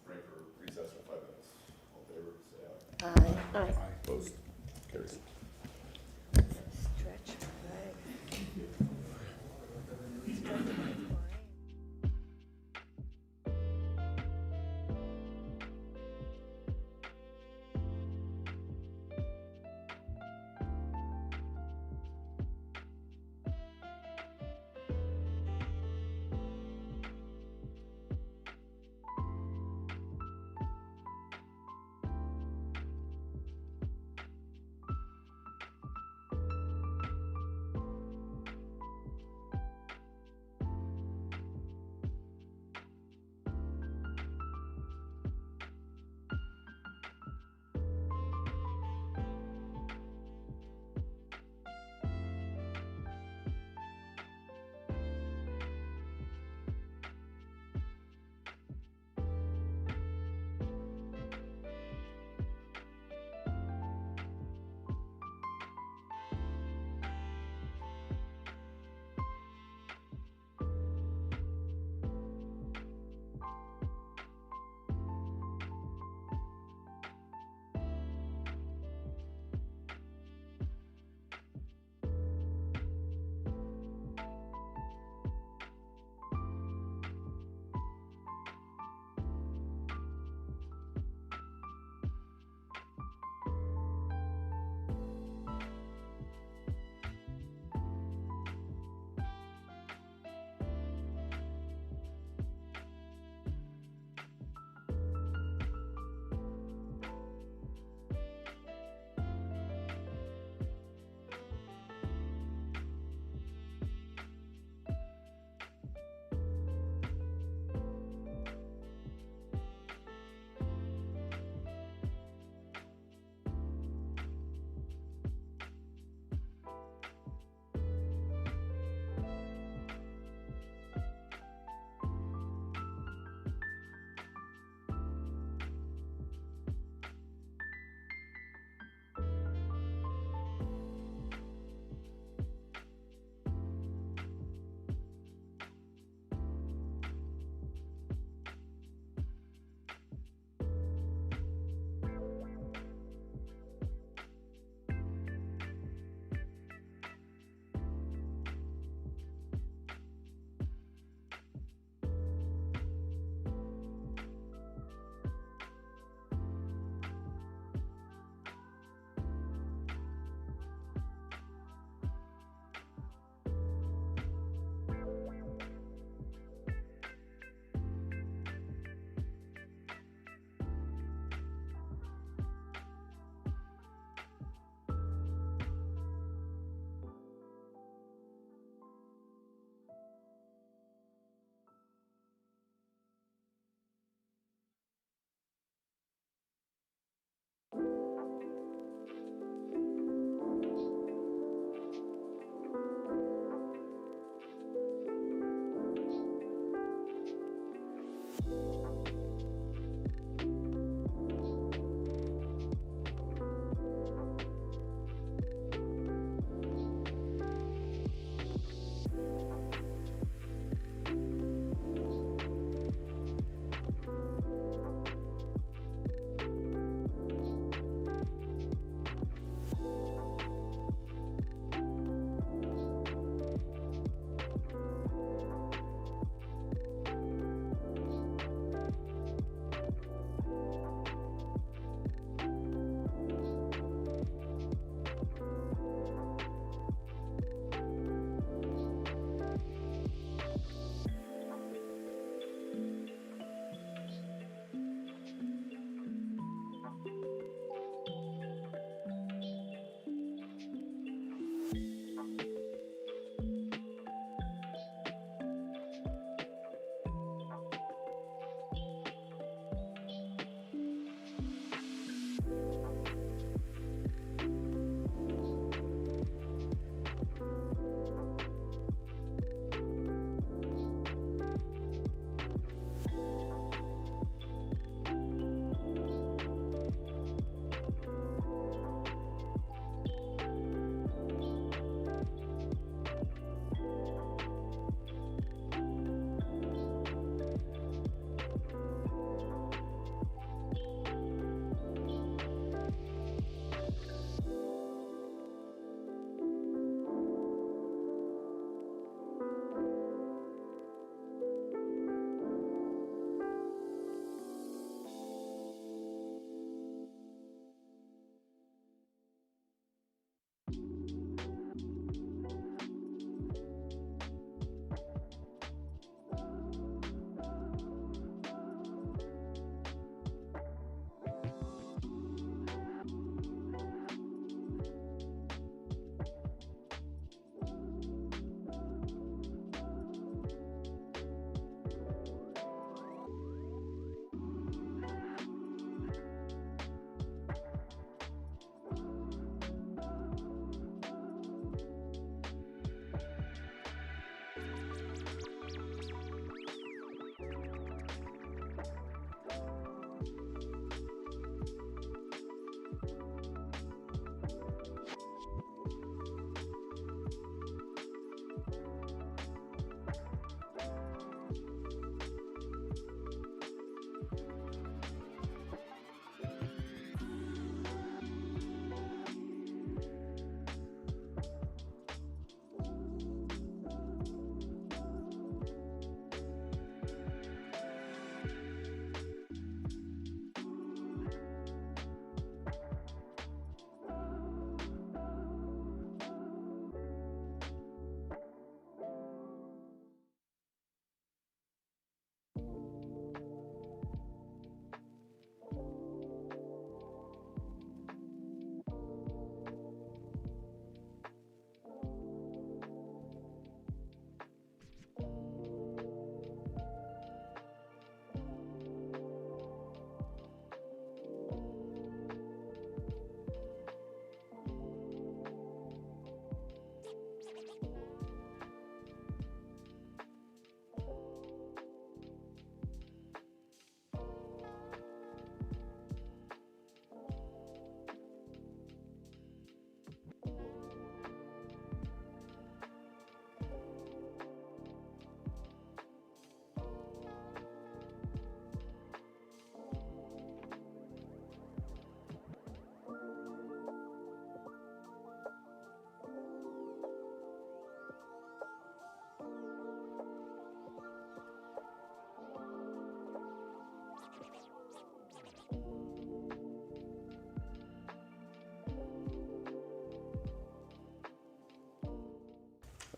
break or recess for 5 minutes. All in favor, say aye. Aye. Opposed? Carries. Stretch, right.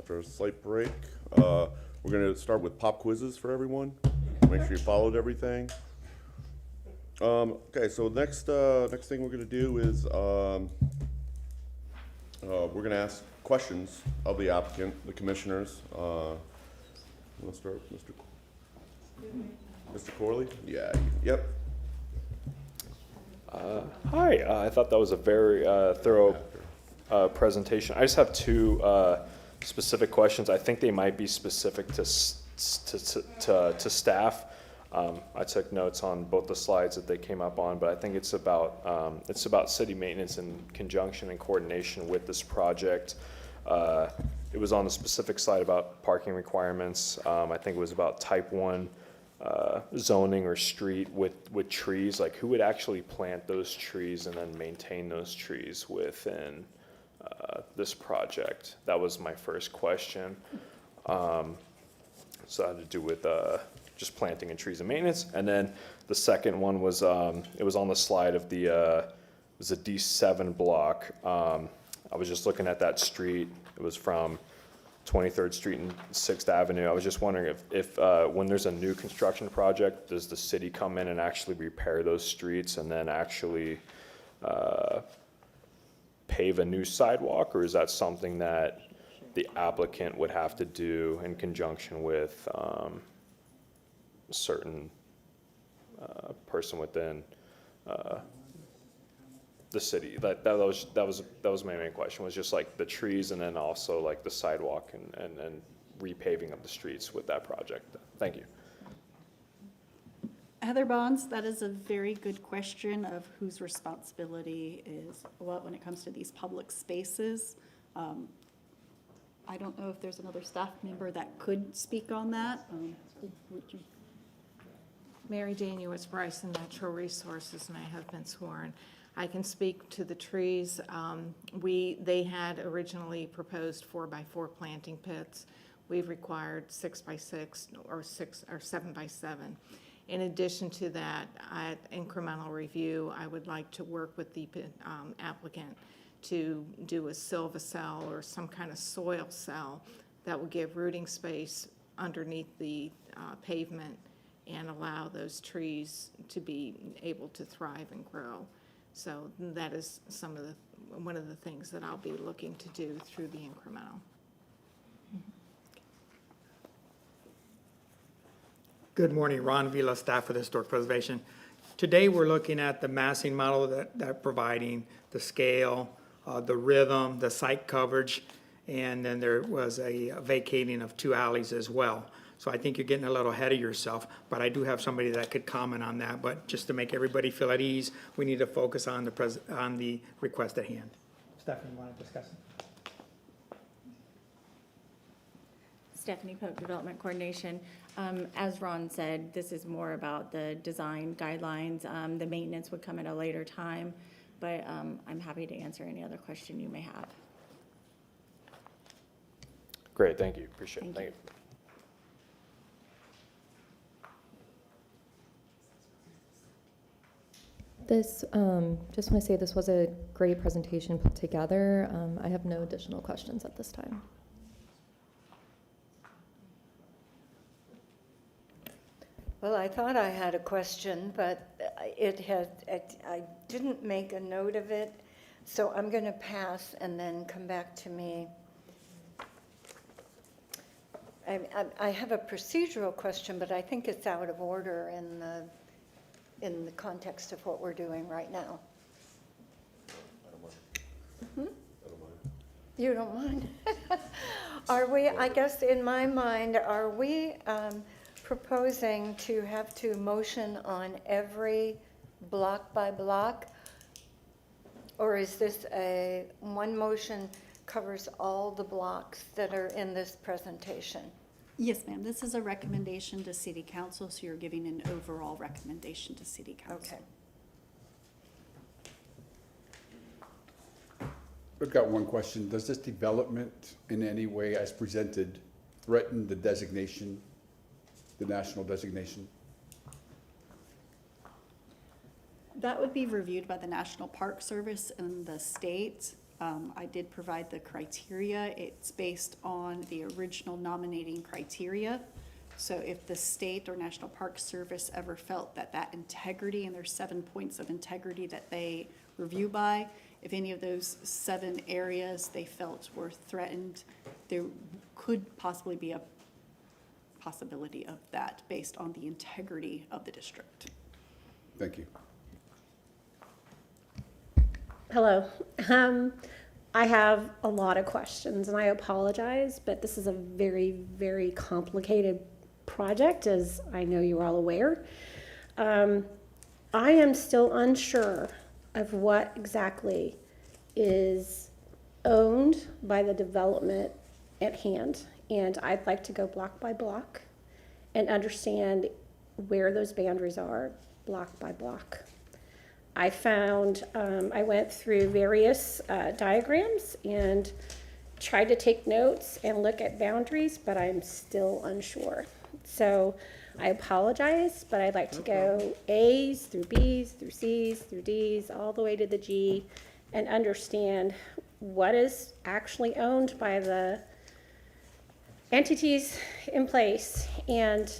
after a slight break. We're going to start with pop quizzes for everyone. Make sure you followed everything. Okay, so next thing we're going to do is we're going to ask questions of the applicant, the commissioners. Let's start with Mr. Corley. Yeah. Yep. Hi, I thought that was a very thorough presentation. I just have two specific questions. I think they might be specific to staff. I took notes on both the slides that they came up on, but I think it's about city maintenance in conjunction and coordination with this project. It was on the specific slide about parking requirements. I think it was about type 1 zoning or street with trees. Like, who would actually plant those trees and then maintain those trees within this project? That was my first question. So it had to do with just planting and trees and maintenance. And then the second one was, it was on the slide of the, it was a D7 block. I was just looking at that street. It was from 23rd Street and 6th Avenue. I was just wondering if when there's a new construction project, does the city come in and actually repair those streets and then actually pave a new sidewalk, or is that something that the applicant would have to do in conjunction with a certain person within the city? That was my main question, was just like the trees and then also like the sidewalk and repaving of the streets with that project. Thank you. Heather Bonds, that is a very good question of whose responsibility is what when it comes to these public spaces. I don't know if there's another staff member that could speak on that. Would you? Mary Jane Ewis Bryson, Natural Resources, and I have been sworn. I can speak to the trees. They had originally proposed 4x4 planting pits. We've required 6x6 or 7x7. In addition to that, at incremental review, I would like to work with the applicant to do a silva cell or some kind of soil cell that will give rooting space underneath the pavement and allow those trees to be able to thrive and grow. So that is one of the things that I'll be looking to do through the incremental. Good morning, Ron Vila, staff for the Historic Preservation. Today, we're looking at the massing model that providing the scale, the rhythm, the site coverage, and then there was a vacating of 2 alleys as well. So I think you're getting a little ahead of yourself, but I do have somebody that could comment on that. But just to make everybody feel at ease, we need to focus on the request at hand. Stephanie, you want to discuss it? Stephanie Pope, Development Coordination. As Ron said, this is more about the design guidelines. The maintenance would come at a later time, but I'm happy to answer any other question you may have. Great, thank you. Appreciate it. Thank you. This, just want to say this was a great presentation put together. I have no additional questions at this time. Well, I thought I had a question, but I didn't make a note of it, so I'm going to pass and then come back to me. I have a procedural question, but I think it's out of order in the context of what we're doing right now. You don't mind? Are we, I guess in my mind, are we proposing to have to motion on every block by block? Or is this one motion covers all the blocks that are in this presentation? Yes, ma'am. This is a recommendation to City Council, so you're giving an overall recommendation to City Council. Okay. I've got one question. Does this development in any way, as presented, threaten the designation, the national designation? That would be reviewed by the National Park Service and the state. I did provide the criteria. It's based on the original nominating criteria. So if the state or National Park Service ever felt that that integrity, and there's 7 points of integrity that they review by, if any of those 7 areas they felt were threatened, there could possibly be a possibility of that based on the integrity of the district. Thank you. Hello. I have a lot of questions, and I apologize, but this is a very, very complicated project, as I know you're all aware. I am still unsure of what exactly is owned by the development at hand, and I'd like to go block by block and understand where those boundaries are, block by block. I found, I went through various diagrams and tried to take notes and look at boundaries, but I'm still unsure. So I apologize, but I'd like to go A's through B's through C's through D's all the way to the G and understand what is actually owned by the entities in place and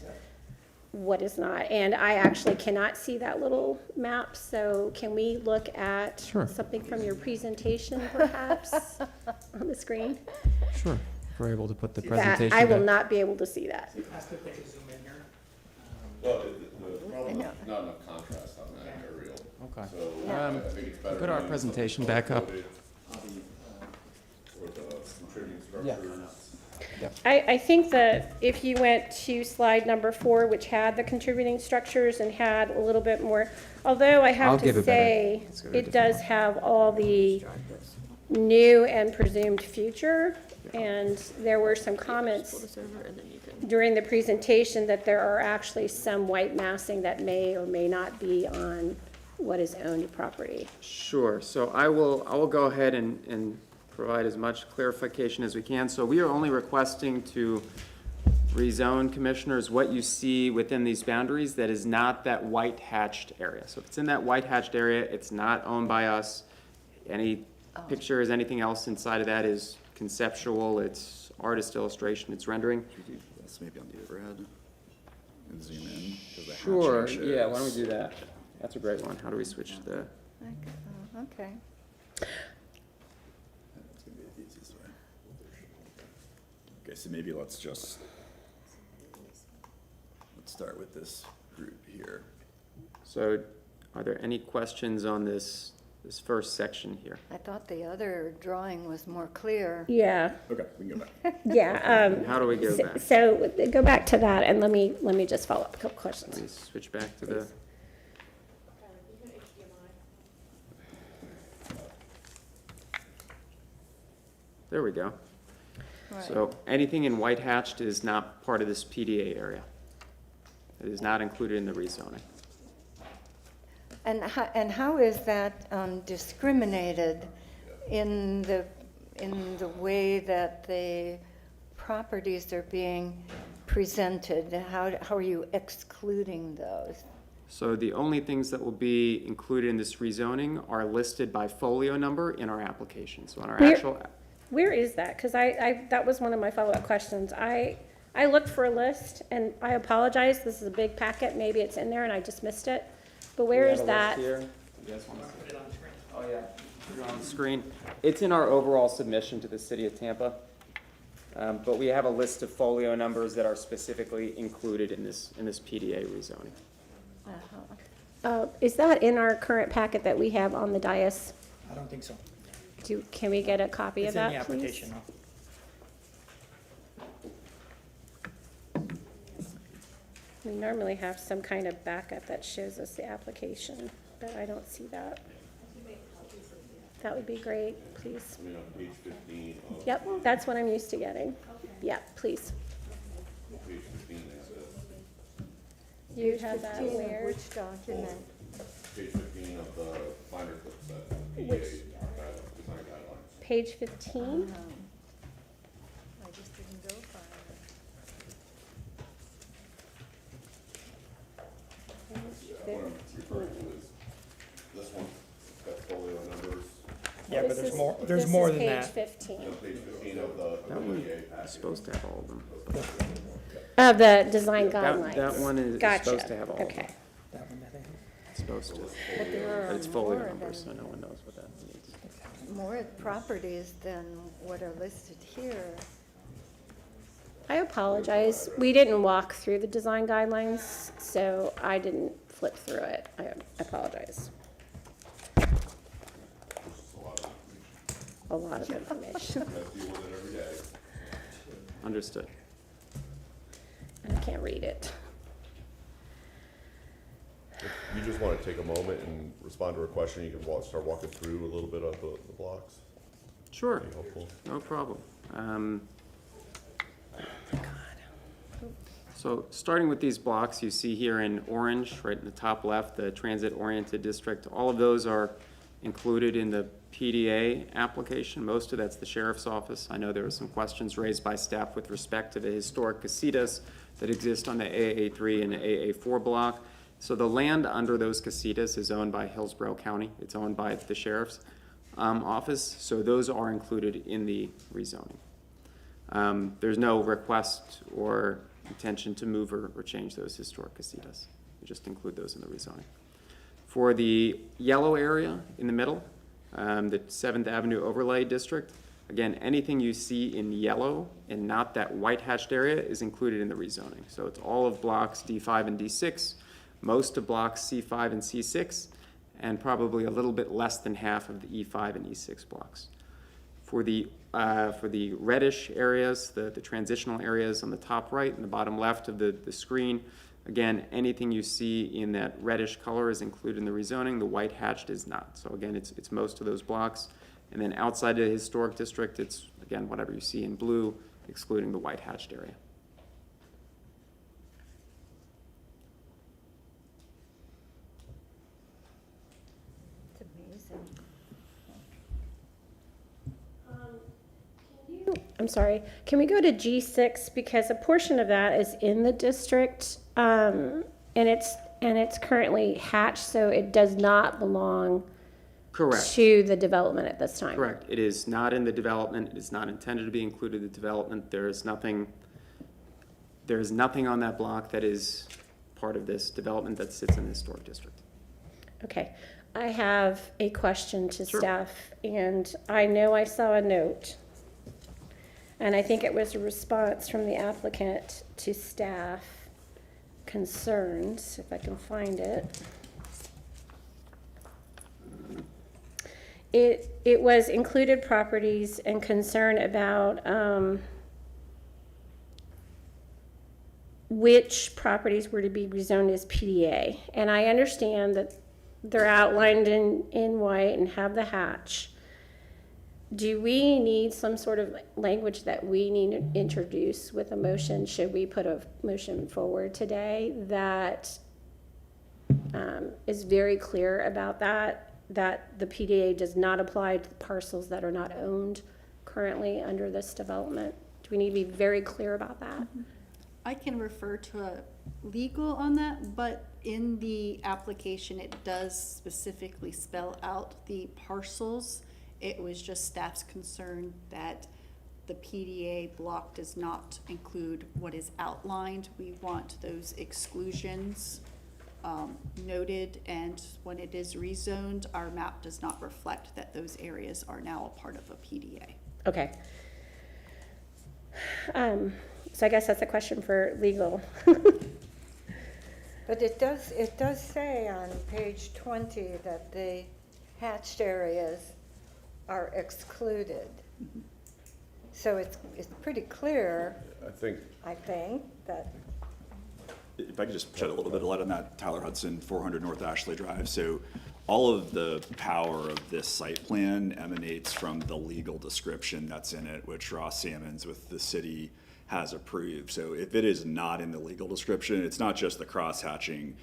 what is not. And I actually cannot see that little map, so can we look at something from your presentation perhaps on the screen? Sure, if we're able to put the That, presentation I will back. not be able to see that. Well, the problem is not enough contrast on that aerial. Okay. So I think it's better. Put our to presentation use back up. Or the contributing structures. I think that if you went to slide number 4, which had the contributing structures and had a little bit more, although I I'll have give to it better. say, Let's go to a it does have all the new and presumed future, and there were some comments during the presentation that there are actually some white massing that may or may not be on what is owned property. Sure, so I will go ahead and provide as much clarification as we can. So we are only requesting to rezone, commissioners, what you see within these boundaries that is not that white hatched area. So if it's in that white hatched area, it's not owned by us. Any pictures, anything else inside of that is conceptual, it's artist illustration, it's rendering. Let's maybe on the overhead and zoom in. 'Cause the Sure, hatching yeah, why don't we shows- do that? That's a great one. How do we switch to the? Okay. That's gonna be the easiest way. Okay, so maybe let's start with this group here. So are there any questions on this first section here? I thought the other drawing was more clear. Yeah. Okay, we can go back. Yeah. How do we go back? So go back to that, and let me just follow up a couple questions. Please switch back to the. There we go. So anything in white hatched is not part of this PDA area. It is not included in the rezoning. And how is that discriminated in the way that the properties are being presented? How are you excluding those? So the only things that will be included in this rezoning are listed by folio number in our application. So on our actual. Where is that? Because that was one of my follow-up questions. I looked for a list, and I apologize, this is a big packet, maybe it's in there and I just missed it. But where is that? You guys want to put it on the screen? Oh, yeah. Put it on the screen. It's in our overall submission to the city of Tampa. But we have a list of folio numbers that are specifically included in this PDA rezoning. Is that in our current packet that we have on the dais? I don't think so. Can we get a copy of It's in that, the please? application, We normally have some kind of backup that shows us the application, but I don't see that. That would be great, please. I mean, on page 15 of. Yep, that's what I'm used to getting. Yep, please. Page 15 is You have that 15 of where? which document? page 15 of the binder clip set, the PDA Which- design guidelines. Page 15? I just didn't go far What I'm referring to is this one, got folio numbers. Yeah, This but there's is- more, there's more than This is that. page 15 Page 15 of the That one PDA is packet. supposed to have all of them. of the design That- guidelines. that one is Gotcha. supposed to have all of Okay. them. It's supposed to. But there But it's are folio more numbers, so than, no one knows what that means. more properties than what are listed here. I apologize. We didn't walk through the design guidelines, so I didn't flip through it. I apologize. A lot of information. I deal with it every day. Understood. And I can't read it. If you just want to take a moment and respond to a question, you can start walking through a little bit of the blocks. Sure, Be helpful. no problem. So starting with these blocks you see here in orange, right in the top left, the transit-oriented district, all of those are included in the PDA application. Most of that's the sheriff's office. I know there were some questions raised by staff with respect to the historic casitas that exist on the AA3 and the AA4 block. So the land under those casitas is owned by Hillsborough County. It's owned by the sheriff's office, so those are included in the rezoning. There's no request or intention to move or change those historic casitas. We just include those in the rezoning. For the yellow area in the middle, the 7th Avenue Overlay District, again, anything you see in yellow and not that white hatched area is included in the rezoning. So it's all of blocks D5 and D6, most of blocks C5 and C6, and probably a little bit less than half of the E5 and E6 blocks. For the reddish areas, the transitional areas on the top right and the bottom left of the screen, again, anything you see in that reddish color is included in the rezoning. The white hatched is not. So again, it's most of those blocks. And then outside the historic district, it's, again, whatever you see in blue, excluding the white hatched area. It's amazing. I'm sorry, can we go to G6, because a portion of that is in the district, and it's currently hatched, so it does not belong Correct. to the development at this time. Correct. It is not in the development. It is not intended to be included in the development. There is nothing on that block that is part of this development that sits in the historic district. Okay, I have a question to Sure. staff, and I know I saw a note, and I think it was a response from the applicant to staff concerns, if I can find it. It was included properties and concern about which properties were to be rezoned as PDA. And I understand that they're outlined in white and have the hatch. Do we need some sort of language that we need to introduce with a motion? Should we put a motion forward today that is very clear about that the PDA does not apply to the parcels that are not owned currently under this development? Do we need to be very clear about that? I can refer to a legal on that, but in the application, it does specifically spell out the parcels. It was just staff's concern that the PDA block does not include what is outlined. We want those exclusions noted, and when it is rezoned, our map does not reflect that those areas are now a part of a PDA. Okay. So I guess that's a question for legal. But it does say on page 20 that the hatched areas are excluded. So it's pretty clear, I think that, If I could just shed a little bit of light on that, Tyler Hudson, 400 North Ashley Drive. So all of the power of this site plan emanates from the legal description that's in it, which Ross Salmons with the city has approved. So if it is not in the legal description, it's not just the crosshatching.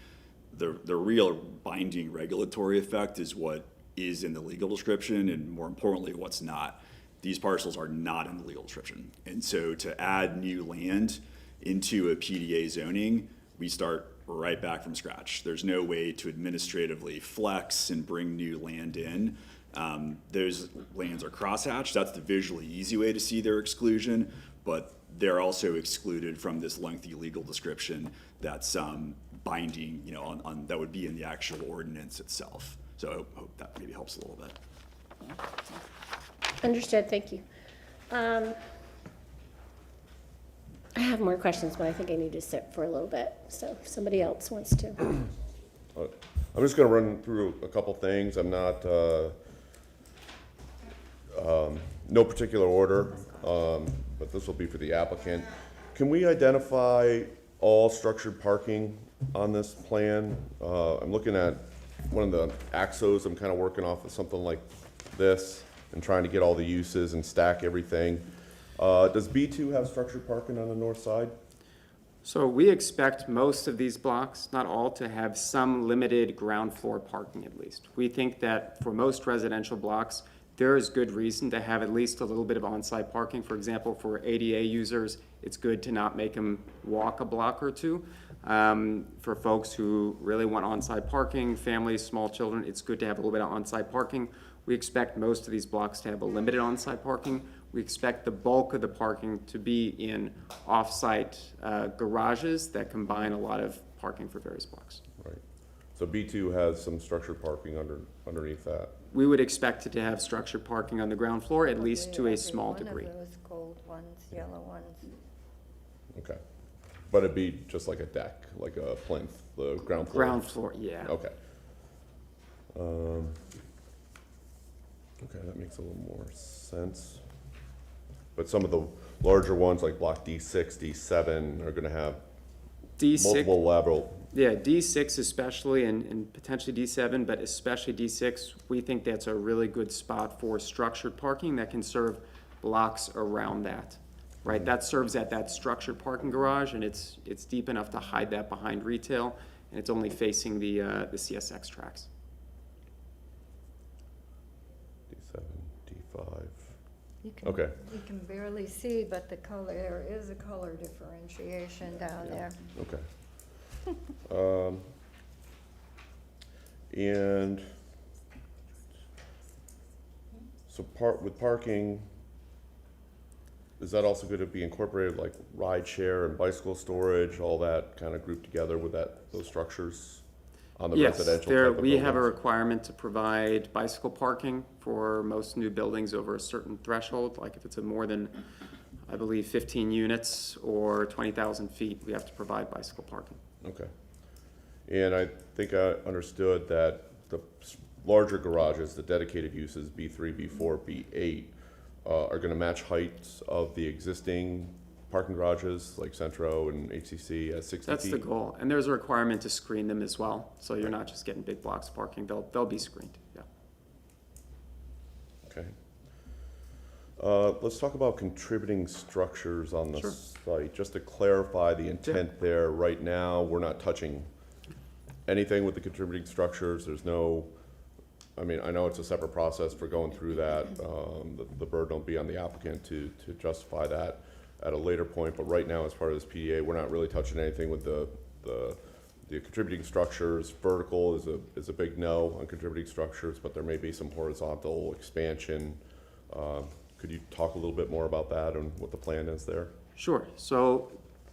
The real binding regulatory effect is what is in the legal description, and more importantly, what's not. These parcels are not in the legal description. And so to add new land into a PDA zoning, we start right back from scratch. There's no way to administratively flex and bring new land in Those lanes are crosshatched. That's the visually easy way to see their exclusion, but they're also excluded from this lengthy legal description that's binding, you know, on that would be in the actual ordinance itself. So I hope that maybe helps a little bit. Understood, thank you. I have more questions, but I think I need to sit for a little bit, so if somebody else wants to. I'm just going to run through a couple things. I'm not, no particular order, but this will be for the applicant. Can we identify all structured parking on this plan? I'm looking at one of the axos. I'm kind of working off of something like this and trying to get all the uses and stack everything. Does B2 have structured parking on the north side? So we expect most of these blocks, not all, to have some limited ground floor parking at least. We think that for most residential blocks, there is good reason to have at least a little bit of on-site parking. For example, for ADA users, it's good to not make them walk a block or two. For folks who really want on-site parking, families, small children, it's good to have a little bit of on-site parking. We expect most of these blocks to have a limited on-site parking. We expect the bulk of the parking to be in off-site garages that combine a lot of parking for various blocks. Right. So B2 has some structured parking underneath that. We would expect it to have structured parking on the ground floor, at least to a small degree. One of those gold ones, yellow ones. Okay. But it'd be just like a deck, like a plinth, the ground floor? Ground floor, yeah. Okay. Okay, that makes a little more sense. But some of the larger ones, like block D6, D7, are going to have multiple level. Yeah, D6 especially, and potentially D7, but especially D6, we think that's a really good spot for structured parking that can serve blocks around that, right? That serves at that structured parking garage, and it's deep enough to hide that behind retail, and it's only facing the CSX tracks. D7, D5. Okay. You can barely see, but the color, there is a color differentiation down there. Okay. And so with parking, is that also going to be incorporated like ride share and bicycle storage, all that kind of grouped together with those structures on the residential type of we have a buildings? requirement to provide bicycle parking for most new buildings over a certain threshold, like if it's a more than, I believe, 15 units or 20,000 feet, we have to provide bicycle parking. Okay. And I think I understood that the larger garages, the dedicated uses, B3, B4, B8, are going to match heights of the existing parking garages like Centro and HCC at 60 feet? That's the goal. And there's a requirement to screen them as well. So you're not just getting big blocks of parking. They'll be screened, yeah. Okay. Let's talk about contributing structures on the site. Just to clarify the intent there, right now, we're not touching anything with the contributing structures. There's no, I mean, I know it's a separate process for going through that. The burden will be on the applicant to justify that at a later point, but right now, as part of this PDA, we're not really touching anything with the contributing structures. Vertical is a big no on contributing structures, but there may be some horizontal expansion. Could you talk a little bit more about that and what the plan is there? Sure. So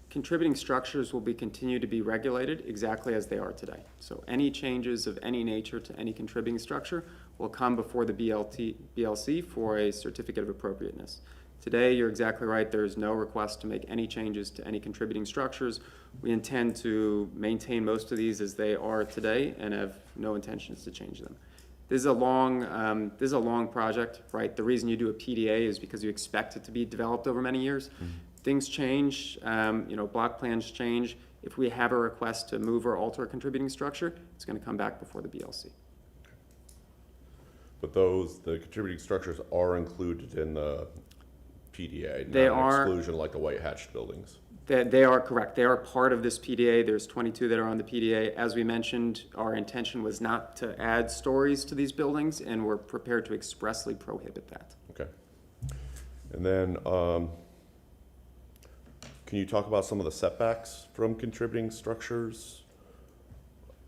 contributing structures will continue to be regulated exactly as they are today. So any changes of any nature to any contributing structure will come before the BLC for a certificate of appropriateness. Today, you're exactly right. There is no request to make any changes to any contributing structures. We intend to maintain most of these as they are today and have no intentions to change them. This is a long project, right? The reason you do a PDA is because you expect it to be developed over many years. Things change, block plans change. If we have a request to move or alter a contributing structure, it's going to come back before the BLC. But the contributing structures are included in the PDA, They not an are- exclusion like the white hatched buildings. They are correct. They are part of this PDA. There's 22 that are on the PDA. As we mentioned, our intention was not to add stories to these buildings, and we're prepared to expressly prohibit that. Okay. And then, can you talk about some of the setbacks from contributing structures?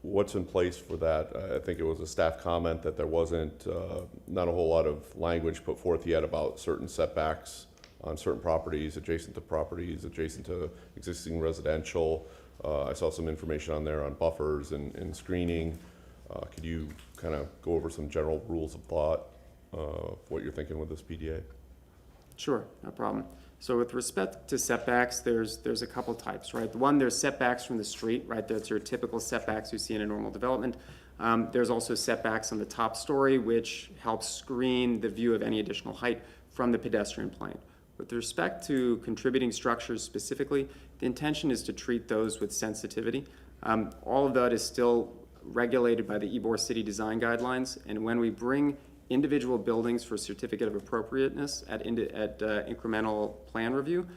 what's in place for that? I think it was a staff comment that there wasn't, not a whole lot of language put forth yet about certain setbacks on certain properties, adjacent to existing residential. I saw some information on there on buffers and screening. Could you kind of go over some general rules of thought, what you're thinking with this PDA? Sure, no problem. So with respect to setbacks, there's a couple types, right? One, there's setbacks from the street, right? That's your typical setbacks you see in a normal development. There's also setbacks on the top story, which helps screen the view of any additional height from the pedestrian plane. With respect to contributing structures specifically, the intention is to treat those with sensitivity. All of that is still regulated by the Ybor City Design Guidelines, and when we bring individual buildings for certificate of appropriateness at incremental plan review,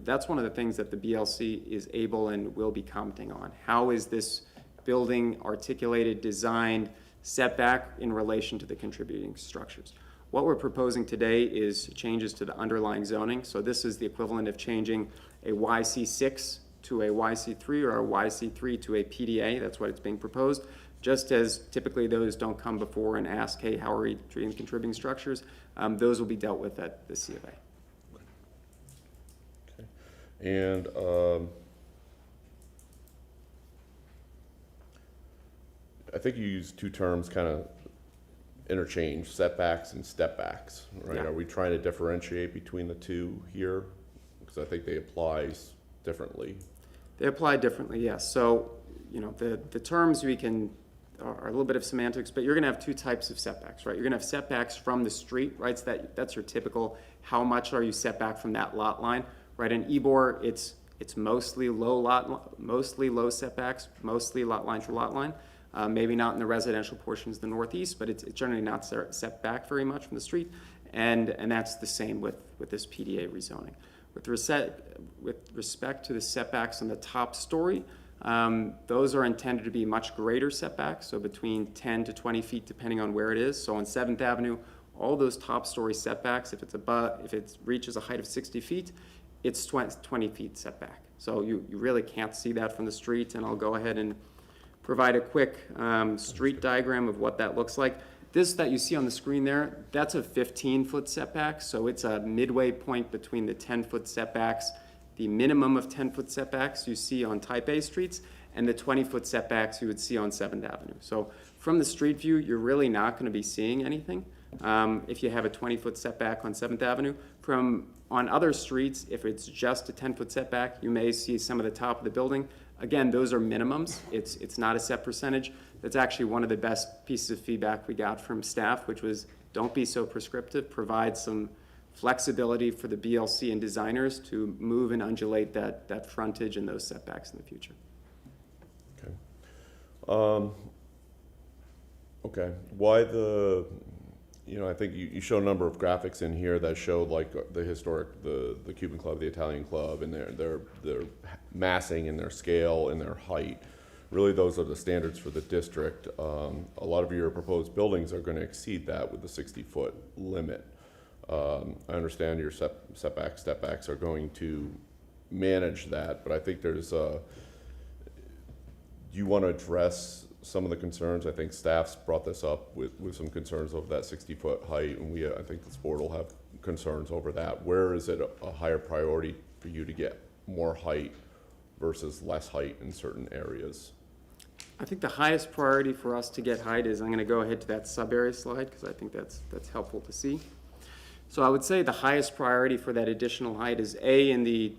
that's one of the things that the BLC is able and will be commenting on. How is this building articulated, designed, setback in relation to the contributing structures? What we're proposing today is changes to the underlying zoning. So this is the equivalent of changing a YC6 to a YC3 or a YC3 to a PDA. That's what it's being proposed. Just as typically those don't come before and ask, hey, how are we treating contributing structures? Those will be dealt with at the C of A. Okay. And I think you use two terms kind of interchange, setbacks and stepbacks, right? Yeah. Are we trying to differentiate between the two here? Because I think they apply differently. They apply differently, yes. So, you know, the terms are a little bit of semantics, but you're going to have two types of setbacks, right? You're going to have setbacks from the street, right? So that's your typical, how much are you set back from that lot line, right? In Ybor, it's mostly low setbacks, mostly lot line to lot line. Maybe not in the residential portions of the northeast, but it's generally not set back very much from the street, and that's the same with this PDA rezoning. With respect to the setbacks on the top story, those are intended to be much greater setbacks, so between 10 to 20 feet depending on where it is. So on 7th Avenue, all those top story setbacks, if it reaches a height of 60 feet, it's 20 feet setback. So you really can't see that from the street, and I'll go ahead and provide a quick street diagram of what that looks like. This that you see on the screen there, that's a 15-foot setback, so it's a midway point between the 10-foot setbacks, the minimum of 10-foot setbacks you see on Type A streets, and the 20-foot setbacks you would see on 7th Avenue. So from the street view, you're really not going to be seeing anything if you have a 20-foot setback on 7th Avenue. On other streets, if it's just a 10-foot setback, you may see some of the top of the building. Again, those are minimums. It's not a set percentage. That's actually one of the best pieces of feedback we got from staff, which was don't be so prescriptive, provide some flexibility for the BLC and designers to move and undulate that frontage and those setbacks in the future. Okay. Okay. Why I think you show a number of graphics in here that show like the historic, the Cuban Club, the Italian Club, and their massing and their scale and their height. Really, those are the standards for the district. A lot of your proposed buildings are going to exceed that with the 60-foot limit. I understand your stepbacks are going to manage that, but I think there's do you want to address some of the concerns? I think staff's brought this up with some concerns over that 60-foot height, and I think this board will have concerns over that. Where is it a higher priority for you to get more height versus less height in certain areas? I think the highest priority for us to get height is, I'm going to go ahead to that sub-area slide because I think that's helpful to see. So I would say the highest priority for that additional height is A, in the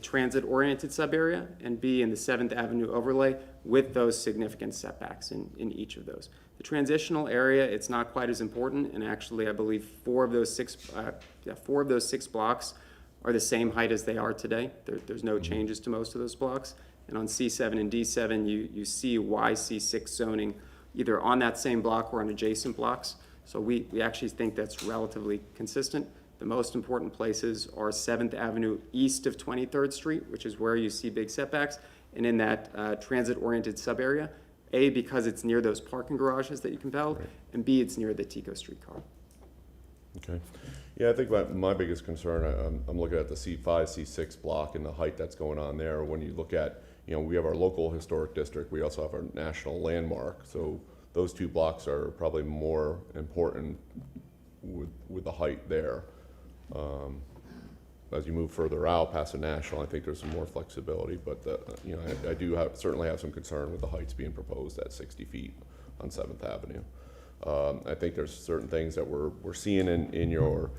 transit-oriented sub-area, and B, in the 7th Avenue overlay with those significant setbacks in each of those. The transitional area, it's not quite as important, and actually I believe four of those six blocks are the same height as they are today. There's no changes to most of those blocks. And on C7 and D7, you see YC6 zoning either on that same block or on adjacent blocks. So we actually think that's relatively consistent. The most important places are 7th Avenue east of 23rd Street, which is where you see big setbacks, and in that transit-oriented sub-area. A, because it's near those parking garages that you compelled, right, and B, it's near the Tico streetcar. Okay. Yeah, I think my biggest concern, I'm looking at the C5, C6 block and the height that's going on there. When you look at you know, we have our local historic district, we also have our national landmark, so those two blocks are probably more important with the height there. As you move further out past the national, I think there's some more flexibility, but you know, I do certainly have some concern with the heights being proposed at 60 feet on 7th Avenue. I think there's certain things that we're seeing in your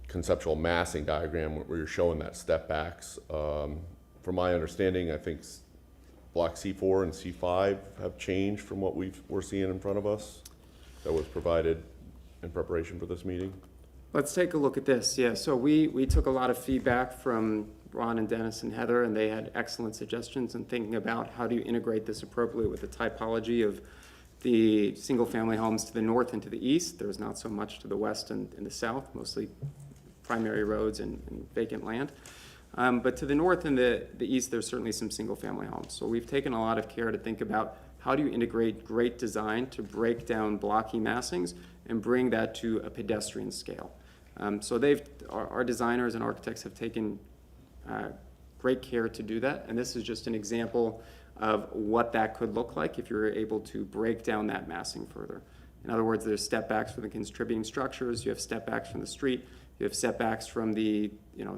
conceptual massing diagram where you're showing that step backs. From my understanding, I think block C4 and C5 have changed from what we're seeing in front of us that was provided in preparation for this meeting. Let's take a look at this. Yeah, so we took a lot of feedback from Ron and Dennis and Heather, and they had excellent suggestions in thinking about how do you integrate this appropriately with the typology of the single-family homes to the north and to the east. There's not so much to the west and the south, mostly primary roads and vacant land. But to the north and the east, there's certainly some single-family homes. So we've taken a lot of care to think about how do you integrate great design to break down blocky massings and bring that to a pedestrian scale. So our designers and architects have taken great care to do that, and this is just an example of what that could look like if you're able to break down that massing further. In other words, there's step backs for the contributing structures, you have step backs from the street, you have setbacks from the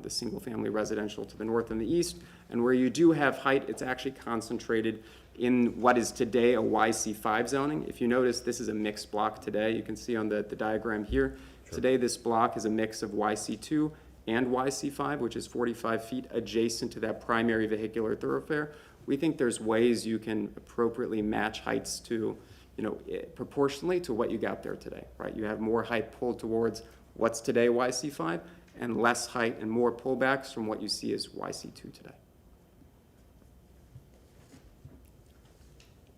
single-family residential to the north and the east, and where you do have height, it's actually concentrated in what is today a YC5 zoning. If you notice, this is a mixed block today. You can see on the diagram here. Sure. Today, this block is a mix of YC2 and YC5, which is 45 feet adjacent to that primary vehicular thoroughfare. We think there's ways you can appropriately match heights to, proportionally to what you got there today, right? You have more height pulled towards what's today YC5 and less height and more pullbacks from what you see as YC2 today.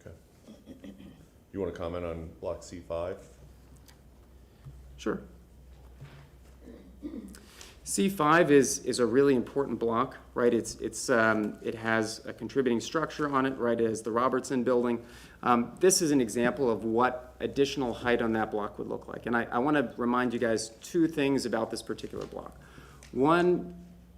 Okay. You want to comment on block C5? Sure. C5 is a really important block, right? It has a contributing structure on it, right, as the Robertson building. This is an example of what additional height on that block would look like. And I want to remind you guys two things about this particular block. One,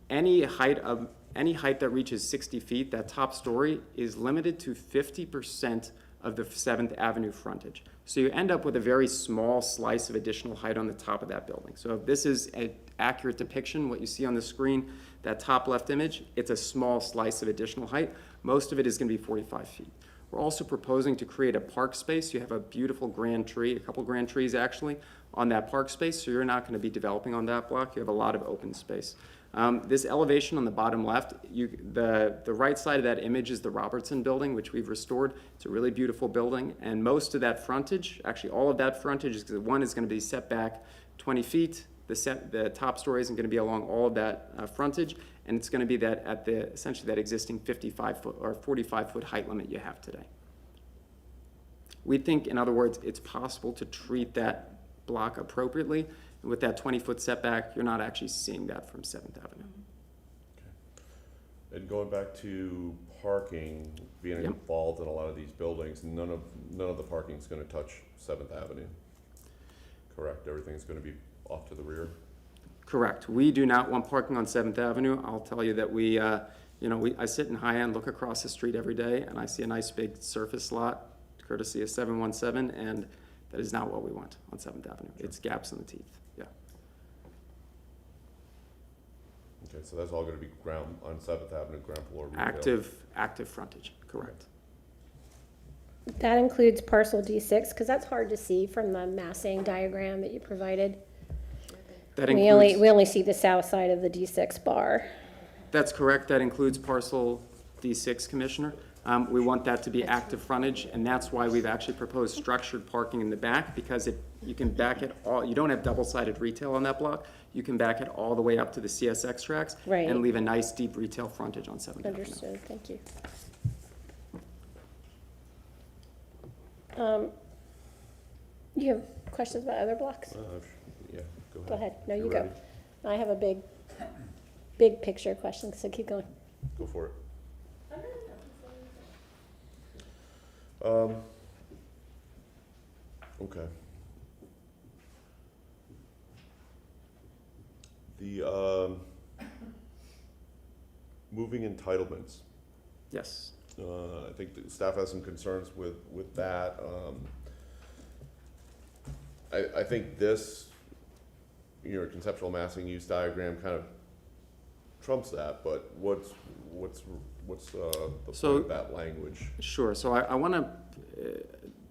any height that reaches 60 feet, that top story is limited to 50% of the 7th Avenue frontage. So you end up with a very small slice of additional height on the top of that building. So if this is an accurate depiction, what you see on the screen, that top left image, it's a small slice of additional height. Most of it is going to be 45 feet. We're also proposing to create a park space. You have a beautiful grand tree, a couple grand trees actually, on that park space, so you're not going to be developing on that block. You have a lot of open space. This elevation on the bottom left, the right side of that image is the Robertson building, which we've restored. It's a really beautiful building, and most of that frontage, actually all of that frontage, is one is going to be set back 20 feet. The top story isn't going to be along all of that frontage, and it's going to be that at essentially that existing 55-foot or 45-foot height limit you have today. We think, in other words, it's possible to treat that block appropriately. And with that 20-foot setback, you're not actually seeing that from 7th Avenue. Okay. And going back to parking, being involved in a lot of these buildings, none of the parking is going to touch 7th Avenue. Correct? Everything's going to be off to the rear? Correct. We do not want parking on 7th Avenue. I'll tell you that I sit in High-End, look across the street every day, and I see a nice big surface lot, courtesy of 717, and that is not what we want on 7th Avenue. Sure. It's gaps in the teeth, yeah. Okay, so that's all going to be ground on 7th Avenue, ground floor retail? Active frontage, correct. That includes parcel D6, because that's hard to see from the massing diagram that you provided. That includes, we only see the south side of the D6 bar. That's correct. That includes parcel D6, Commissioner. We want that to be active frontage, and that's why we've actually proposed structured parking in the back, because you can back it all. You don't have double-sided retail on that block. You can back it all the way up to the CSX tracks and leave a nice deep retail frontage on 7th Avenue. Understood. Thank you. You have questions about other blocks? Yeah, go ahead. Go ahead. No, You're you ready. go. I have a big picture question, so keep going. Go for it. Okay. moving entitlements. Yes. I think the staff has some concerns with that. I think this, conceptual massing use diagram kind of trumps that, but what's the point of that language? Sure. So I want to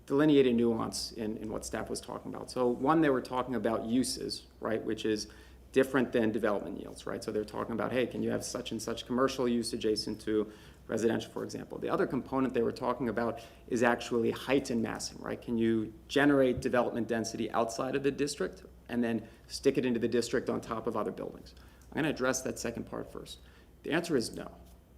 delineate a nuance in what staff was talking about. So one, they were talking about uses, right, which is different than development yields, right? So they're talking about, hey, can you have such and such commercial use adjacent to residential, for example. The other component they were talking about is actually height and massing, right? Can you generate development density outside of the district and then stick it into the district on top of other buildings? I'm going to address that second part first. The answer is no.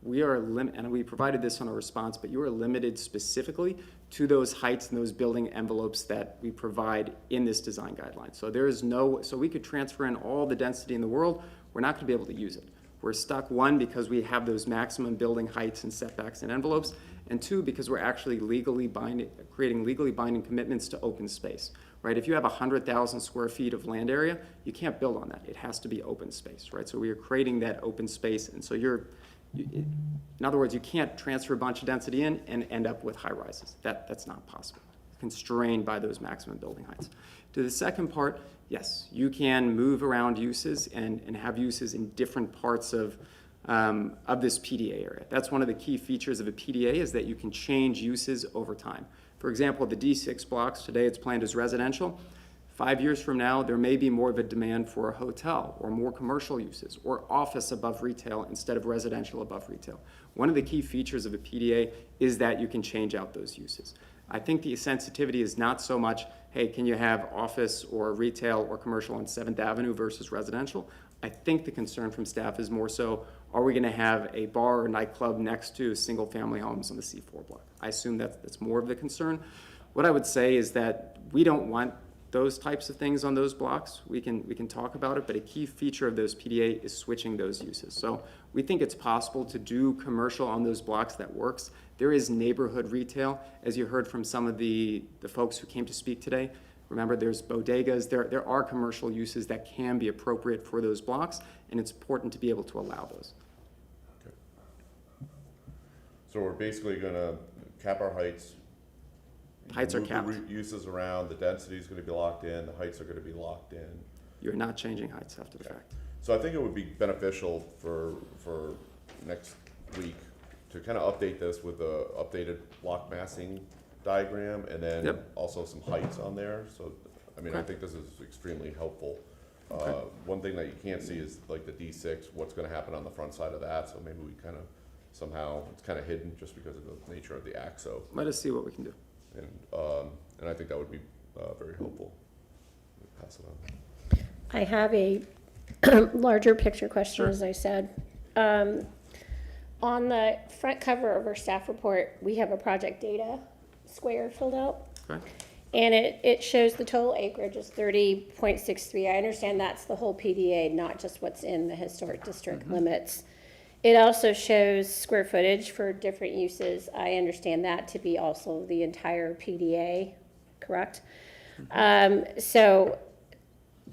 We are and we provided this on a response, but you are limited specifically to those heights and those building envelopes that we provide in this design guideline. So there is so we could transfer in all the density in the world, we're not going to be able to use it. We're stuck, one, because we have those maximum building heights and setbacks and envelopes, and two, because we're actually creating legally binding commitments to open space, right? If you have 100,000 square feet of land area, you can't build on that. It has to be open space, right? So we are creating that open space, and so in other words, you can't transfer a bunch of density in and end up with high rises. That's not possible. Constrained by those maximum building heights. To the second part, yes, you can move around uses and have uses in different parts of this PDA area. That's one of the key features of a PDA, is that you can change uses over time. For example, the D6 blocks, today it's planned as residential. 5 years from now, there may be more of a demand for a hotel or more commercial uses or office above retail instead of residential above retail. One of the key features of a PDA is that you can change out those uses. I think the sensitivity is not so much, hey, can you have office or retail or commercial on 7th Avenue versus residential? I think the concern from staff is more so, are we going to have a bar or nightclub next to single-family homes on the C4 block? I assume that's more of the concern. What I would say is that we don't want those types of things on those blocks. We can talk about it, but a key feature of those PDA is switching those uses. So we think it's possible to do commercial on those blocks that works. There is neighborhood retail, as you heard from some of the folks who came to speak today. Remember, there's bodegas. There are commercial uses that can be appropriate for those blocks, and it's important to be able to allow those. Okay. So we're basically going to cap our heights. Heights are move capped. the uses around, the density is going to be locked in, the heights are going to be locked in. You're not changing heights after the fact. So I think it would be beneficial for next week to kind of update this with a updated block massing diagram and then also some heights on there. So, I mean, I think this is extremely helpful. One thing that you can't see is like the D6, what's going to happen on the front side of that. So maybe we kind of somehow, it's kind of hidden just because of the nature of the AXO. Let us see what we can do. And I think that would be very helpful. Pass it on. I have a larger picture question, as I said. On the front cover of our staff report, we have a project data square filled out. Okay. And it shows the total acreage is 30.63. I understand that's the whole PDA, not just what's in the historic district limits. It also shows square footage for different uses. I understand that to be also the entire PDA, correct? So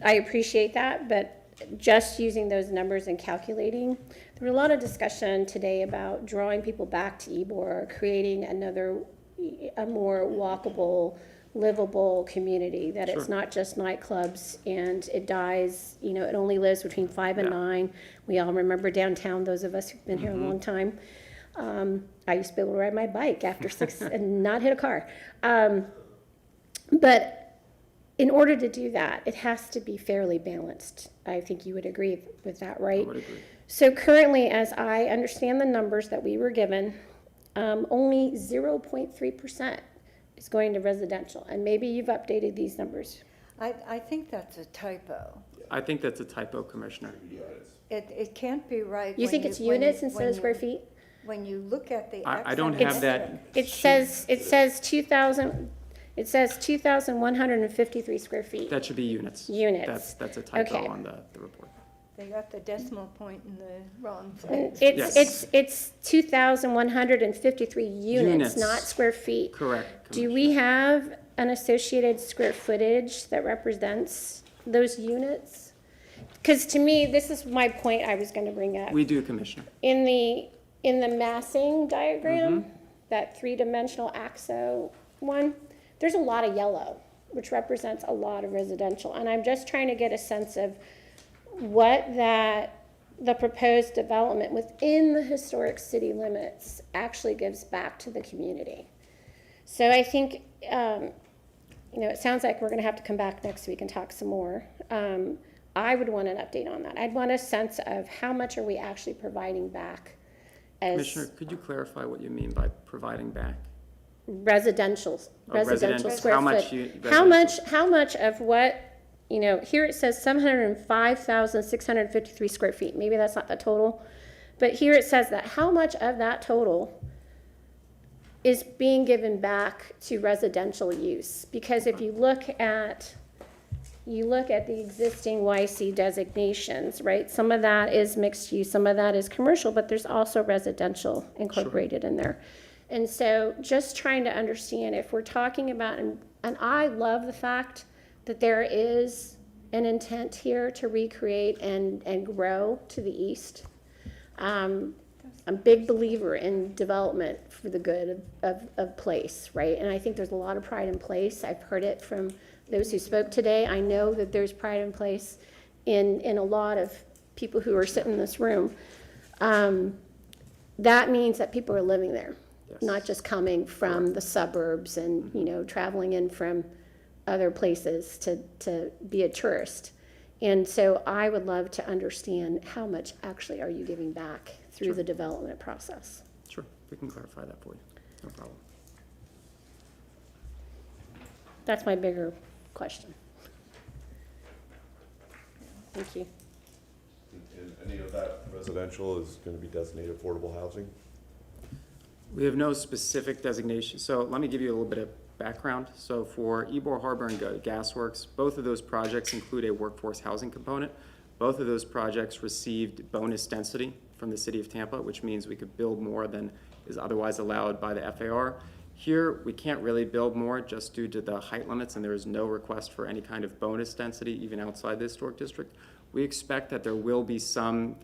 I appreciate that, but just using those numbers and calculating, there was a lot of discussion today about drawing people back to Ybor, creating a more walkable, livable community, that it's not just nightclubs and it dies, it only lives between 5 and 9. We all remember downtown, those of us who've been here a long time. I used to be able to ride my bike after 6 and not hit a car. But in order to do that, it has to be fairly balanced. I think you would agree with that, right? I would agree. So currently, as I understand the numbers that we were given, only 0.3% is going to residential, and maybe you've updated these numbers. I think that's a typo. I think that's a typo, Commissioner. It can't be right. You think it's units instead of square feet? When you look at the. I don't have that. It says 2,000. It says 2,153 square feet. That should be units. Units. That's a typo Okay. on the report. They got the decimal point in the wrong place. It's 2,153 units, not square feet. Correct. Do we have an associated square footage that represents those units? Because to me, this is my point I was going to bring up. We do, Commissioner. In the massing diagram, that three-dimensional axo one, there's a lot of yellow, which represents a lot of residential. And I'm just trying to get a sense of what the proposed development within the historic city limits actually gives back to the community. So I think, it sounds like we're going to have to come back next week and talk some more. I would want an update on that. I'd want a sense of how much are we actually providing back as Commissioner, could you clarify what you mean by providing back? residential square How much foot. How much of what, here it says 705,653 square feet. Maybe that's not the total, but here it says that. How much of that total is being given back to residential use? Because if you look at the existing YC designations, right? Some of that is mixed use, some of that is commercial, but there's also residential incorporated in there. And so just trying to understand if we're talking about, and I love the fact that there is an intent here to recreate and grow to the east. I'm a big believer in development for the good of place, right? And I think there's a lot of pride in place. I've heard it from those who spoke today. I know that there's pride in place in a lot of people who are sitting in this room. That means that people are living there, not just coming from the suburbs and, traveling in from other places to be a tourist. And so I would love to understand how much actually are you giving back through the development process. Sure, we can clarify that for you, no problem. That's my bigger question. Thank you. And any of that residential is going to be designated affordable housing? We have no specific designation, so let me give you a little bit of background. So for Ybor Harbor and Gasworks, both of those projects include a workforce housing component. Both of those projects received bonus density from the city of Tampa, which means we could build more than is otherwise allowed by the FAR. Here, we can't really build more just due to the height limits, and there is no request for any kind of bonus density even outside the historic district. We expect that there will be some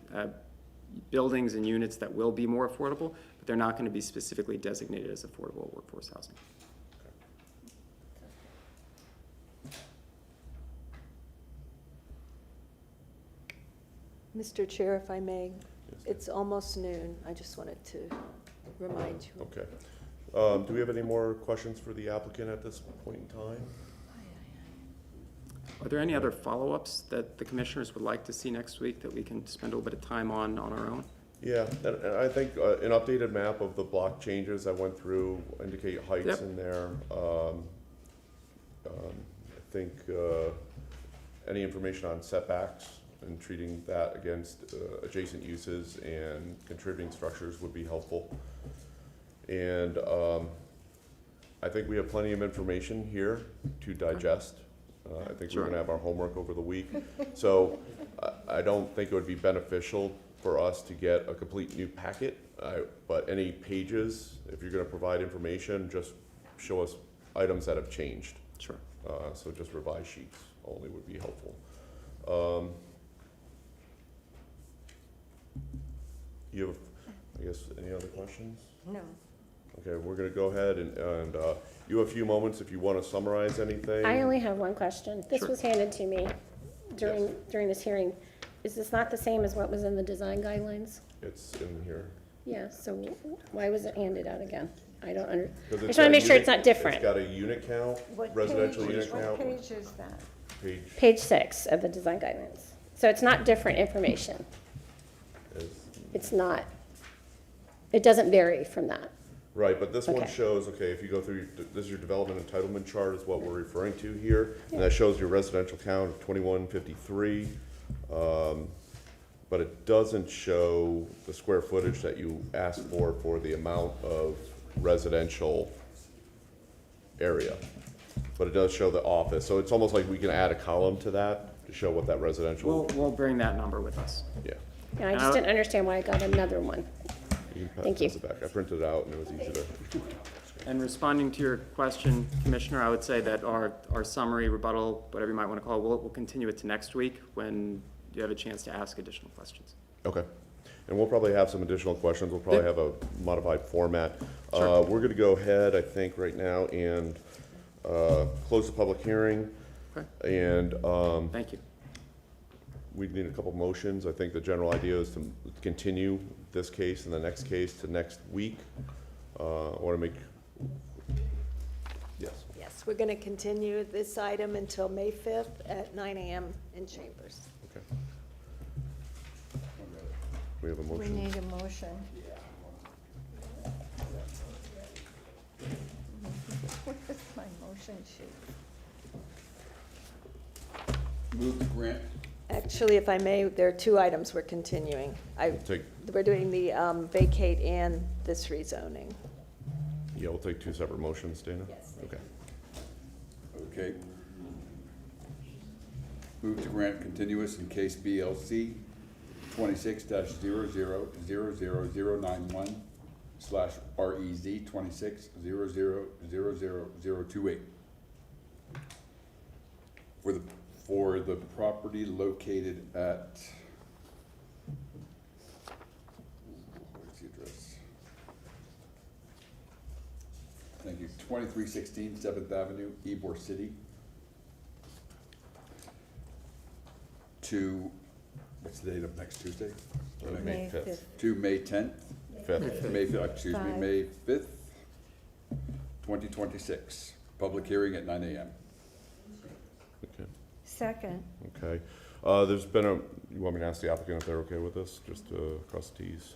buildings and units that will be more affordable, but they're not going to be specifically designated as affordable workforce housing. Mr. Chair, if I may, it's almost noon. I just wanted to remind you. Okay. Do we have any more questions for the applicant at this point in time? Are there any other follow-ups that the commissioners would like to see next week that we can spend a little bit of time on our own? Yeah, and I think an updated map of the block changes I went through indicate heights in there. I think any information on setbacks and treating that against adjacent uses and contributing structures would be helpful. And I think we have plenty of information here to digest. I think we're going to have our homework over the week. So I don't think it would be beneficial for us to get a complete new packet, but any pages, if you're going to provide information, just show us items that have changed. Sure. So just revised sheets only would be helpful. You have, I guess, any other questions? No. Okay, we're going to go ahead and you have a few moments if you want to summarize anything. I only have one question. This was handed to me during this hearing. Is this not the same as what was in the design guidelines? It's in here. Yeah, so why was it handed out again? I don't under, I Because just want to make sure it's not different. It's got a unit count, residential unit count. What page is that? Page 6 of the design guidelines. So it's not different information. It's not, it doesn't vary from that. Right, but this one Okay. shows, okay, if you go through, this is your development entitlement chart is what we're referring to here. And that shows your residential count of 2153. But it doesn't show the square footage that you asked for the amount of residential area. But it does show the office, so it's almost like we can add a column to that to show what that residential. We'll bring that number with us. Yeah. And I just didn't understand why I got another one. Thank you. Pass it back. I printed it out and it was easy to. And responding to your question, Commissioner, I would say that our summary, rebuttal, whatever you might want to call it, we'll continue it to next week when you have a chance to ask additional questions. Okay. And we'll probably have some additional questions. We'll probably have a modified format. Sure. We're going to go ahead, I think, right now and close the public hearing. Okay. And Thank you. we need a couple motions. I think the general idea is to continue this case and the next case to next week. I want to make, yes. Yes, we're going to continue this item until May 5th at 9 a.m. in Chambers. Okay. We have a We motion. need a motion. Where's my motion sheet? Move to grant. Actually, if I may, there are two items we're continuing. We're doing the vacate and this rezoning. Yeah, we'll take two separate motions, Dana? Yes. Okay. Okay. Move to grant continuous in case BLC 26-000091/REZ 26-00000028. For the property located at, where's the address? Thank you, 2316 7th Avenue, Ybor City. To, what's the date of next Tuesday? May 5th. To May 10th? 5th. May 5th, excuse me, Five. May 5th, 2026. Public hearing at 9 a.m. Okay. Second. Okay. There's been a, you want me to ask the applicant if they're okay with this, just to cross the Ts,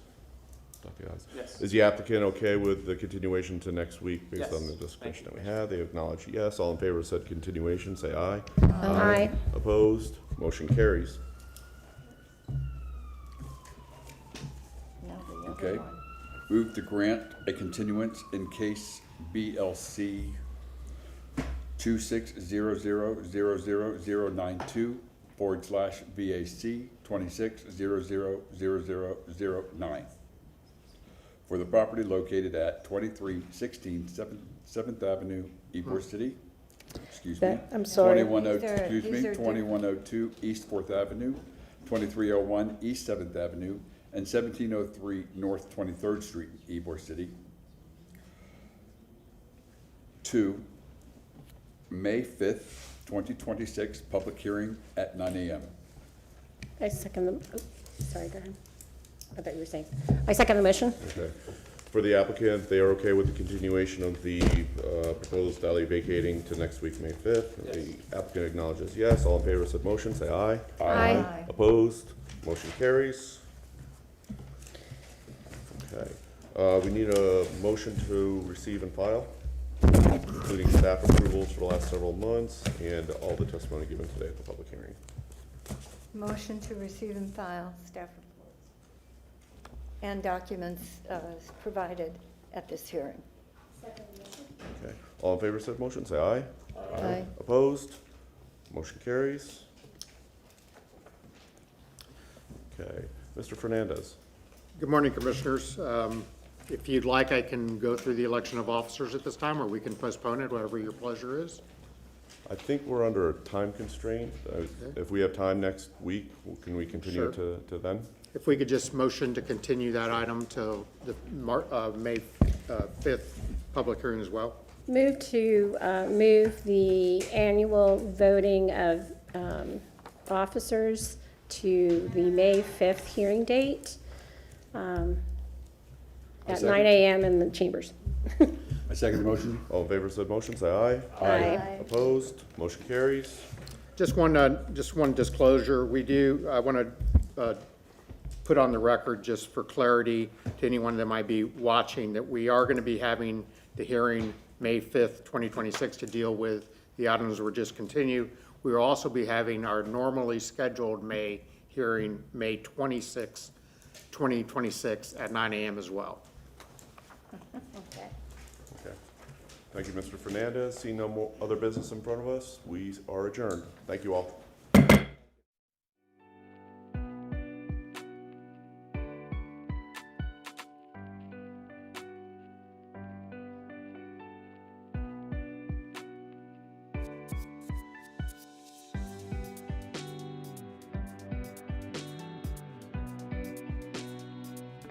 dot the Is? Yes. Is the applicant okay with the continuation to next week based Yes. on the discussion that we had? They acknowledge yes. All in favor of said continuation, say aye. Aye. Opposed? Motion carries. Now the other Okay. one. Move to grant a continuance in case BLC 26-000092/VAC 26-000009 for the property located at 2316 7th Avenue, Ybor City. Excuse me. I'm sorry. 2102, These are 2102 East 4th Avenue, 2301 East 7th Avenue, and 1703 North 23rd Street, Ybor City. To May 5th, 2026, public hearing at 9 a.m. I second the, oh, sorry, go ahead. I thought you were saying. I second the motion. Okay. For the applicant, they are okay with the continuation of the proposed alley vacating to next week, May 5th. The applicant acknowledges yes. All in favor of said motion, say aye. Aye. Opposed? Motion carries. Okay. We need a motion to receive and file, including staff approvals for the last several months and all the testimony given today at the public hearing. Motion to receive and file staff reports and documents provided at this hearing. Okay. All in favor of said motion, say aye. Aye. Opposed? Motion carries. Okay. Mr. Fernandez. Good morning, Commissioners. If you'd like, I can go through the election of officers at this time, or we can postpone it, whatever your pleasure is. I think we're under a time constraint. If we have time next week, can we continue Sure. to then? If we could just motion to continue that item till the May 5th public hearing as well. Move to move the annual voting of officers to the May 5th hearing date at 9 a.m. in the chambers. I second the motion. All in favor of said motion, say aye. Aye. Opposed? Motion carries. Just one disclosure. I want to put on the record, just for clarity to anyone that might be watching, that we are going to be having the hearing May 5th, 2026 to deal with the items we're just continued. We will also be having our normally scheduled May hearing, May 26th, 2026 at 9 a.m. as well. Okay. Okay. Thank you, Mr. Fernandez. Seeing no more other business in front of us, we are adjourned. Thank you all.